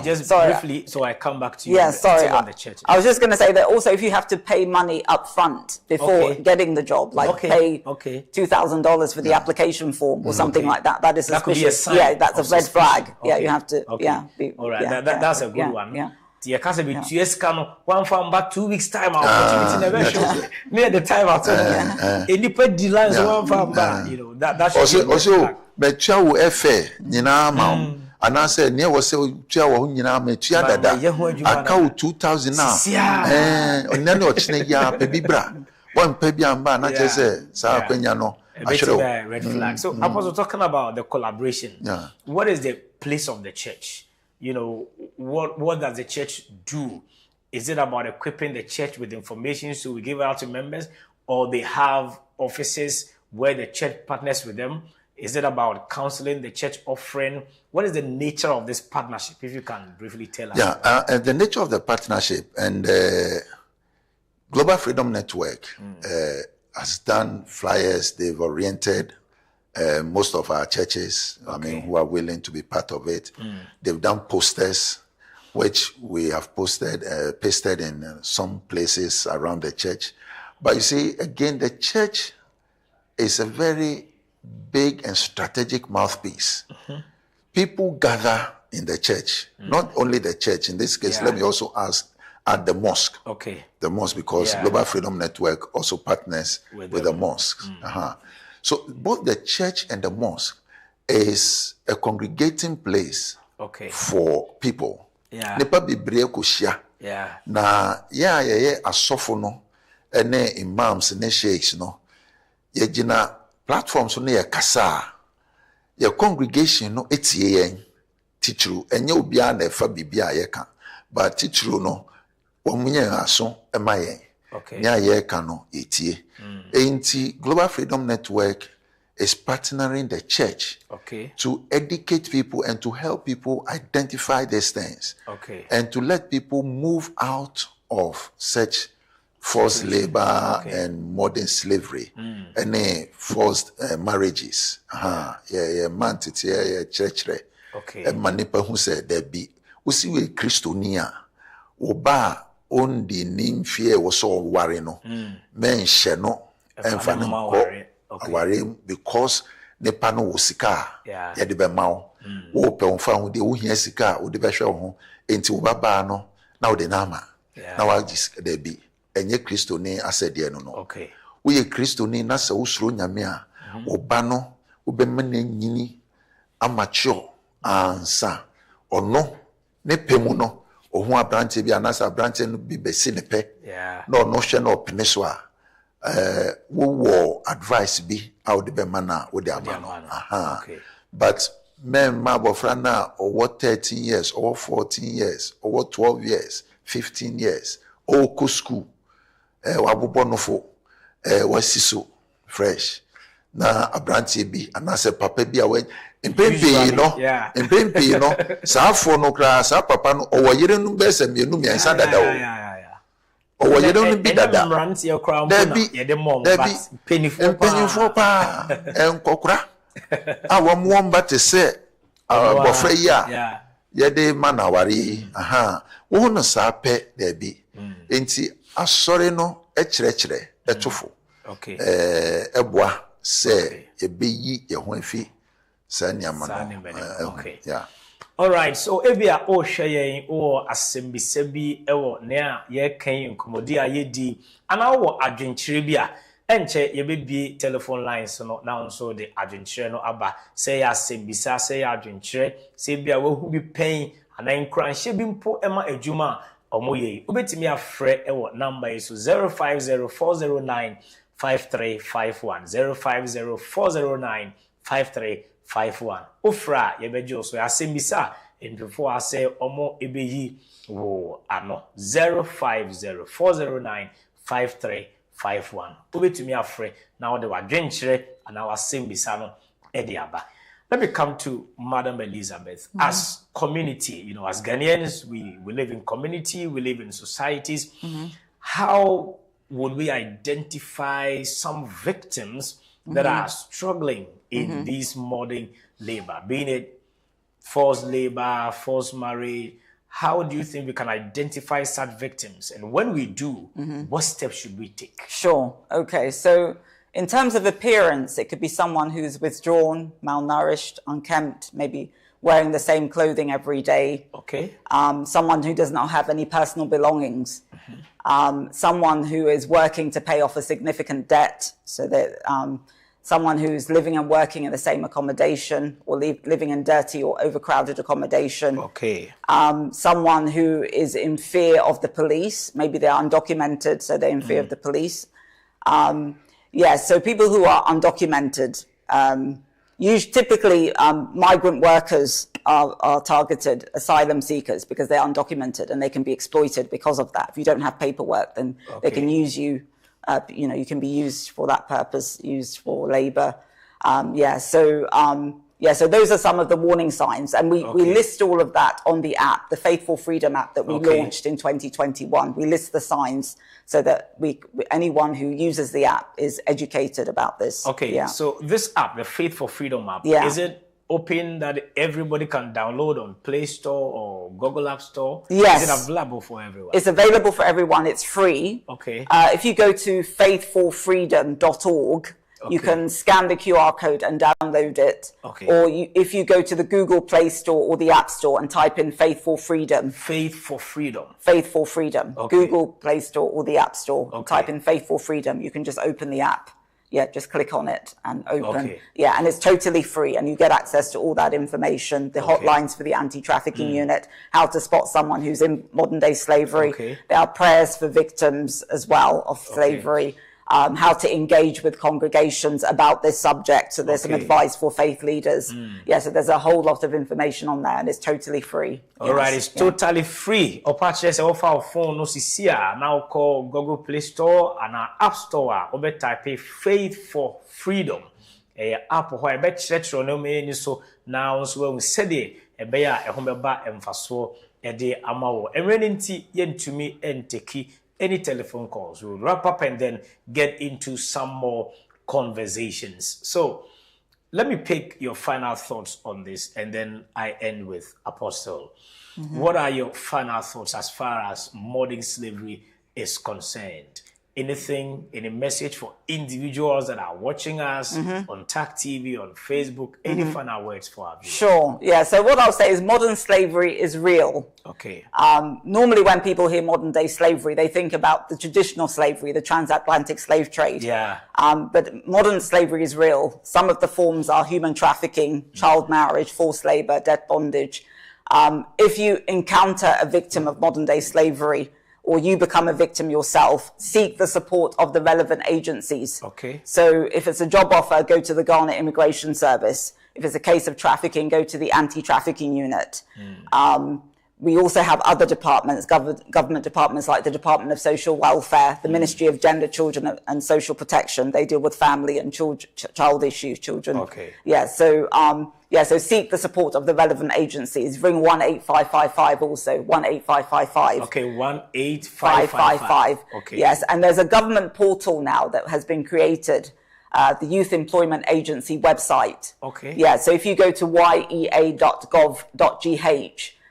Just briefly, so I come back to you. Yeah, sorry. On the church. I was just going to say that also if you have to pay money up front before getting the job, like pay $2,000 for the application form or something like that, that is suspicious. That's a red flag. Yeah, you have to, all right, that's a good one. Yeah. You can't be 2 years one from back 2 weeks time opportunity never show near the time out. Any pet delay one from back, you know, that also but chawo efe nyina ma anase ne wo se chawo nyina ma tua dada akawo 2000 na onne ne ochine ya pe bibra won pe bi amba na che se sa kwanya no ahwere red flag. So Apostle, talking about the collaboration, what is the place of the church? You know, what does the church do? Is it about equipping the church with information so we give it out to members, or they have offices where the church partners with them? Is it about counseling, the church offering? What is the nature of this partnership, if you can briefly tell us? Yeah, the nature of the partnership, and Global Freedom Network has done flyers. They've oriented most of our churches, who are willing to be part of it. They've done posters, which we have pasted in some places around the church. But you see, again, the church is a very big and strategic mouthpiece. People gather in the church, not only the church. In this case, let me also ask at the mosque. The mosque, because Global Freedom Network also partners with the mosques. So both the church and the mosque is a congregating place for people. Nipa bibre kushia. Na asofo no ene imams ne sheikhs no yegina platforms no ye kasa ye congregation no etie yen titru enye obia na efa bibia ye ka but titru no omunye aso ema yen nya ye ka no etie enti Global Freedom Network is partnering the church to educate people and to help people identify these things and to let people move out of such forced labor and modern slavery and forced marriages. Man titi church manipa who said there be usi we Christonia oba on the name fear was so worry no men sheno and fanum aware because nepa no wosika ya de be mawo wo pe on fa ho de wo hia sika wo de be hwe ho enti wo baba no na wo de na ama na wa gis de bi enye Kristo ni asede no no wo ye Kristo ni na sa usuro nyame a wo ba no wo be mena nyini amacho ansa ono ne pemu no ohun abrante bi anasa abrante no bi be si ne pe na ono hwe na opene so a wo advice be out the mana with the amano. But men mabofrana or 13 years or 14 years or 12 years 15 years or ko school wabobonofo wasiso fresh na abrantie bi anase papa bi awen impempe no sa afo no kra sa papa no o yire no be se mienu miensa dada o Or you don't be that. Debbie, pennyful pa, and cocra. I want one but to say, Bofreya, Yede Manawari, aha, one sape, Debbie. Ain't a sorry no, a treachery, a tofu. Okay. A bois, say, a be ye, a winfee, Sanya. Okay. Yeah. All right, so ebia o hweye o asembisebi ewo nea ye kan nkomodia ye di ana wo adwenkyere bia enche ye bebie telephone lines no now so the adwenkyere no aba say ya asembisa say ya adwenkyere say bia wo hu bi pen ana nkranhye bi mpo ema adwuma omoye obetimi afre ewo number yeso 0504095351 0504095351 Ufra yebejo so asembisa before I say omo ebeyi wo ano 0504095351 obetumi afre now the wadwenkyere and our asembisa no ediaba. Let me come to Madam Elizabeth. As community, as Ghanaians, we live in community, we live in societies. How would we identify some victims that are struggling in this modern labor, being it forced labor, forced marriage? How do you think we can identify such victims? And when we do, what steps should we take? Sure. Okay. So in terms of appearance, it could be someone who's withdrawn, malnourished, unkempt, maybe wearing the same clothing every day. Okay. Someone who does not have any personal belongings. Someone who is working to pay off a significant debt, so that someone who's living and working in the same accommodation or living in dirty or overcrowded accommodation. Okay. Someone who is in fear of the police. Maybe they're undocumented, so they're in fear of the police. So people who are undocumented, typically migrant workers are targeted, asylum seekers, because they're undocumented and they can be exploited because of that. If you don't have paperwork, then they can use you. You can be used for that purpose, used for labor. So those are some of the warning signs. And we list all of that on the app, the Faithful Freedom app that we launched in 2021. We list the signs so that anyone who uses the app is educated about this. Okay, so this app, the Faithful Freedom app, is it open that everybody can download on Play Store or Google App Store? Yes. Is it available for everyone? It's available for everyone. It's free. Okay. If you go to faithfulfreedom.org, you can scan the QR code and download it. Okay. Or if you go to the Google Play Store or the App Store and type in Faithful Freedom. Faithful Freedom. Faithful Freedom. Okay. Google Play Store or the App Store. Type in Faithful Freedom. You can just open the app. Just click on it and open. And it's totally free, and you get access to all that information, the hotlines for the anti-trafficking unit, how to spot someone who's in modern-day slavery. There are prayers for victims as well of slavery, how to engage with congregations about this subject. So there's some advice for faith leaders. So there's a whole lot of information on there, and it's totally free. All right, it's totally free. Opatches offer phone no sisia now call Google Play Store and our App Store. Obe type Faith for Freedom. App where be church no me so now so we said e be ya e homeba emfaso e de amawo. Enrenenti yentumi enteki any telephone calls. We'll wrap up and then get into some more conversations. So let me pick your final thoughts on this, and then I end with Apostle. What are your final thoughts as far as modern slavery is concerned? Anything, any message for individuals that are watching us on TAC TV, on Facebook, any final words for our viewers? Sure. So what I'll say is modern slavery is real. Okay. Normally when people hear modern day slavery, they think about the traditional slavery, the transatlantic slave trade. But modern slavery is real. Some of the forms are human trafficking, child marriage, forced labor, debt bondage. If you encounter a victim of modern day slavery, or you become a victim yourself, seek the support of the relevant agencies. So if it's a job offer, go to the Ghana Immigration Service. If it's a case of trafficking, go to the anti-trafficking unit. We also have other departments, government departments like the Department of Social Welfare, the Ministry of Gender, Children and Social Protection. They deal with family and child issues, children. Yeah, so seek the support of the relevant agencies. Ring 18555 also, 18555. Okay, 18555. Okay. Yes, and there's a government portal now that has been created, the Youth Employment Agency website. Okay. Yeah, so if you go to yea.gov.gh,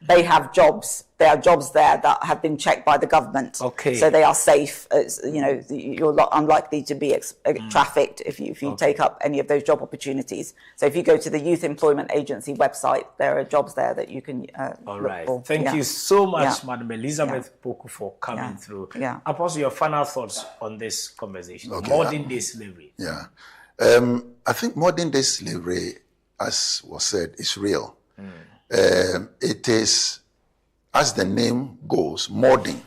they have jobs. There are jobs there that have been checked by the government. Okay. So they are safe. You're unlikely to be trafficked if you take up any of those job opportunities. So if you go to the Youth Employment Agency website, there are jobs there that you can All look right. for. Thank Yeah. you so much, Yeah. Madam Elizabeth Poku, for coming through. Yeah. Apostle, your final thoughts on this conversation. Okay, Modern day slavery. Yeah. I think modern day slavery, as was said, is real. It is, as the name goes, modern.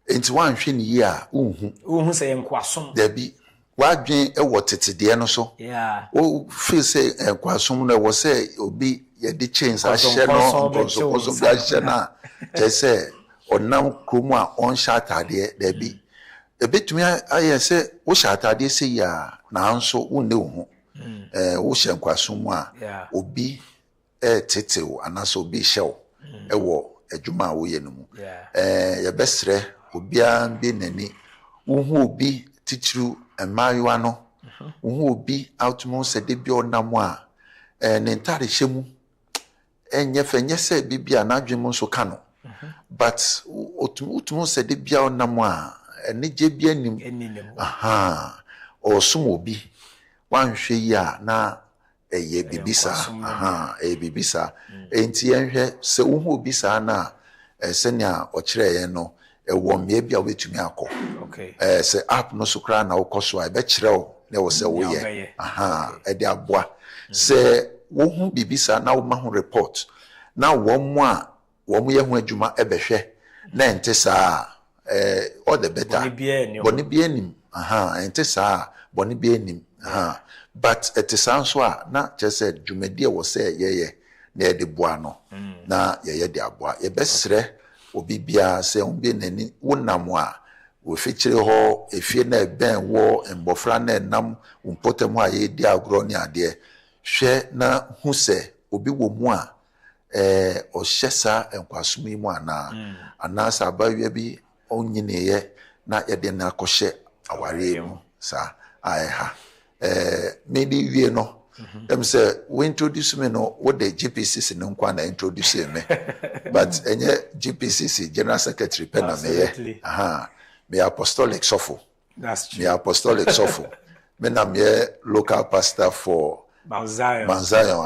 It's one thing here. Who say nkwasom? There be wadwen ewo tetede no so. Yeah. O feel say nkwasom no was say obi ye di chains a hye no nkonso bi a hye na je say onam kromu a on shatade there be ebetumi aye say wo shatade say ya na anso wonne wo wo hye nkwasom a obi tetew anaso obi hyew ewo adwuma wo ye no mu ye besre obi an bi nani wo hu obi titiru emayiwa no wo hu obi outmo se de bi onam a ne ntare hyemu enye fenye se bibia na adwemu so ka no but otumo se de bia onam a ene je bia nim osum obi wanhwe yi a na eye bibisa bibisa enti enhwe se wo hu obi sa na senia okire ye no ewo mmea bia obetumi akọ se app no so kra na ukoso a be kire o na wo se wo ye e de aboa se wo hu bibisa na wo ma hu report na wo mo a wo mo ye hu adwuma e behwe na ente saa all the better boni bi anim ente saa boni bi anim but ete sanso a na chese dwumadi wo se ye na e de boa no na ye de aboa ye besre obi bia se ombe nani wonam a wo fichire ho efie na ben wo mbofra na nam umpotem a ye di agro ni ade hwe na hu se obi wo mu a o hyesa enkwasumi mu ana sa bawie bi onyineye na ye de na akohye aware mu sa ha maybe wie no them say we introduce me no what the GPCC no kwa na introduce me but enye GPCC General Secretary pena me me apostolic sofo. That's true. Me apostolic sofo. Me na me local pastor for Mount Zion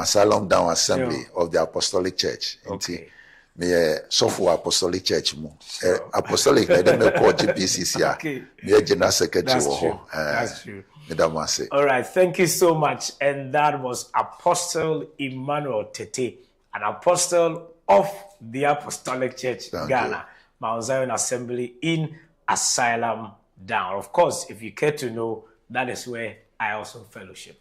Asylum Down Assembly of the Apostolic Church. Okay. Me sofo Apostolic Church mu. Apostolic na dem call GPCC a. Me General Secretary wo. That's true. All right, thank you so much. And that was Apostle Emmanuel Tete, an apostle of the Apostolic Church, Ghana, Mount Zion Assembly in Asylum Down. Of course, if you care to know, that is where I also fellowship.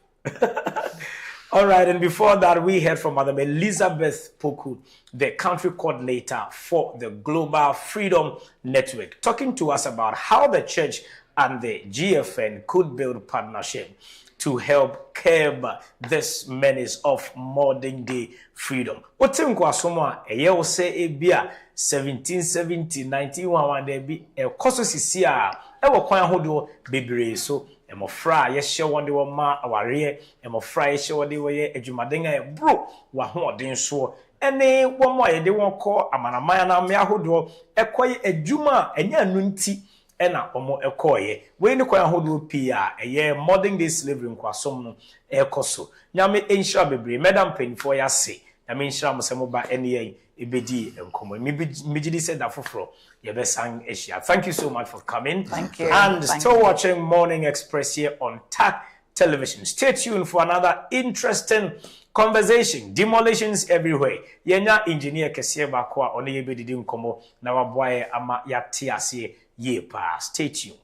All right, and before that, we heard from Madam Elizabeth Poku, the country coordinator for the Global Freedom Network, talking to us about how the church and the GFN could build partnership to help curb this menace of modern day freedom. Otim kwa soma eye wo se ebia 1770 1911 de bi e koso sisi a e wo kwan hodo bebre so emofra ye hye wonde wo ma aware emofra ye hye wonde wo ye adwumaden a bro wa hoden so ene wo mo ye de won ko amanaman na me ahodo ekoye adwuma enya anu nti ena omo ekoye we ni kwan hodo pi a eye modern day slavery nkwasom no ekoso nyame enhira bebre madam penfo ya se nyame enhira mo se mo ba ene ebedi enkomo migidi said that foforo ye be sang eshia. Thank you so much for coming. Thank you. And still watching Morning Express here on TAC Television. Stay tuned for another interesting conversation. Demolitions everywhere. Yenya engineer kesiye bakwa one ye bedidi nkomo na waboaye ama yate ase ye pa. Stay tuned.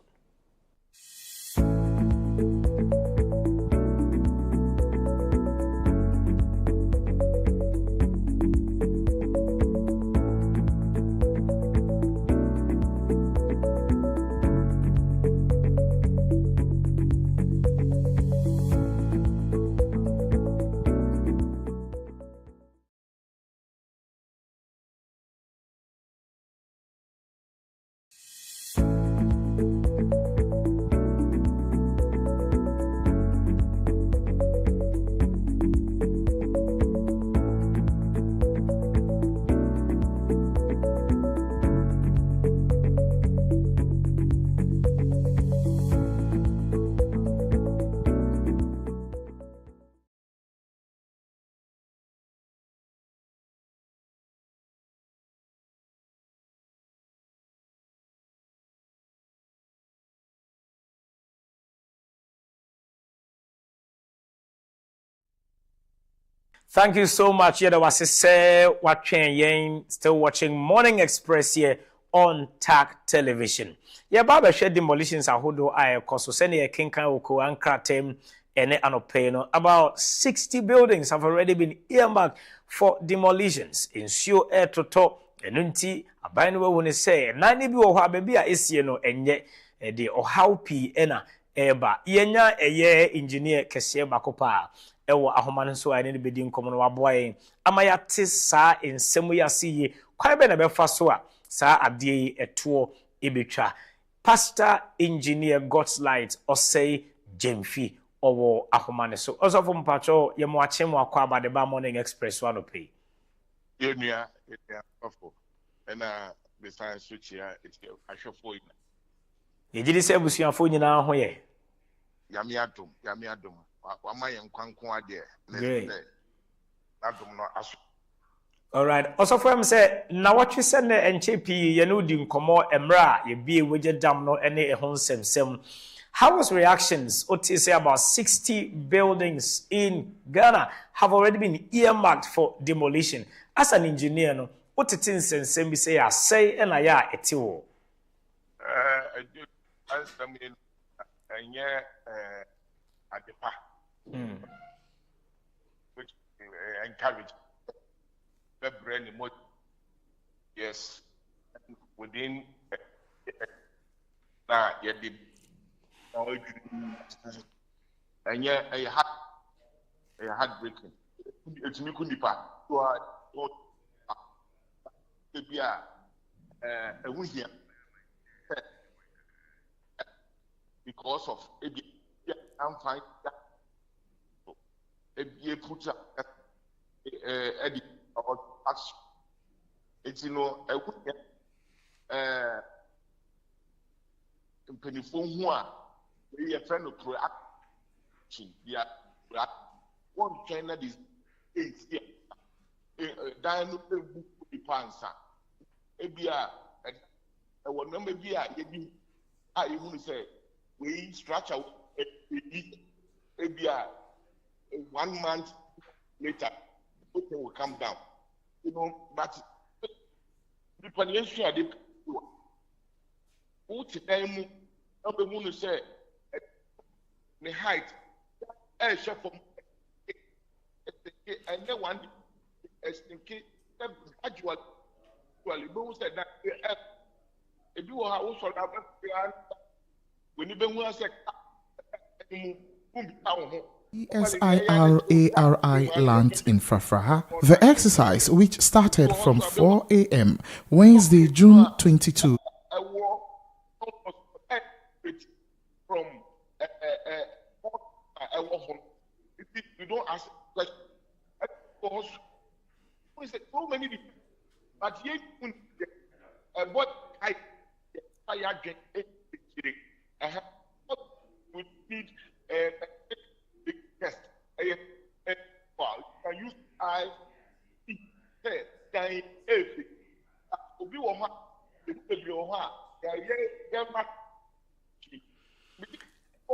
Thank you so much. Yeah, that was watching still watching Morning Express here on TAC Television. Yeah, Baba shared demolitions ahodo I koso send a kinkan oko ankratem ene anopeno. About 60 buildings have already been earmarked for demolitions. In Sio Air Toto, Enunti, Abainwe wone say, Nani bi oha baby a esie no enye de ohaw pi ena eba. Yenya eye engineer kese bakopa. Ewo ahoma nso a ne bedi nkomo no waboaye amayate saa ensemu ya siye kwan be na befa so a saa ade eto ebetwa pastor engineer God's Light Osei Jemfi owo ahoma ne so osofo mpacho ye mo ache mo akwa abadeba Morning Express one pay Enya ofo na the science switch here it's ahwefo ye gidi se busuafo nyina ho ye yami adom Wama yenkwanko ade adom no aso. All right. Also for him say na what you said na enche pi ye no di nkomo emra ye bie weje dam no ene ehon semsem. How was reactions? Oti say about 60 buildings in Ghana have already been earmarked for demolition. As an engineer no, oti tin semsem bi say asay na ya eti wo. I mean enye adepa. Which encourage the brain emotion. Yes, within now, yet the and yet a heartbreaking. It's me couldn't depart. Be a here because of I'm fine. A put edit or action. It's a penifon who are a friend of proaction. Yeah, one China is 8 years. Dino book pansa. Ebia, I will number be a I even say we stretch out Ebia. 1 month later, everything will come down. But the financial they put them up the moon say the height share from and then one gradually but said that if you are also when you been say ESIRARI lands in Fafraha. The exercise, which started from 4 a.m. Wednesday, June 22. From you don't ask questions. So many people, but yet, what I get I have we need test. You can use I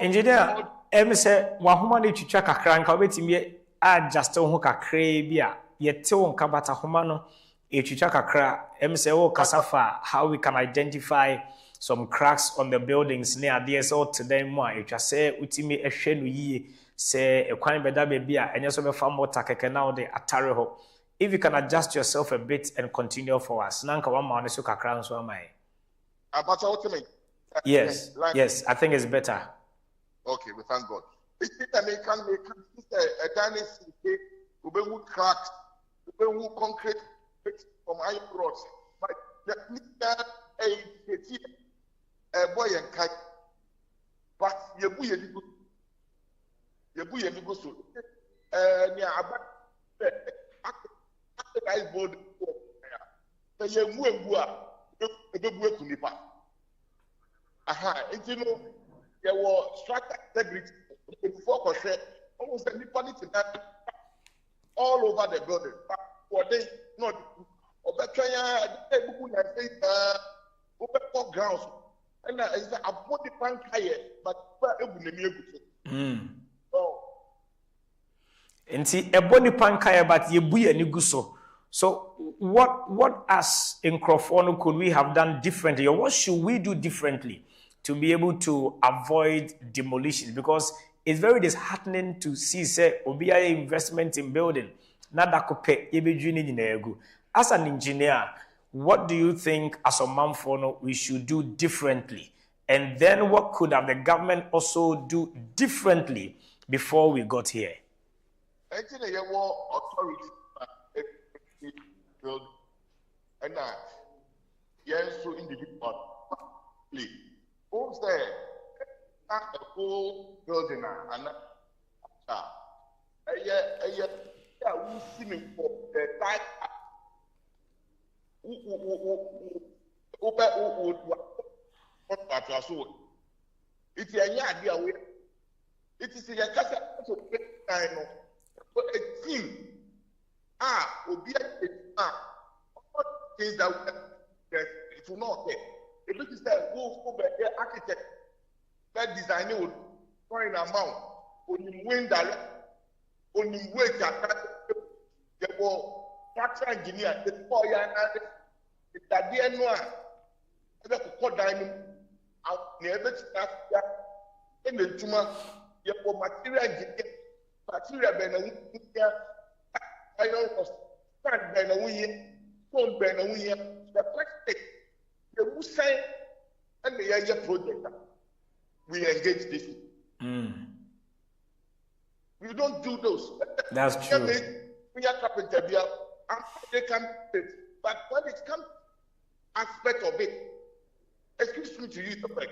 Engineer, say wahoma ne twitwa kakra nka obetimi adjust ho kakra bi a yete wo nka bata homa no etwitwa kakra say wo kasafa how we can identify some cracks on the buildings near DSO to them more etwa say utimi ehwe no yie say ekwan beda be bia enye so be fa mota keke now de atare ho. If you can adjust yourself a bit and continue for us nanka one ma so kakra nso amai about ultimate. Yes, yes, I think it's better. Okay, we thank God. It's American a dynasty, we cracks, we concrete from iron rods. But a boy and kite, but you go so. Near about the board, the young woman, aha, it's there was structural integrity before almost anybody to that all over the building. But for they not over grounds and it's a body bank higher, but Nti eboni pankaya but yebuye ni guso. So what as in Crawford could we have done differently, or what should we do differently to be able to avoid demolition? Because it's very disheartening to see say obiya investment in building nada kope yebedwini nyina egu. As an engineer, what do you think as a manfono we should do differently? And then what could have the government also do differently before we got here? Actually, you want authority build and yes, so individual. Who's there? Not the whole building and yeah, we see me for the type. It's a idea. It is a a team. Will be all things that it will not take. If it is that go by the architect, that designer will find an amount, only win that, only wait the structural engineer, the 4 years, that the annual, the code diamond, out never start in the tumor, your material engineer, material benefit. I don't stand by the way, phone by the way, the plastic, the Musai, and the Yaya project. We engage this. We don't do those. That's true. We are carpenter, they can do it. But when it comes aspect of it, excuse me to use the fact,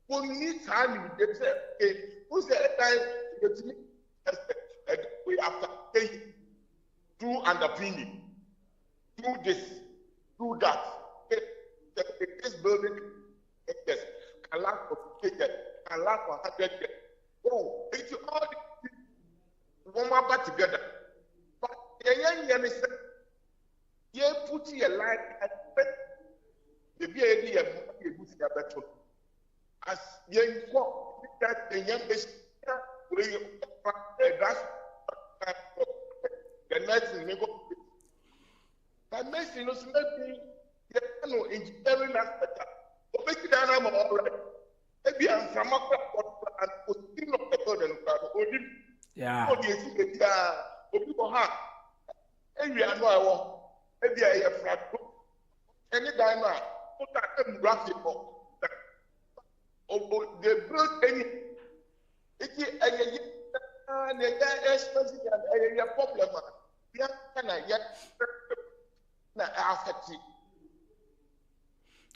we need time to get there. Who's the time we have to take do underpinning, do this, do that. This building can last for 10 years, can last for 100 years. Oh, it's all one back together. But the young is you put your life at the BAD and as young folk that the youngest the next thing that makes you know maybe no engineering aspect. But make it an all right. Maybe I'm from and continue the burden of yeah. People have maybe I know I want maybe I have flat any diamond put that graphic they build any it's a expensive and a problem.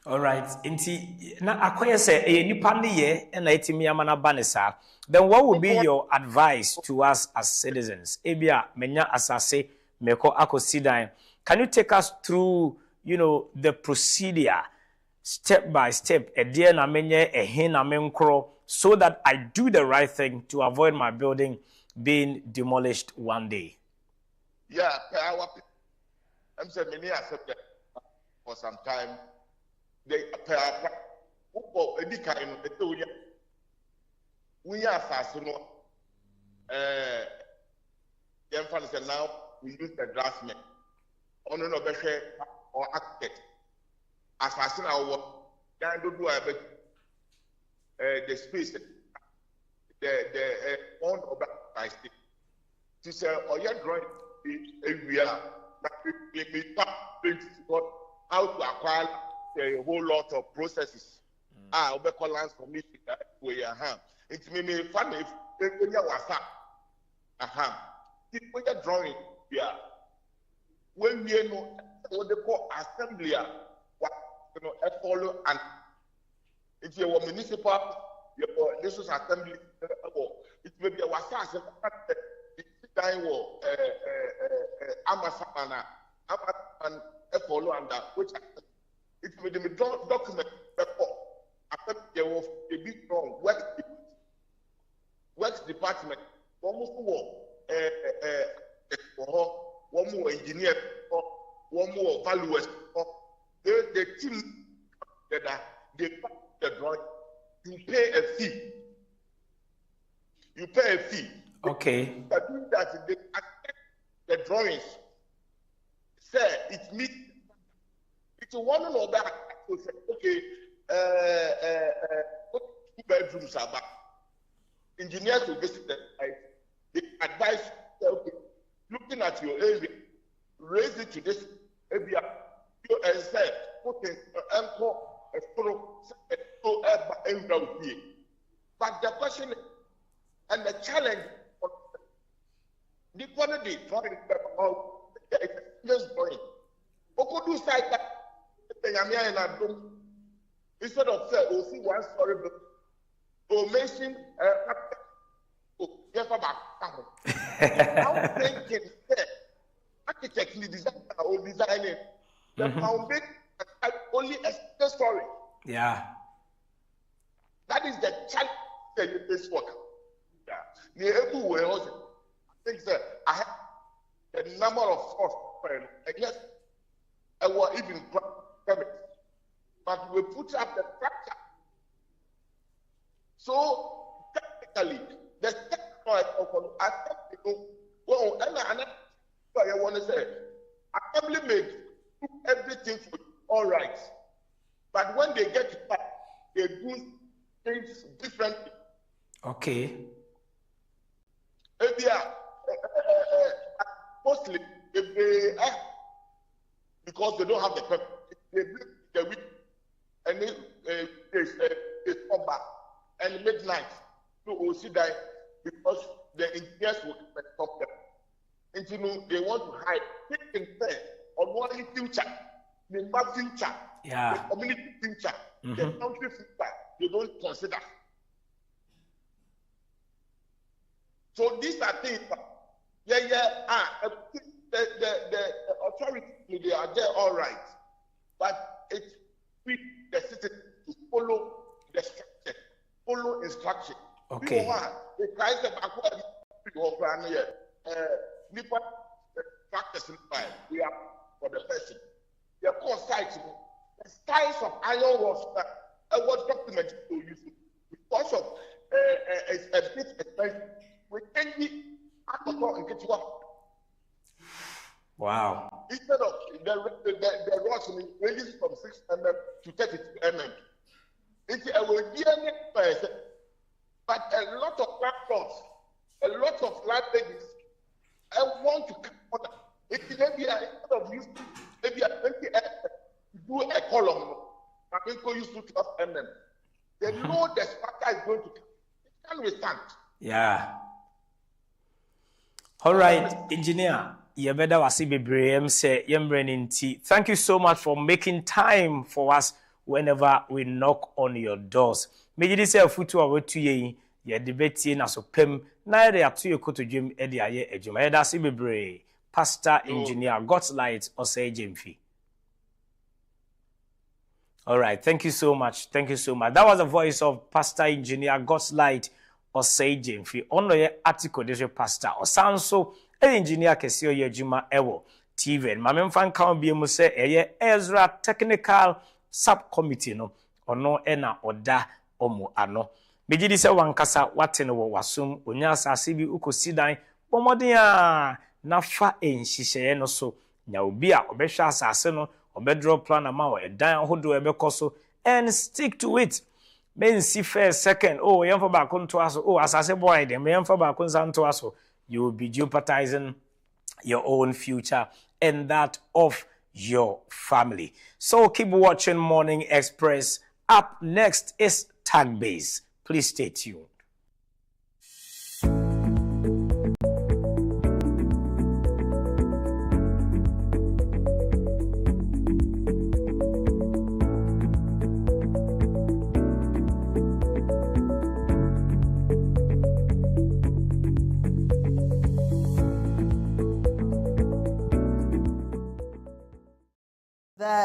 All right. Inti na akoye say nipa ne ye na etimi amana ba ne sa. Then what would be your advice to us as citizens? Ebia menya asase meko akosidan. Can you take us through, the procedure step by step? E dia na menye ehin na menkro so that I do the right thing to avoid my building being demolished one day. Yeah, I'm saying many accept that for some time. They we are fast, now we use the draftsman, or architect. As fast as our can do the space, the font of that state. To say, or your drawing area, how to acquire a whole lot of processes. Obeko lands commission that way, It may be fun if you was when you're drawing, yeah. When you know what they call assembly, follow and if you were municipal, this was assembly, it may be a wasa Amasana, and follow and which it may be document report. After there was a big wrong works department, almost one more engineer, one more valuers, the team that they the drawing, you pay a fee. Okay. They are doing that. They accept the drawings. Say it means it's one or that. Okay, 2 bedrooms are back. Engineers will visit the site. They advise, okay, looking at your area, raise it to this area, and say, put in but the question is, and the challenge, the quantity drawing just drawing. Okodu site that instead of say, oh, see 1 story building, or mention I'm thinking, architecturally design or designing the foundation only a single story. Yeah. That is the challenge in this work. Yeah. Everywhere else, I think that I have the number of force, and yes, I was even permit, but we put up the structure. So technically, the technical well, and I want to say, assembly made everything for all right, but when they get to back, they do things differently. Okay. Mostly, if they because they don't have the pepper, they bring the week and they come back and midnight to OCDI because the engineers will stop them. And you know, they want to hide. Thinking fair on one future, the future, the community future, the country future, they don't consider. So these are things the authorities, they are there all right, but it's with the citizen to follow the structure, follow instruction. Okay. The price of practice we are for the person. The cost size, the size of iron was what document to use because of a bit expensive. We can be alcohol and get what. Wow. Instead of the rods ranges from 6 mm to 32 mm. It's a DNA person, but a lot of landlords, a lot of landladies, I want to come on. It's maybe instead of using maybe a 20 mm, do a column. I think we use 12 mm. They know the structure is going to come. It can withstand. Yeah. All right, engineer. Yebeda wasi bebree say yemreninti. Thank you so much for making time for us whenever we knock on your doors. Meji say afutu awetu ye ye debate na so pem na ye atu ye koto dwem e de aye adwuma. Yeda si bebree. Pastor Engineer God's Light Osei Jemfi. All right, thank you so much. Thank you so much. That was the voice of Pastor Engineer God's Light Osei Jemfi. Ono ye article this pastor osanso engineer kesi oye adwuma ewo TV. Mame mfa nka obi mu se eye Ezra Technical Subcommittee no ono ena oda omo ano. Megidi se wankasa watene wo wasum onya asase bi ukosidan pomoden a nafa enhihye no so nya obi a obehwa asase no obedro plan ama o edan hodo ebekoso and stick to it. Men see first, second, oh, yamfa ba kunto aso, oh, asase boy dem, yamfa ba kunsanto aso. You will be jeopardizing your own future and that of your family. So keep watching Morning Express. Up next is Tag Base. Please stay tuned.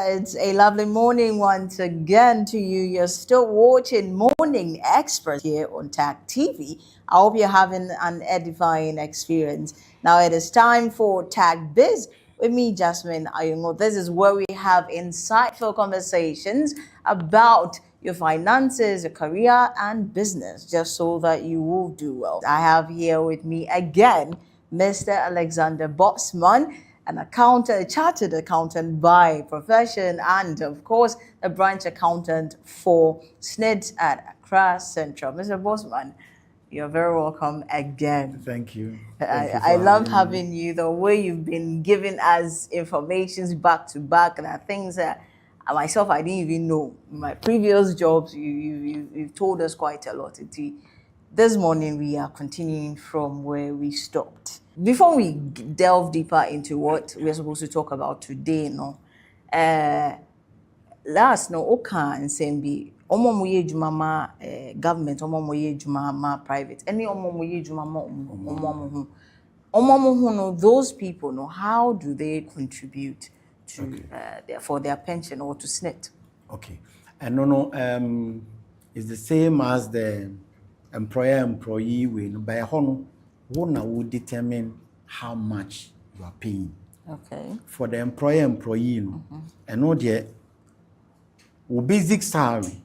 It's a lovely morning once again to you. You're still watching Morning Express here on TAG TV. I hope you're having an edifying experience. Now it is time for Tag Biz with me, Jasmine Ayungo. This is where we have insightful conversations about your finances, your career, and business, just so that you will do well. I have here with me again Mr. Alexander Botsman, an accountant, a chartered accountant by profession, and of course, a branch accountant for SNIDS at Accra Central. Mr. Botsman, you're very welcome again. Thank you. I love having you, the way you've been giving us informations back to back, and things that myself I didn't even know. In my previous jobs, you've told us quite a lot. This morning, we are continuing from where we stopped. Before we delve deeper into what we're supposed to talk about today, last Oka and Sembi, Omomoye Jumama government, Omomoye Jumama private, any Omomoye Jumama Omomoye, those people, how do they contribute to for their pension or to SNIT? Okay, and it's the same as the employer-employee way. By one will determine how much you are paying. Okay. For the employer-employee, and no dear, basic salary.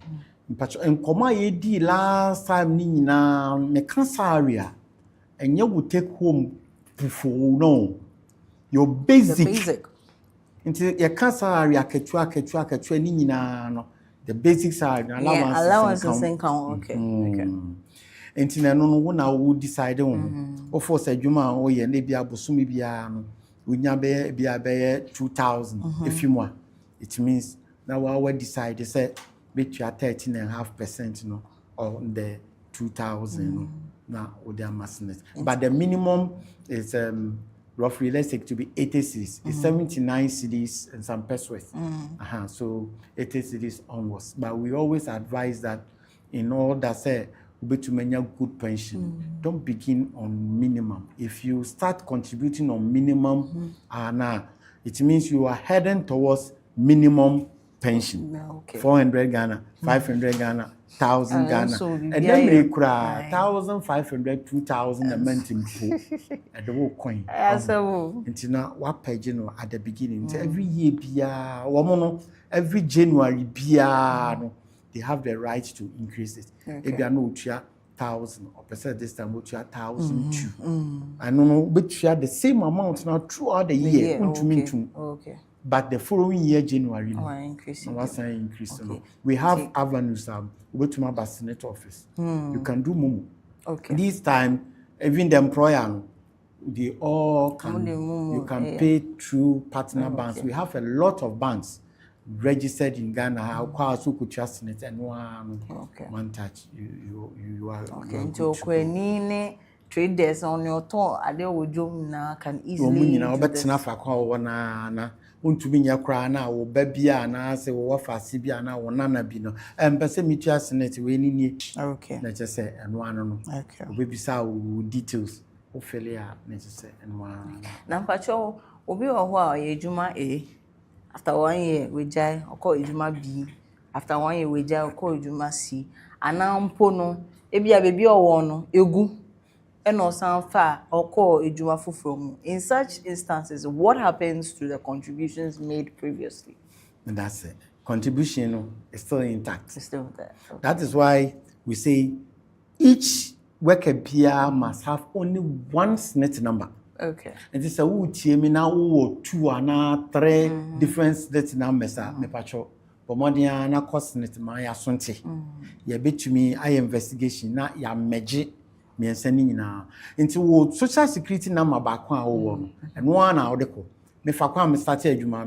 And come ye last time nina me can salary, and you will take home before your basic. The basic. Until your can salary ketua nina no the basic salary allowances income. Okay. Okay. Until no na wo decide on. O force adwuma o ye na bia bosumi bia no wonya be 2000 if you want. It means now we decide say bet you are 13.5% no on the 2000 now with their masses. But the minimum is roughly, let's say, to be 80 cedis. It's 79 cedis and some pesos. So 80 cedis onwards. But we always advise that in order say to make a good pension, don't begin on minimum. If you start contributing on minimum, it means you are heading towards minimum pension. 400 Ghana, 500 Ghana, 1,000 Ghana. And then we cry 1,500, 2,000 a month at the whole coin. Until now, what page at the beginning? Every year, every January, they have the right to increase it. If you are no 1,000, or percent this time, 1,002. I don't know, but you have the same amount now throughout the year. Okay. But the following year, January, increase. We have avenues. Go to my Senate office. You can do Momo. Okay. This time, even the employer, they all can. You can pay through partner banks. We have a lot of banks registered in Ghana. How also could trust it and one touch. You are okay. Traders on your toe, I can easily. Untumi nya kra na wo ba bia na se wo wafase bia na wo nana bi no empese mitua senate we ni okay na che se eno ano no okay we bisa wo details wo fele ya na che se eno ano na mpacho obi wo ho a ejuma after 1 year we jai okọ ejuma B after 1 year we jai okọ ejuma C ana mpo no ebia bebi owo no egu in such instances, what happens to the contributions made previously? And that's it. Contribution is still intact. It's still there. Okay. That is why we say each worker peer must have only one SNIT number. Okay. And this is a now 2 and 3 different SNIT numbers. Me pacho. But more than na cost SNIT my assunti. You bet to me I investigation na ya meji. Me sending na into wo social security number back one over and one out the me fa kwa me start adwuma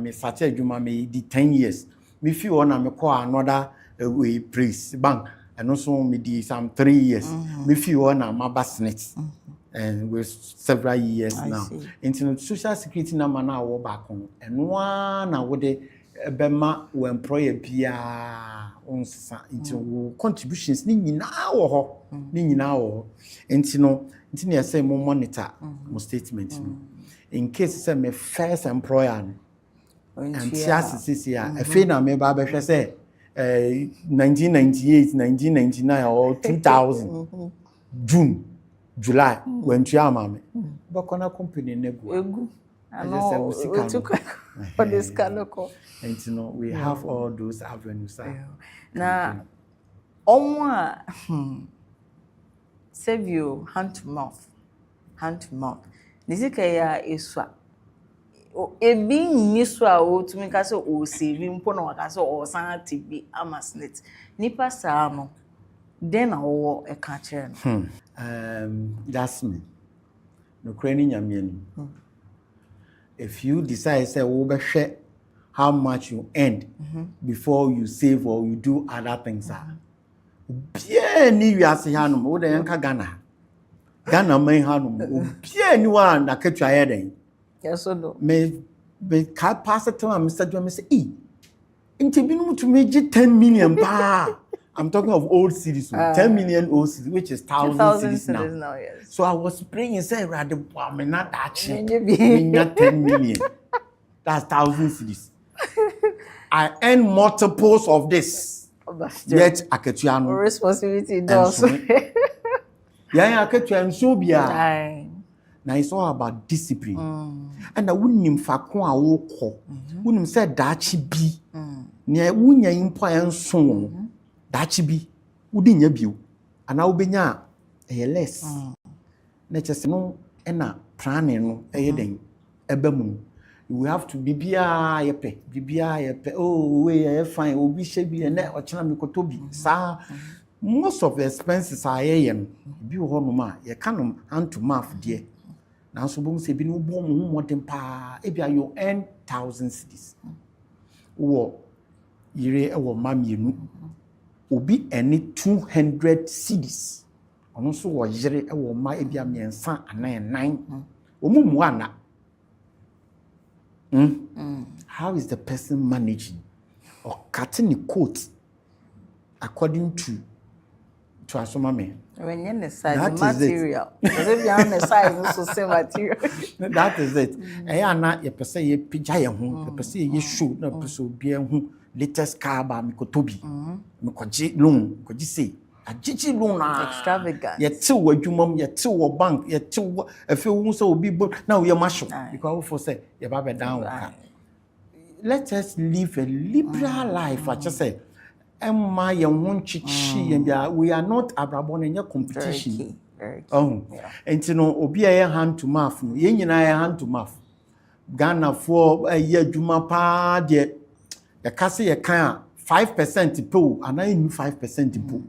me di 10 years me feel on me call another way praise bank and also me di some 3 years me feel on my SNIT and we're several years now into social security number now wo back on and one na wo de bema wo employer bia onsa into contributions ni nyina wo ho into you say mo monitor mo statement in case say me first employer and CSCC a fe na me ba be say 1998 1999 or 2000 June July when you are mama but kona company nego we took for this local and we have all those avenues now Onwa save you hand to mouth. Nisika ya iswa. Ebi niswa o tumika so o save mpo na waka so o san tibi amasnet. Nipa saa no then owo e ka kire no. That's me. No krani nyame. If you decide say wo be hwe how much you earn before you save or you do other things Bien ni wiase hanom wo de yanka Ghana man hanom bien ni wa na ketua ye den. Yes or no? Me ka pass it to Mr. John me say nti binum to me 10 million pa. I'm talking of old cities, 10 million old cities, which is 1,000 cities now. Yes. So I was praying, say, rather, me not that cheap. Me not 10 million. That's 1,000 cities. I earn multiples of this. Yet I get you responsibility does. Yeah, I get you so be. Now it's all about discipline. And I wouldn't him fakon a woko. Wouldn't say that be. Near wunya impo and so. Dachi bi wudi nya bio ana wo benya less na chese no na planning no den ebam we have to bibia yepe oh we fine obi she bi na o chena me koto bi sa most of the expenses are here bi ho no ma ye kanom hand to mouth there na so bom se bi no bo mo modern pa e bia you earn 1,000 cedis wo yire e wo mamienu obi any 200 cedis ono so wo yire e wo ma e bia miensa anan omumu ana how is the person managing or cutting the coat according to asoma me when you decide material because if you are decide so same material that is it na ye pese ye pija ye ho ye pese ye show na pese obi hu latest car ba mi kotobi mi koji loan koji say agigi loan na extravagant ye ti wo adwumam ye ti wo bank ye ti wo afi wo so obi bo na wo ye masho because for say ye ba be down ka let us live a liberal life I just say Emma ye won chichi we are not abrabon in your competition very key. And you know obi ye hand to mouth no ye nyina ye hand to mouth Ghana for ye adwuma pa de ya kase ye kan 5% po and I knew 5% po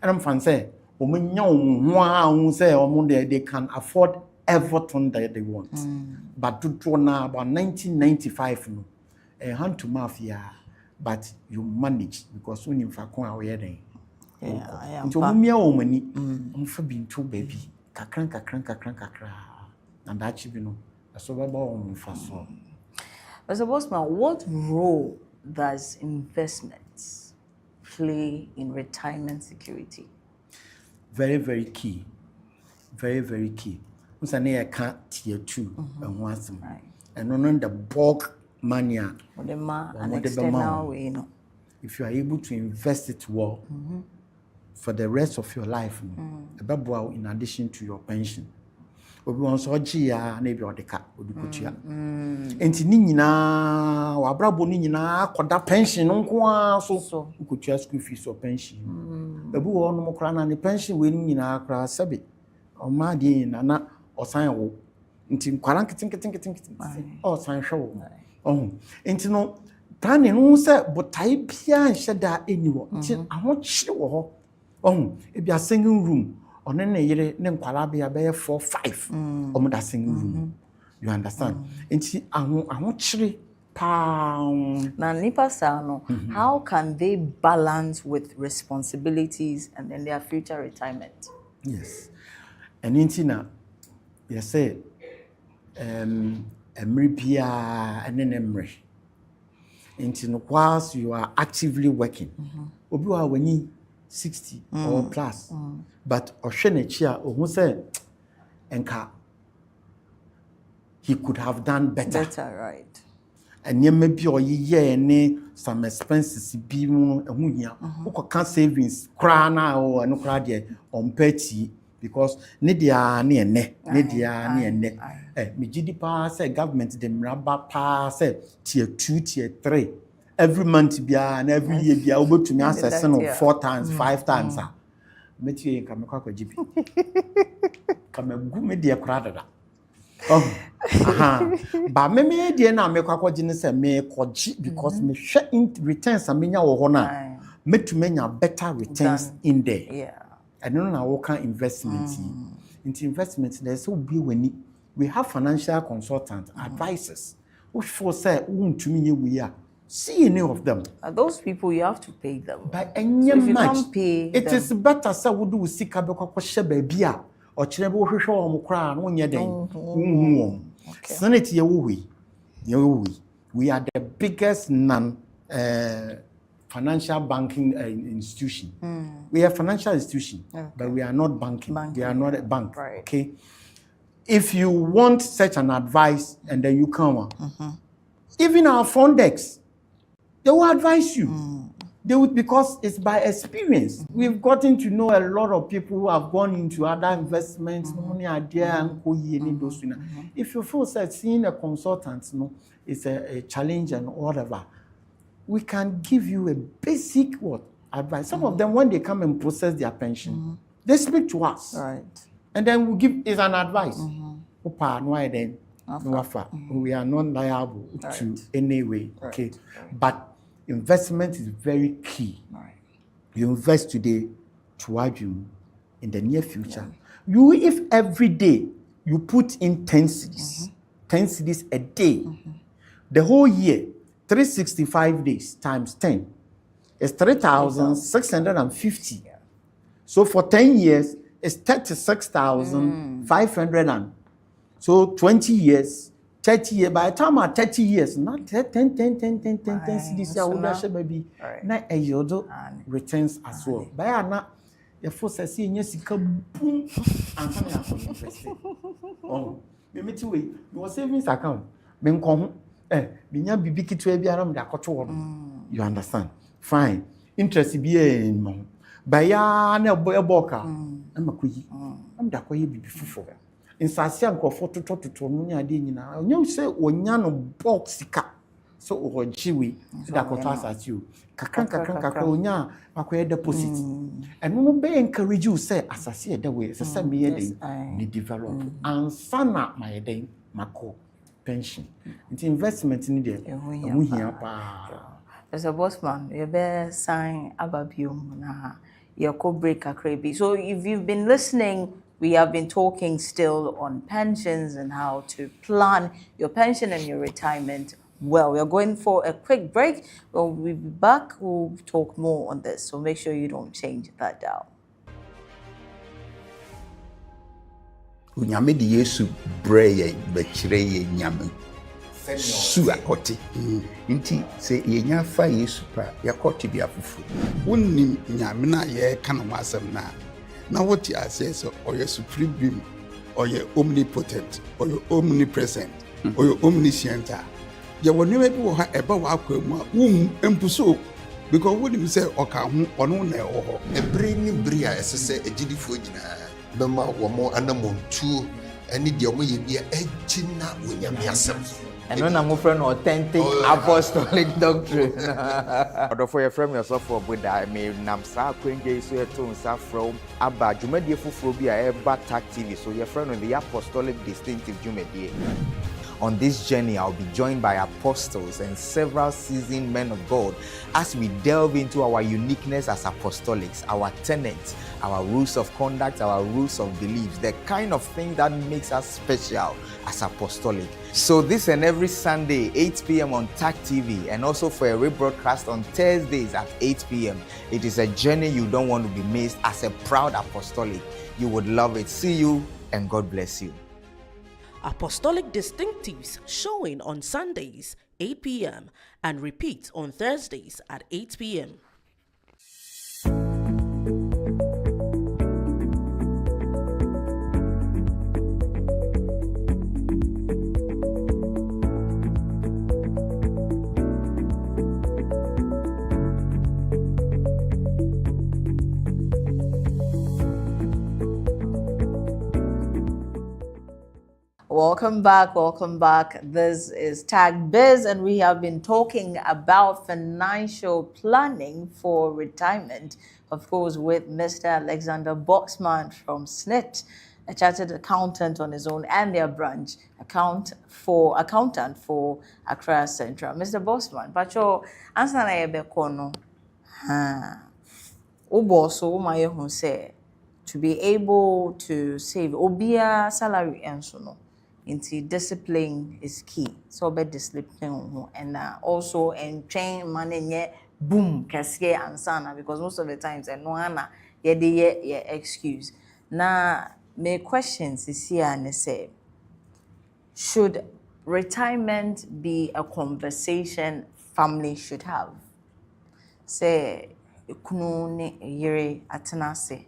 and I'm fan say omunya ho say they can afford everything that they want but to now about 1995 no hand to mouth but you manage because when you fakon away then nto mumia o mani mfa bi nto baby kakran and that you know so baba o mfa so. Mr. Bossman, what role does investments play in retirement security? Very, very key. Very, very key. Usane account tier 2 and once. And on the bulk money. An external way, you know. If you are able to invest it well for the rest of your life, in addition to your pension. Obi won so gi ya na bi odeka odukotua enti ni nyina wa brabo ni nyina akoda pension nko a so ukotua school fees or pension ebu wo no mokra na ne pension we ni nyina akra sabe o ma de na osan wo enti nkwara nketenketen osan hwe wo enti no planning no se botai bia nhye da eni wo enti ahokyere wo ho e bia singing room on ne yere ne nkwala bia be 4-5 omoda singing room you understand enti aho chire pa na nipa sa no how can they balance with responsibilities and then their future retirement? Yes, and enti na you say emri bia ene emri enti no whilst you are actively working obi wa wani 60 or plus but Oshenechi ohu say enka he could have done better, right? And ye maybe or ye ne some expenses be mu ehu hia ukoka savings kra na o no kra de on petty because ne dia ne ene me gidi pa say government dem raba pa say tier 2 tier 3 every month biya and every year biya obo to me assess no 4 times 5 times ah meti e nka me kwakwa jibi kama gu me de kura dada oh aha ba me de na me kwakwa ji ne se me koji because me hwe returns amenya wo ho na metumenya better returns in there. Yeah. I don't know what kind of investment. Into investment, there's so big when we have financial consultants, advisors, which for say, to me, we are. See any of them. Those people, you have to pay them. By any so if you much, don't pay it them, is better, so we do see Kabaka Shebia or Chinebo Hisho or Mukran, one year day. Senate, we are the biggest financial banking institution. We are financial institution, but we are not banking. We are not a bank. Right. Okay. If you want such an advice and then you come, even our front desk, they will advise you. They would, because it's by experience. We've gotten to know a lot of people who have gone into other investments. If you feel that seeing a consultant, is a challenge and whatever, we can give you a basic advice. Some of them, when they come and process their pension, they speak to us. Right. And then we give is an advice. We are not liable to any way. Okay. But investment is very key. Right. You invest today to you in the near future. You, if every day you put in 10 cedis, 10 cedis a day, the whole year, 365 days times 10 is 3,650. So for 10 years, it's 36,500. So 20 years, 30 years. By the time at 30 years, not 10 cities, I would have maybe not a yodo returns as well. By now, your force I see yes, you come boom and come here for investing. Oh, me meet you. Your savings account. You understand? Fine. Interest be in Baya na boka. I'm a queen. I'm the quay before. In Sasia and Crawford to Munia Dina. You say, when Yano boxica. So, or Jiwi, that cotas at you. Kakanka, acquire deposit. And no be encourage you, say, as I see the way, as I me a day, develop. And sana my day, Mako. Pension. It's investment in there. As a boss man, you better sign ababium na your co-break a crazy. So if you've been listening, we have been talking still on pensions and how to plan your pension and your retirement. Well, we're going for a quick break. When we'll be back, we'll talk more on this. So make sure you don't change that dial. Unyame di Yesu breye bekire ye nyame su akoti nti se ye nya fa Yesu pa yakoti bi afufu wonni nyame na ye kana wasem na woti ase so oye supreme being oye omnipotent oye omnipresent oye omniscient ye woni we bi wo ha eba wa akwamu wum empuso because woni say oka ho ono na ewo ho ebre ni bri a esese ejidifo nyina bema womo anamontu ani de omo ye bia ejina wonyame asem. And when I'm friend authentic apostolic doctrine. Order for your friend yourself for Buddha, I mean, Namsa, Quenje, so to from Abba, Jumedi Fufrobia, Batak TV, so your friend on the apostolic distinctive Jumedi. On this journey, I'll be joined by apostles and several seasoned men of God as we delve into our uniqueness as apostolics, our tenets, our rules of conduct, our rules of beliefs, the kind of thing that makes us special as apostolic. So this and every Sunday, 8 p.m. on TAC TV, and also for a rebroadcast on Thursdays at 8 p.m. It is a journey you don't want to be missed as a proud apostolic. You would love it. See you, and God bless you. Apostolic Distinctives showing on Sundays, 8 p.m. and repeat on Thursdays at 8 p.m. Welcome back. Welcome back. This is Tag Biz, and we have been talking about financial planning for retirement, of course, with Mr. Alexander Boxman from SNIT, a chartered accountant on his own and their branch, accountant for Accra Central. Mr. Boxman, but your answer na ebe kono. Oboso my who say to be able to save obia salary and so no. Into discipline is key. So be discipline and also train money boom kasiye ansana, because most of the times and no ana ye excuse. Now my questions is here and say, should retirement be a conversation family should have? Say kunu ne yere atenase.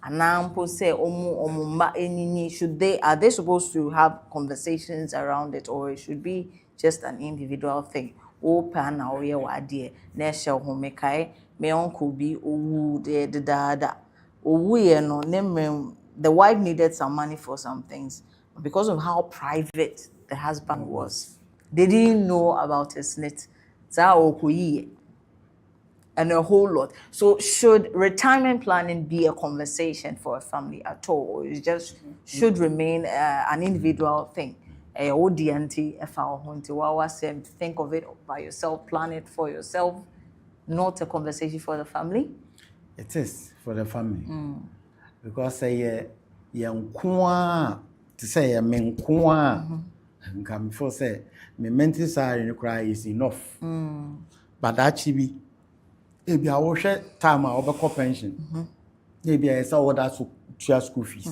Anampo say omumba enini, are they supposed to have conversations around it, or it should be just an individual thing? Opa na oye wade na ehye ho mekai me uncle bi owu de dada owu ye no nemrem. The wife needed some money for some things. Because of how private the husband was, they didn't know about his SNIT. And a whole lot. So should retirement planning be a conversation for a family at all? Or it just should remain an individual thing? Think of it by yourself, plan it for yourself, not a conversation for the family? It is for the family. Because say to say come for say my mental side in the cry is enough. But actually maybe I will share time over pension. Maybe I saw that to school fees.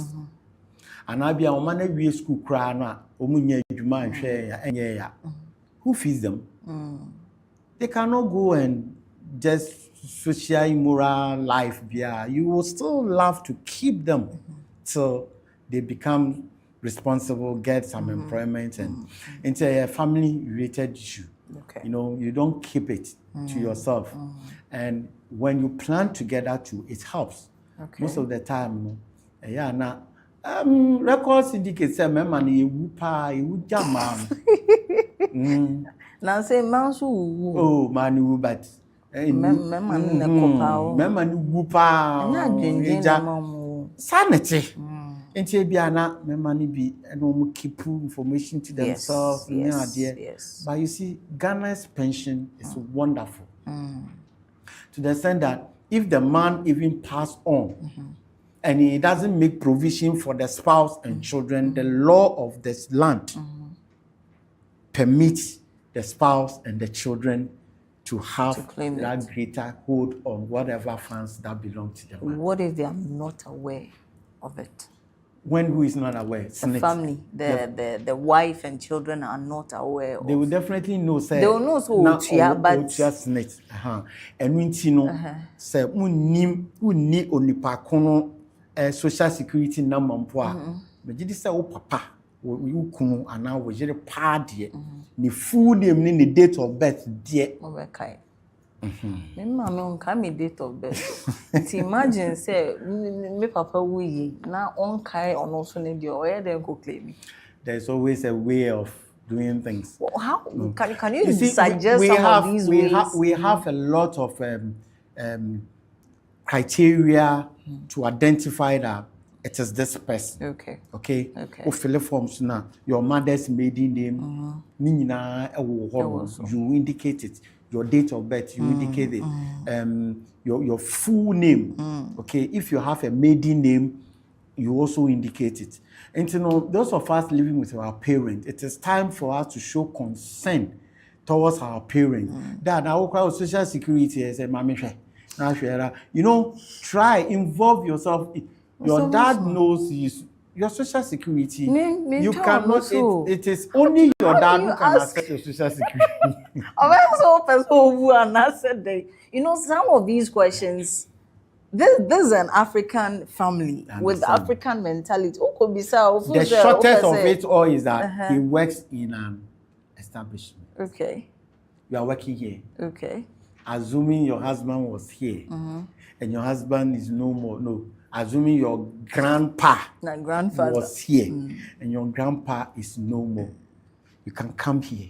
And I be a man we school cry na omunye juma and share and who feeds them? They cannot go and just social immoral life. You will still love to keep them till they become responsible, get some employment, and into a family related issue. Okay. You know, you don't keep it to yourself. And when you plan together too, it helps. Okay. Most of the time, records indicate say man you jam. Now say man so oh man but sanity. Enti bia na memani bi eno keep information to themselves. Yes. But you see, Ghana's pension is wonderful. To the extent that if the man even pass on and he doesn't make provision for the spouse and children, the law of this land permits the spouse and the children to have that greater hold on whatever funds that belong to them. What if they are not aware of it? When who is not aware? The family, the wife and children are not aware. They will definitely know. Say, they will know so but SNIT. And we know say unni onipa kono social security number mpoa. But you say papa we kunu ana we jere pa de ni full name ni date of birth de. Okay. Me mama on me date of birth. Imagine say me papa we na on kai on also need your or then go claim. There's always a way of doing things. Well, how can you suggest some of these ways? We have a lot of criteria to identify that it is this person. Okay. O fill forms now. Your mother's maiden name, you indicate it. Your date of birth, you indicate it. Your full name. Okay. If you have a maiden name, you also indicate it. And you know, those of us living with our parents, it is time for us to show concern towards our parents. That our social security is a mammy. You know, try involve yourself. Your dad knows your social security. You cannot. It is only your dad who can access your social security. You know, some of these questions. This is an African family with African mentality. The shortest of it all is that he works in an establishment. Okay. You are working here. Okay. Assuming your husband was here and your husband is no more. No. assuming your grandpa grandfather was here and your grandpa is no more, you can come here.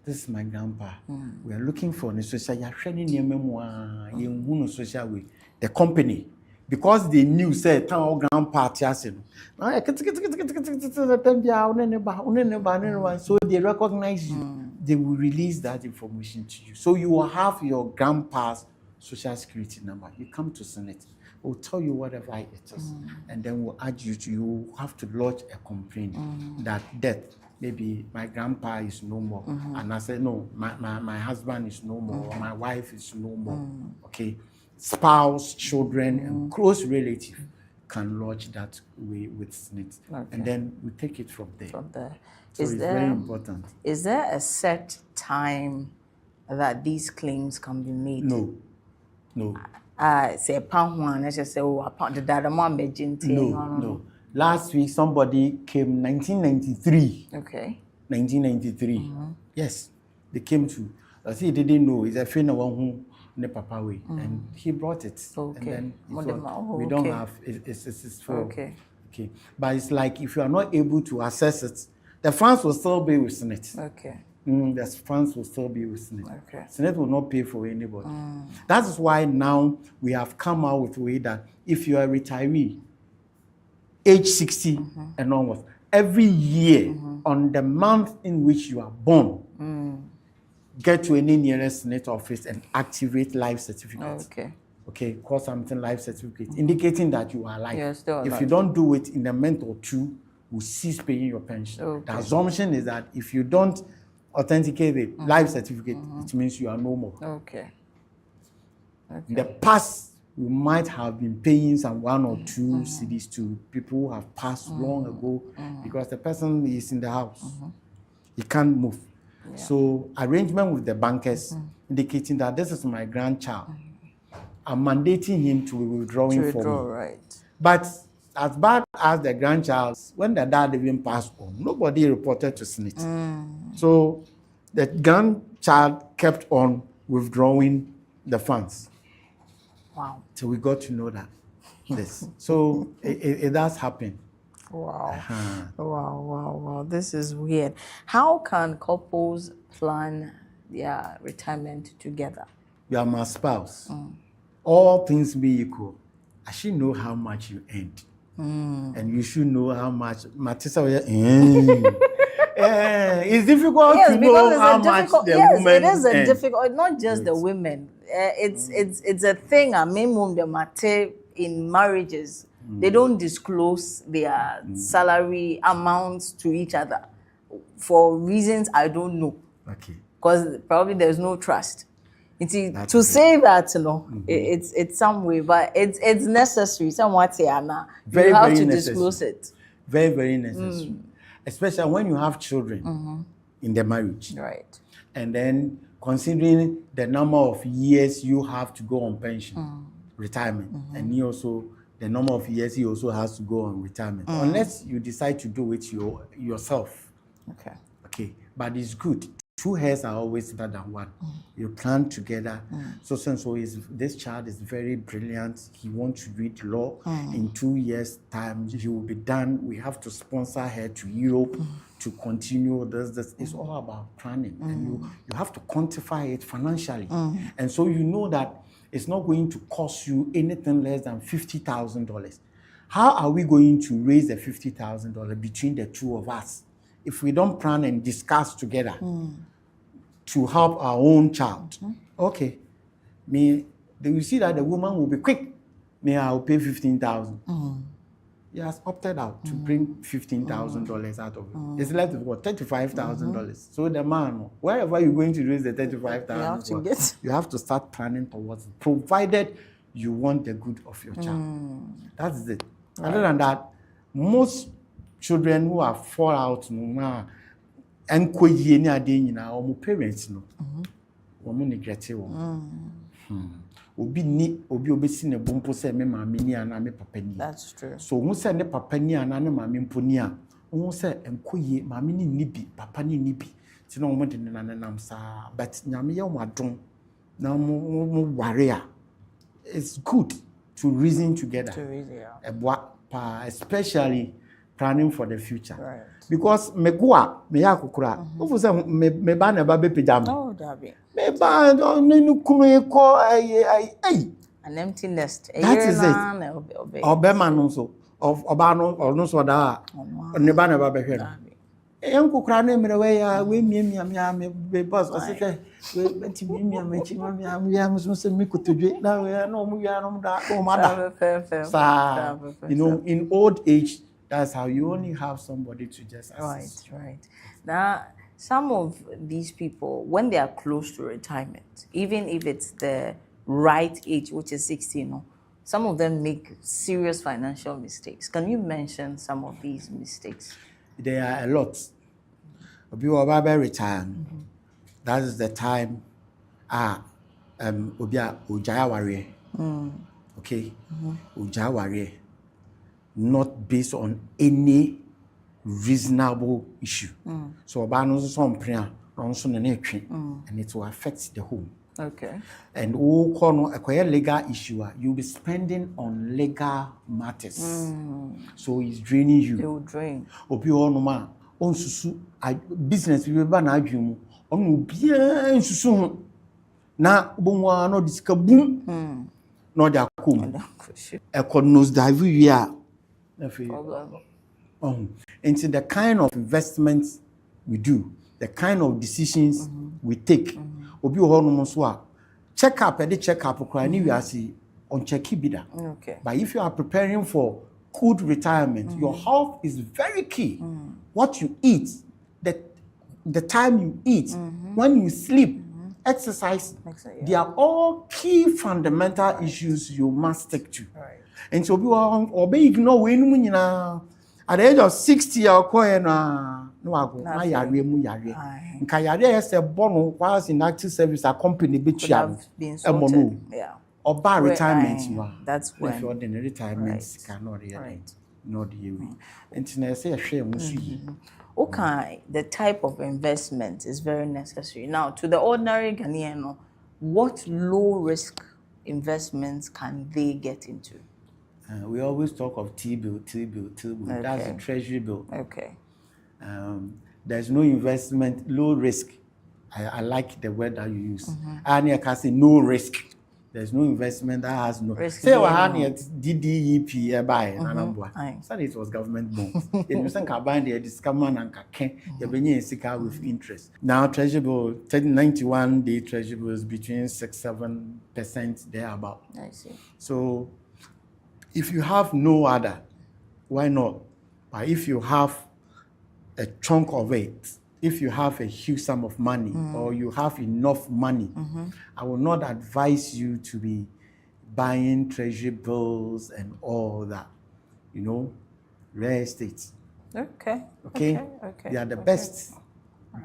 This is my grandpa. We are looking for an social the company. Because they knew, said, "Town grandpa Tiasin." So they recognize you. They will release that information to you. So you will have your grandpa's social security number. You come to Senate, we'll tell you whatever it is, and then we'll add you to. You have to lodge a complaint that death. Maybe my grandpa is no more, and I say no, my husband is no more, or my wife is no more. Okay. Spouse, children, and close relative can lodge that way with SNIT. And then we take it from there. So it's very important. Is there a set time that these claims can be made? No. Say one, let's just say, the data No. Last week, somebody came 1993. Okay. 1993. Yes. They came to, I see they didn't know. It's a friend of one who the papa way, and he brought it. Okay. And then we don't have it's for okay. But it's like if you are not able to access it, the funds will still be with Senate. Okay. The funds will still be with Senate. Okay. Senate will not pay for anybody. That is why now we have come out with a way that if you are a retiree, age 60 and onwards, every year on the month in which you are born, get to any nearest Senate office and activate life certificate. Okay, call something life certificate, indicating that you are alive. You're still alive. If you don't do it in a month or two, we'll cease paying your pension. The assumption is that if you don't authenticate the life certificate, it means you are no more. Okay. In the past, we might have been paying some 1 or 2 cedis to people who have passed long ago because the person is in the house. He can't move. So arrangement with the bankers indicating that this is my grandchild. I'm mandating him to be withdrawing for me. Right. But as bad as the grandchild, when the dad even passed on, nobody reported to Senate. So the grandchild kept on withdrawing the funds. Wow. So we got to know that. This. So it does happen. Wow. Wow. This is weird. How can couples plan their retirement together? You are my spouse. All things be equal. I should know how much you earned. And you should know how much Matisa it's difficult to know how much the women it is a earn. difficult, not just the women. It's a thing. I mean, the matter in marriages, they don't disclose their salary amounts to each other for reasons I don't know. Okay. Because probably there's no trust. To say that, it's some way, but it's necessary. Somewhat say, Anna, you have to disclose it. Very, very necessary. Especially when you have children in the marriage. Right. And then considering the number of years you have to go on pension, retirement, and you also, the number of years he also has to go on retirement. Unless you decide to do it yourself. Okay. But it's good. 2 hairs are always better than one. You plan together. So this child is very brilliant. He wants to read law. In 2 years' time, he will be done. We have to sponsor her to Europe to continue this. It's all about planning. And you have to quantify it financially. And so you know that it's not going to cost you anything less than $50,000. How are we going to raise the $50,000 between the two of us if we don't plan and discuss together to help our own child? Okay, they will see that the woman will be quick. I will pay $15,000. He has opted out to bring $15,000 out of it. It's left with what, $35,000. So the man, wherever you're going to raise the $35,000, you have to start planning towards it, provided you want the good of your child. That's it. Right. Other than that, most children who have fall out and parents neglect That's true. So who said ne papa ni ana ne mama mponia who said enkoye mama ni nibi papa ni nibi ti no mo de na nam sa but nyame ye wadon na mo worry. It's good to reason together. To reason, Especially planning for the future. Right. Because me yakukura. Ofu say me ba na ba be pejam. Oh, Dabi. Me ba no kunu ko an empty nest. That is it. Obema no so. Oba no so da. Ne ba na ba be hwe no. Young kukura na mere we ya we miamia me boss o say we benti miamia me chi miamia me so me kotodwe na we no mu ya no da o ma da. You know, in old age, that's how you only have somebody to just assist. Right. Now, some of these people, when they are close to retirement, even if it's the right age, which is 16, some of them make serious financial mistakes. Can you mention some of these mistakes? There are a lot. People are retire. That is the time. Obia ujaya warrior. Okay. Ujaya warrior. Not based on any reasonable issue. So obano some prayer also and it will affect the home. Okay. And all corner acquire legal issue, you'll be spending on legal matters. So it's draining you. It will drain. Obi onuma on susu business we ba na adwemu on obia susu na bonwa no disika boom no dia kom economist dive we are into the kind of investments we do, the kind of decisions we take. Obi honum so a check up we are see on check bida. Okay. But if you are preparing for good retirement, your health is very key. What you eat, the time you eat, when you sleep, exercise, they are all key fundamental issues you must stick to. Right. And so we obey ignore when at the age of 60 or no ago na yare mu yare nka yare ese bono whilst in active service a company betua emono oba retirement no that's when if you're in retirement cannot hear not the way internet say hwe mu so yi. Okay, the type of investment is very necessary. Now, to the ordinary Ghanaian, what low risk investments can they get into? We always talk of T-bill. Okay. That's a treasury bill. Okay. There's no investment, low risk. I like the word that you use. And I can say no risk. There's no investment that has no risk. Say what happened DDEP buy so it was government bonds. You can buy the discount and can you with interest. Now treasury bill 91-day treasury bill is between 6-7% thereabout. I see. So if you have no other, why not? But if you have a chunk of it, if you have a huge sum of money or you have enough money, I will not advise you to be buying treasury bills and all that. You know, real estate. Okay. They are the best.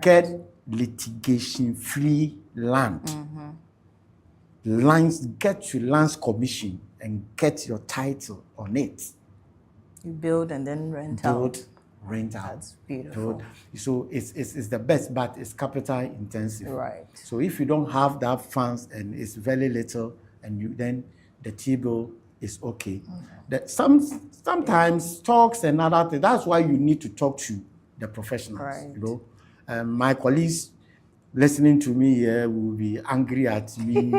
Get litigation-free land. Get your lands commission and get your title on it. You build and then rent out. Rent out. That's beautiful. So it's the best, but it's capital intensive. Right. So if you don't have that funds and it's very little, and then the T-bill is okay. That sometimes stocks and other things. That's why you need to talk to the professionals. Right. You know, my colleagues listening to me here will be angry at me.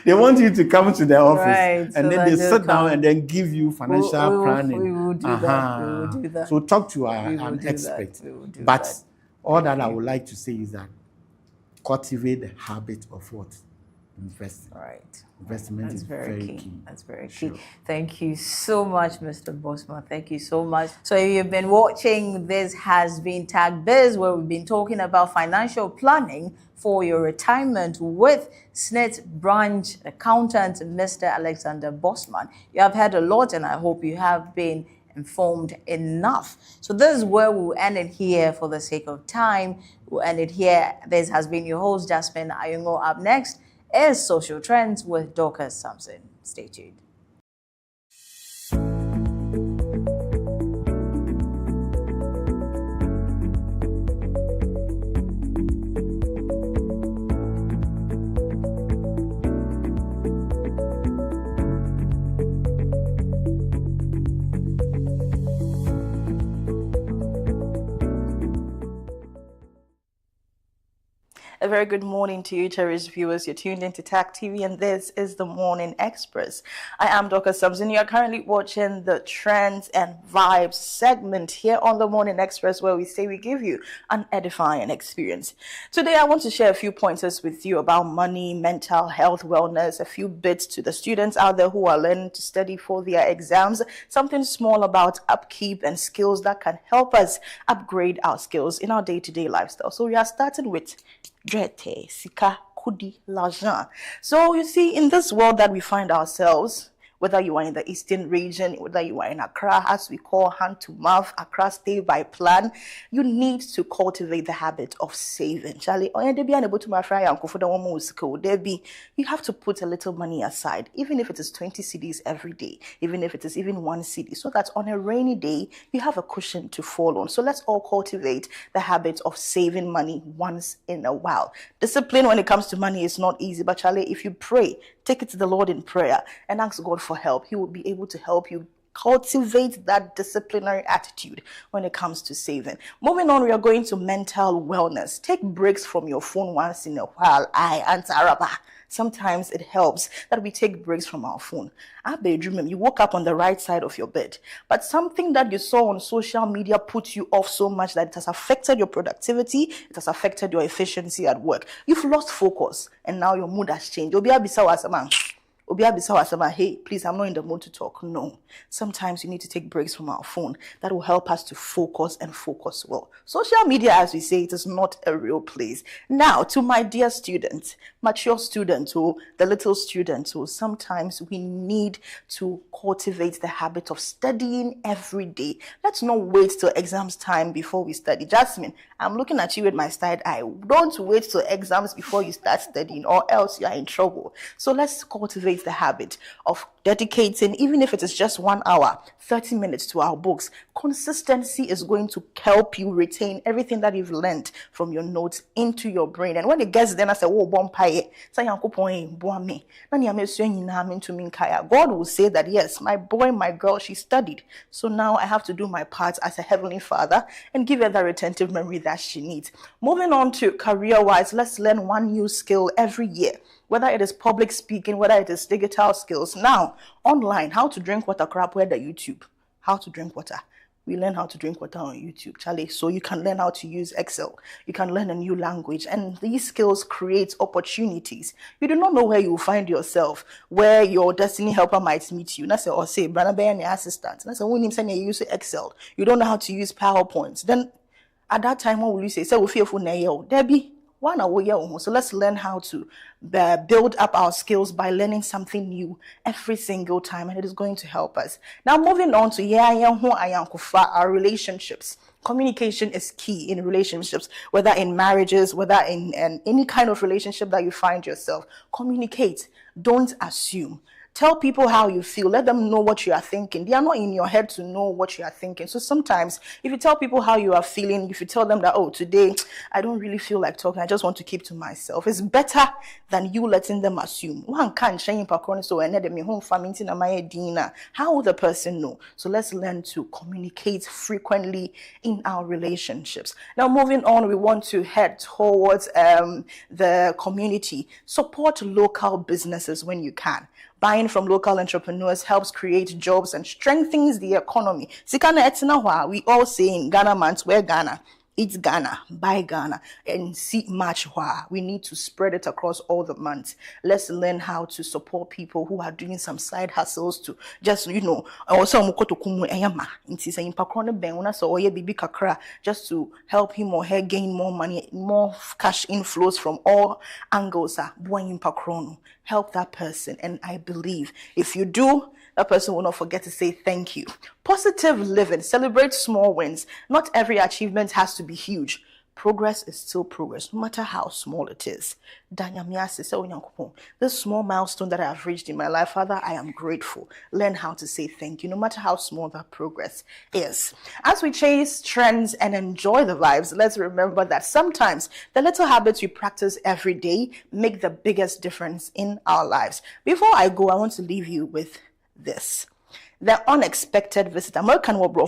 They want you to come to their office and then they sit down and then give you financial planning. We will do that. We will do that. So talk to an expert. But all that I would like to say is that cultivate the habit of what? Investing. Right. Investment is very key. That's very key. Thank you so much, Mr. Bosman. Thank you so much. So if you've been watching, this has been Tag Biz, where we've been talking about financial planning for your retirement with SSNIT branch accountant, Mr. Alexander Bosman. You have heard a lot, and I hope you have been informed enough. So this is where we'll end it here for the sake of time. We'll end it here. This has been your host, Jasmine Ayungo. Up next is Social Trends with Dorcas Sampson. Stay tuned. A very good morning to you, cherished viewers. You're tuned into TAC TV, and this is the Morning Express. I am Dr. Samson. You are currently watching the Trends and Vibes segment here on the Morning Express, where we say we give you an edifying experience. Today, I want to share a few pointers with you about money, mental health, wellness, a few bits to the students out there who are learning to study for their exams, something small about upkeep and skills that can help us upgrade our skills in our day-to-day lifestyle. So we are starting with Drete, Sika, Kudi, L'argent. So you see, in this world that we find ourselves, whether you are in the eastern region, whether you are in Accra, as we call hand to mouth, Accra stay by plan, you need to cultivate the habit of saving. Charlie, you have to put a little money aside, even if it is 20 cedis every day, even if it is even 1 cedi, so that on a rainy day, you have a cushion to fall on. So let's all cultivate the habit of saving money once in a while. Discipline when it comes to money is not easy, but Charlie, if you pray, take it to the Lord in prayer and ask God for help, He will be able to help you cultivate that disciplinary attitude when it comes to saving. Moving on, we are going to mental wellness. Take breaks from your phone once in a while. Sometimes it helps that we take breaks from our phone. You woke up on the right side of your bed, but something that you saw on social media put you off so much that it has affected your productivity, it has affected your efficiency at work. You've lost focus, and now your mood has changed. Hey, please, I'm not in the mood to talk. No. Sometimes you need to take breaks from our phone. That will help us to focus and focus well. Social media, as we say, it is not a real place. Now, to my dear students, mature students, or the little students, who sometimes we need to cultivate the habit of studying every day. Let's not wait till exams time before we study. Jasmine, I'm looking at you with my side eye. Don't wait till exams before you start studying, or else you are in trouble. So let's cultivate the habit of dedicating, even if it is just 1 hour, 30 minutes to our books. Consistency is going to help you retain everything that you've learned from your notes into your brain. And when it gets then, I say, oh, God will say that, yes, my boy, my girl, she studied. So now I have to do my part as a heavenly father and give her the retentive memory that she needs. Moving on to career-wise, let's learn one new skill every year. Whether it is public speaking, whether it is digital skills. Now, online, how to drink water, crap, where the YouTube. How to drink water. We learn how to drink water on YouTube, Charlie. So you can learn how to use Excel. You can learn a new language. And these skills create opportunities. You do not know where you will find yourself, where your destiny helper might meet you. That's or say, Brana Bear and your assistant. That's when you use Excel. You don't know how to use PowerPoint. Then at that time, what will you say? Say, we fearful now, Debbie. So let's learn how to build up our skills by learning something new every single time, and it is going to help us. Now, moving on to our relationships. Communication is key in relationships, whether in marriages, whether in any kind of relationship that you find yourself. Communicate. Don't assume. Tell people how you feel. Let them know what you are thinking. They are not in your head to know what you are thinking. So sometimes, if you tell people how you are feeling, if you tell them that, oh, today, I don't really feel like talking, I just want to keep to myself, it's better than you letting them assume. How will the person know? So let's learn to communicate frequently in our relationships. Now, moving on, we want to head towards the community. Support local businesses when you can. Buying from local entrepreneurs helps create jobs and strengthens the economy. We all say in Ghana, months where Ghana, eat Ghana, buy Ghana, and see match. We need to spread it across all the months. Let's learn how to support people who are doing some side hustles to just, also just to help him or her gain more money, more cash inflows from all angles. Help that person, and I believe if you do, that person will not forget to say thank you. Positive living. Celebrate small wins. Not every achievement has to be huge. Progress is still progress, no matter how small it is. This small milestone that I have reached in my life, Father, I am grateful. Learn how to say thank you, no matter how small that progress is. As we chase trends and enjoy the vibes, let's remember that sometimes the little habits we practice every day make the biggest difference in our lives. Before I go, I want to leave you with this. The unexpected visitor. American Wobro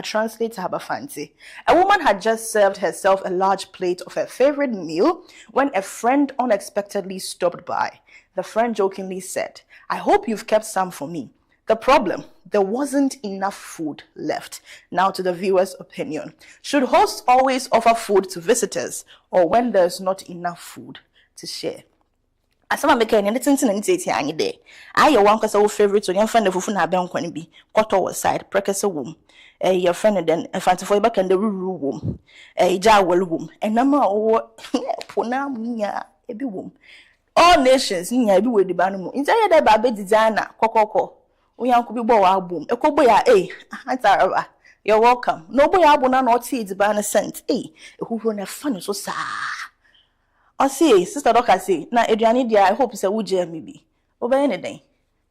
translate to Habafanti. A woman had just served herself a large plate of her favorite meal when a friend unexpectedly stopped by. The friend jokingly said, "I hope you've kept some for me." The problem, there wasn't enough food left. Now to the viewer's opinion. Should hosts always offer food to visitors, or when there's not enough food to share? Asama make any anything in nteti anyi there. Aye one kwasa wo favorite so your friend fufu na ben kwani bi. Kwato was side prekese wom. Your friend then fancy for back and the ruru wom. Ja wel wom. Enama o pona munya ebi wom. All nations nya ebi we di ba no mu. Nta ye da ba be designer kokoko. Uyanku bi bo wa abom. Ekobo ya antaraba. You're welcome. No boy abu na no tea di ba na scent. Ehuhuro na fa no so sa. I see, Sister Doka say, na Adriani dia, I hope say uje maybe. Oba anything.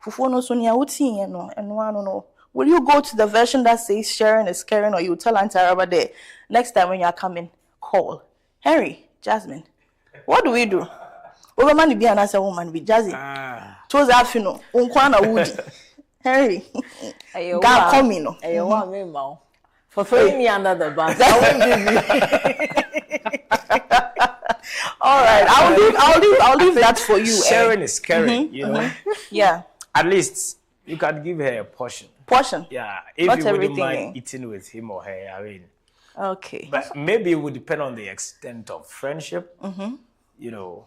Fufu no so nia uti no, and no. Will you go to the version that says sharing is caring, or you tell Antaraba there next time when you are coming? Call. Henry, Jasmine. What do we do? Over man be another woman with Jazzy. Toes afino, unkwana woody. Henry. God come in. You want me now? For throwing me under the bus. I won't give you. All right, I'll leave that for you. Sharing is caring, you know. Yeah. At least you can give her a portion. Portion. Yeah, if Not you wouldn't everything, mind eating with him or her, I mean. Okay. But maybe it would depend on the extent of friendship. You know,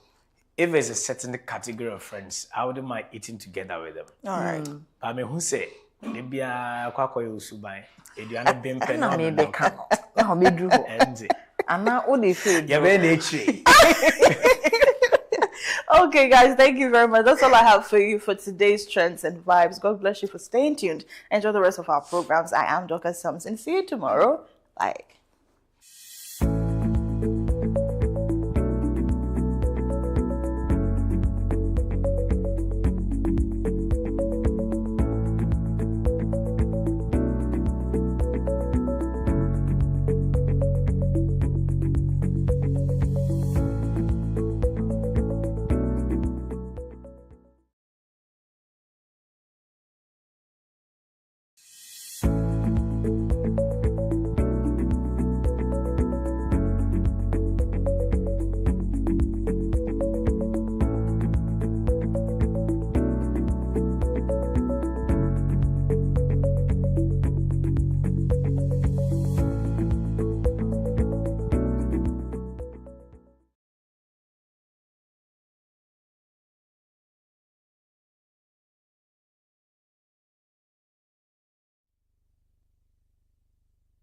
if there's a certain category of friends, I wouldn't mind eating together with them. All right. I mean, who say? Maybe kwako usubai. Eduane bempe na me be ka no. Na me dru ho. Ana o dey feel. Ya be nature. Okay, guys, thank you very much. That's all I have for you for today's Trends and Vibes. God bless you for staying tuned. Enjoy the rest of our programs. I am Dr. Samson. See you tomorrow. Bye.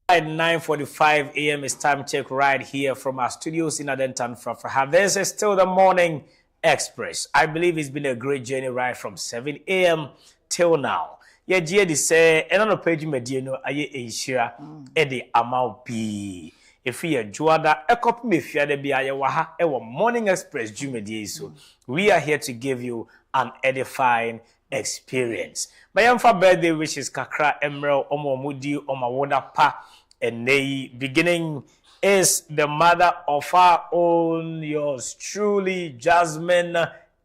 At 9:45 a.m. is time check right here from our studios in Adentan Frafraha. This is still the Morning Express. I believe it's been a great journey right from 7 a.m. till now. Yeah, GD say, and on a page mediano, aye Asia, Eddie Amau P. If we are Juada, a copy me fiade be ayawaha, our Morning Express Jumedi. So we are here to give you an edifying experience. My for birthday wishes Kakra Emerald Omomudi Omawoda Pa. And the beginning is the mother of our own, yours truly, Jasmine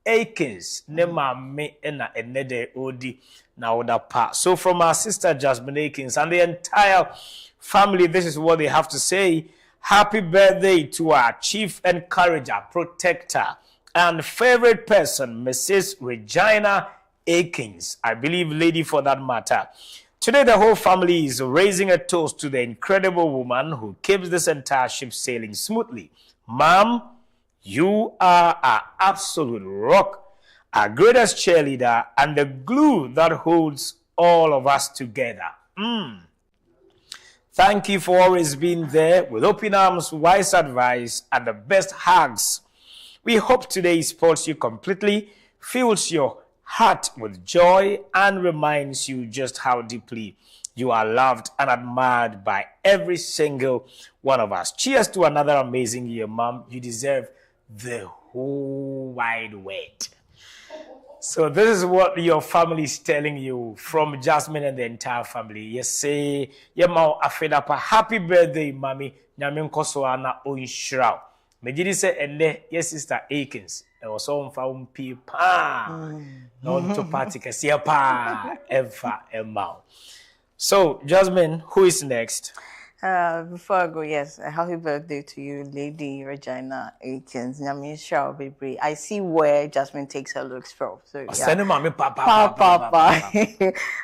Akins. Nema me ena enede odi na oda pa. So from our sister Jasmine Akins and the entire family, this is what they have to say. Happy birthday to our chief encourager, protector, and favorite person, Mrs. Regina Akins. I believe lady for that matter. Today, the whole family is raising a toast to the incredible woman who keeps this entire ship sailing smoothly. Mom, you are our absolute rock, our greatest cheerleader, and the glue that holds all of us together. Thank you for always being there with open arms, wise advice, and the best hugs. We hope today supports you completely, fills your heart with joy, and reminds you just how deeply you are loved and admired by every single one of us. Cheers to another amazing year, Mom. You deserve the whole wide world. So this is what your family is telling you from Jasmine and the entire family. Yes, say, Yema Afedapa, happy birthday, Mommy. Nyamin Kosoana Oinshrow. Mejidi say, and yes, Sister Akins. was on found pa. Non to party kasia pa ever emma. So, Jasmine, who is next? Before I go, yes, a happy birthday to you, Lady Regina Akins. I see where Jasmine takes her looks from. So, yeah. Send him papa.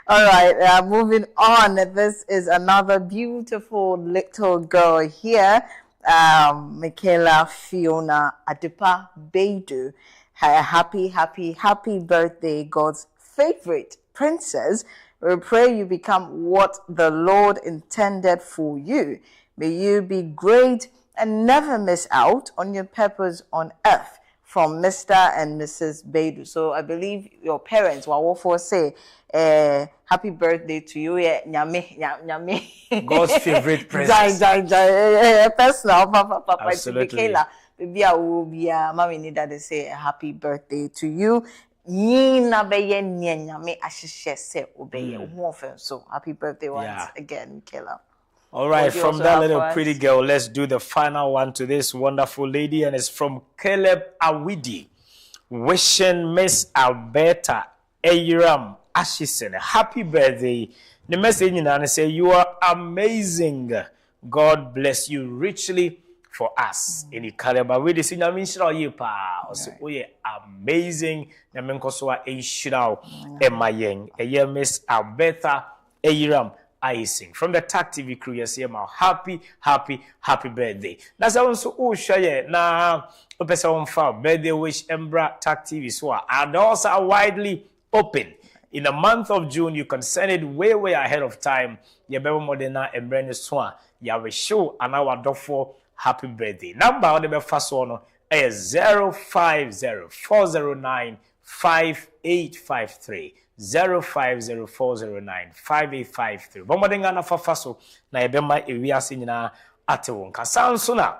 All right, moving on. This is another beautiful little girl here, Michaela Fiona Adepa Beidu. Happy birthday, God's favorite princess. We pray you become what the Lord intended for you. May you be great and never miss out on your purpose on earth. From Mr. and Mrs. Beidu. So I believe your parents will for say, happy birthday to you. Nyame. God's favorite princess. Personal, papa. Absolutely. Maybe I will be mommy need that they say happy birthday to you. So happy birthday once again, Michaela. All right, from that little pretty girl, let's do the final one to this wonderful lady, and it's from Caleb Awidi, wishing Miss Alberta Ayiram Ashison happy birthday. The message in say you are amazing. God bless you richly for us. In the Caleb Awidi, see na minshira ye pa. Also, we amazing. Na minkoso a inshira emayeng. Eye Miss Alberta Ayiram. I sing from the TAC TV crew. Yes, happy birthday. That's also share na person for birthday wish Embra TAC TV so and also are widely open. In the month of June, you can send it way ahead of time. You better modena Embra so ya we show and our dog for happy birthday. Number on the first one is 050-409-5853. 050-409-5853. Bomodenga na fafaso na ebema ewiase nyina atewonka. Sansona,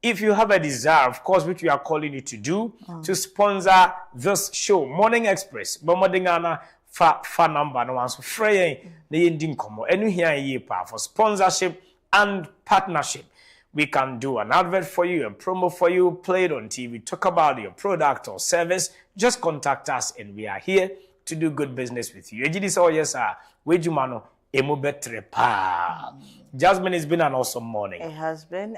if you have a desire, of course, which we are calling you to do, to sponsor this show, Morning Express, bomodenga na fa number no one so frey na yendin komo. Enu here ye pa for sponsorship and partnership. We can do an advert for you, a promo for you, play it on TV, talk about your product or service. Just contact us and we are here to do good business with you. Ejidi so yes sir. Wejumano emo betre pa. Jasmine, it's been an awesome morning. It has been.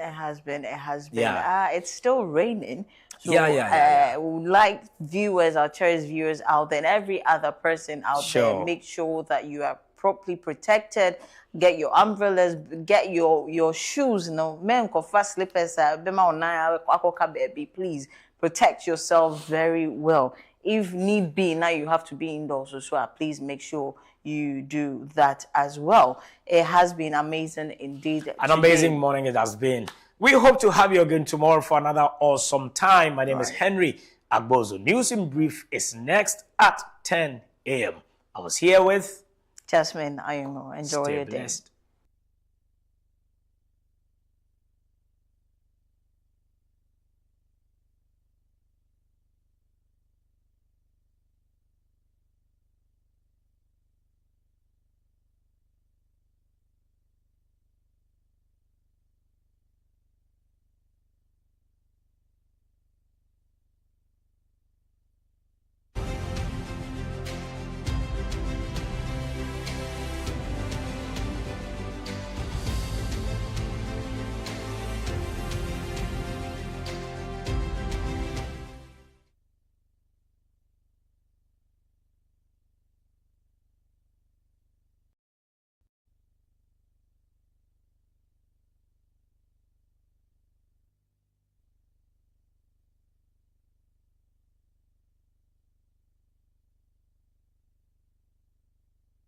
Yeah. It's still raining. So, yeah. We would like viewers, our cherished viewers out there, and every other person out there, make sure that you are properly protected. Get your umbrellas, get your shoes. Men fast slippers. Please protect yourself very well. If need be, now you have to be indoors as well. Please make sure you do that as well. It has been amazing indeed. An amazing morning it has been. We hope to have you again tomorrow for another awesome time. My name is Henry Agbozo. News in Brief is next at 10 a.m. I was here with Jasmine Ayumo. Enjoy your day.